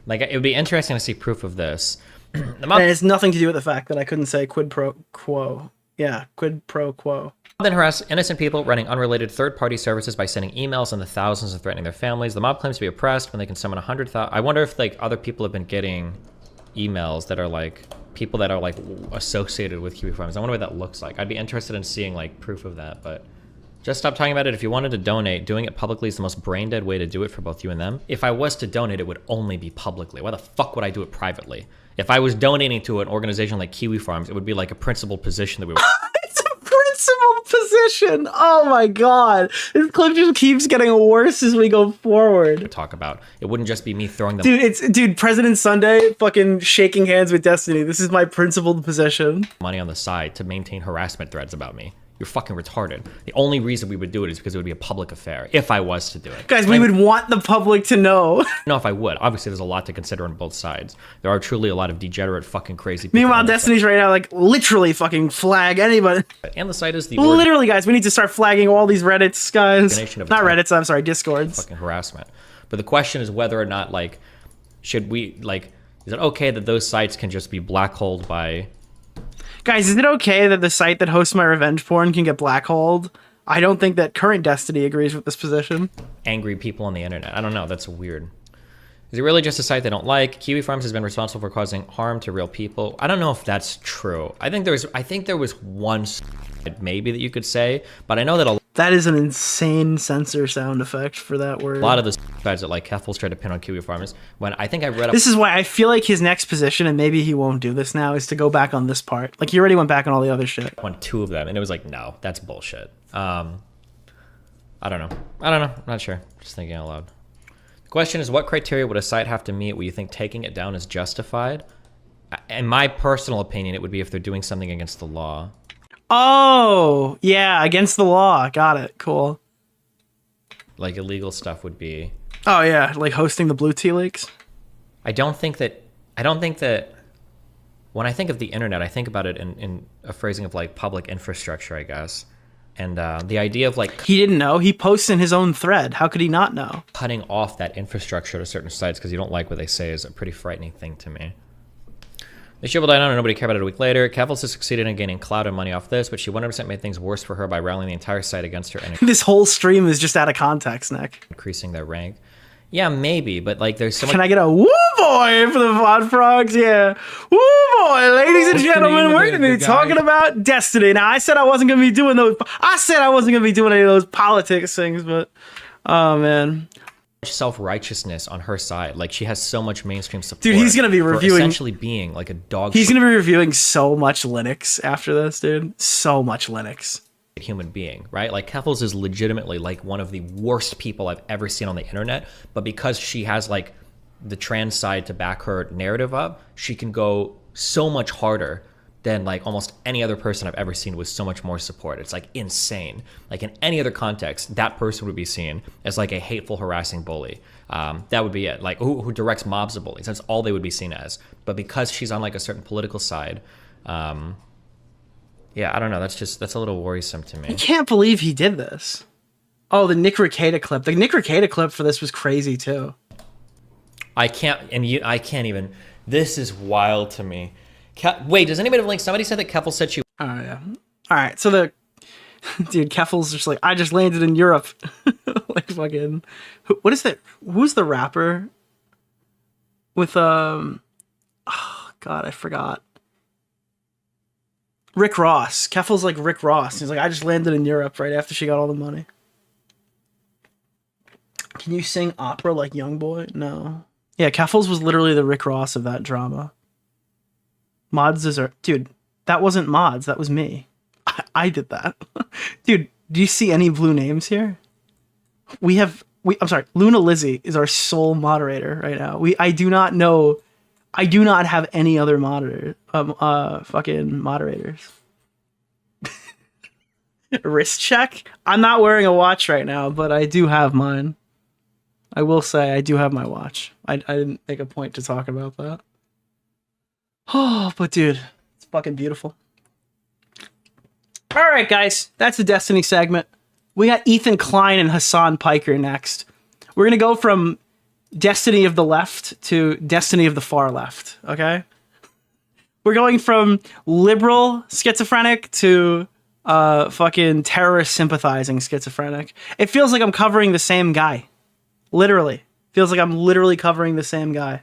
Like, it would be interesting to see proof of this. And it has nothing to do with the fact that I couldn't say quid pro quo. Yeah, quid pro quo. Then harass innocent people running unrelated third-party services by sending emails in the thousands and threatening their families. The mob claims to be oppressed when they can summon 100,000. I wonder if, like, other people have been getting emails that are, like, people that are, like, associated with Kiwi Farms. I wonder what that looks like. I'd be interested in seeing, like, proof of that, but just stop talking about it. If you wanted to donate, doing it publicly is the most brain-dead way to do it for both you and them. If I was to donate, it would only be publicly. Why the fuck would I do it privately? If I was donating to an organization like Kiwi Farms, it would be like a principled position that we would... It's a principled position! Oh my god. This clip just keeps getting worse as we go forward. Talk about. It wouldn't just be me throwing them... Dude, President Sunday fucking shaking hands with Destiny. This is my principled position. ...money on the side to maintain harassment threads about me. You're fucking retarded. The only reason we would do it is because it would be a public affair, if I was to do it. Guys, we would want the public to know. No, if I would. Obviously, there's a lot to consider on both sides. There are truly a lot of degenerate, fucking crazy people. Meanwhile, Destiny's right now, like, literally fucking flag anybody. And the site is the... Literally, guys, we need to start flagging all these Reddits, guys. Not Reddits, I'm sorry, Discords. Fucking harassment. But the question is whether or not, like, should we, like, is it okay that those sites can just be blackholed by... Guys, is it okay that the site that hosts my revenge porn can get blackholed? I don't think that current Destiny agrees with this position. Angry people on the internet. I don't know. That's weird. Is it really just a site they don't like? Kiwi Farms has been responsible for causing harm to real people. I don't know if that's true. I think there was one maybe that you could say, but I know that that is an insane censor sound effect for that word. A lot of the guys that like Keffels tried to pin on Kiwi Farms. When I think I read this is why I feel like his next position, and maybe he won't do this now, is to go back on this part. Like he already went back on all the other shit. On 2 of them, and it was like, no, that's bullshit. I don't know. I'm not sure. Just thinking out loud. The question is, what criteria would a site have to meet where you think taking it down is justified? In my personal opinion, it would be if they're doing something against the law. Oh, yeah, against the law. Got it. Cool. Like illegal stuff would be... Oh, yeah, like hosting the Blue Tea Leaks? I don't think that... When I think of the internet, I think about it in a phrasing of like public infrastructure, I guess. And the idea of like he didn't know. He posts in his own thread. How could he not know? Cutting off that infrastructure to certain sites because you don't like what they say is a pretty frightening thing to me. The ship will die down and nobody cared about it a week later. Keffels has succeeded in gaining clout and money off this, but she 100% made things worse for her by rallying the entire site against her and This whole stream is just out of context, Nick. increasing their rank. Yeah, maybe, but like there's so much. Can I get a woo boy for the Vod Frogs? Yeah. Woo boy, ladies and gentlemen, we're going to be talking about Destiny. Now, I said I wasn't going to be doing those. I said I wasn't going to be doing any of those politics things, but oh, man. Self-righteousness on her side. Like she has so much mainstream support. Dude, he's going to be for reviewing. essentially being like a dog. He's going to be reviewing so much Linux after this, dude. So much Linux. Human being, right? Like Keffels is legitimately like one of the worst people I've ever seen on the internet, but because she has like the trans side to back her narrative up, she can go so much harder than like almost any other person I've ever seen with so much more support. It's like insane. Like in any other context, that person would be seen as like a hateful, harassing bully. That would be it. Like who directs mobs of bullies. That's all they would be seen as. But because she's on like a certain political side, yeah, I don't know. That's a little worrisome to me. I can't believe he did this. Oh, the Nick Rekieta clip. The Nick Rekieta clip for this was crazy too. I can't even. This is wild to me. Wait, does anybody have links? Somebody said that Keffel said she. Oh yeah. All right. So the dude Keffel's just like, I just landed in Europe. Like fucking. What is that? Who's the rapper? With oh god, I forgot. Rick Ross. Keffel's like Rick Ross. He's like, I just landed in Europe right after she got all the money. Can you sing opera like Youngboy? No. Yeah, Keffels was literally the Rick Ross of that drama. Mods is our... Dude, that wasn't Mods. That was me. I did that. Dude, do you see any blue names here? I'm sorry. Luna Lizzie is our sole moderator right now. I do not know... I do not have any other fucking moderators. Wrist check? I'm not wearing a watch right now, but I do have mine. I will say I do have my watch. I didn't make a point to talk about that. Oh, but dude, it's fucking beautiful. All right, guys, that's the Destiny segment. We got Ethan Klein and Hassan Piker next. We're going to go from Destiny of the left to Destiny of the far left, okay? We're going from liberal schizophrenic to fucking terrorist sympathizing schizophrenic. It feels like I'm covering the same guy. Literally. Feels like I'm literally covering the same guy.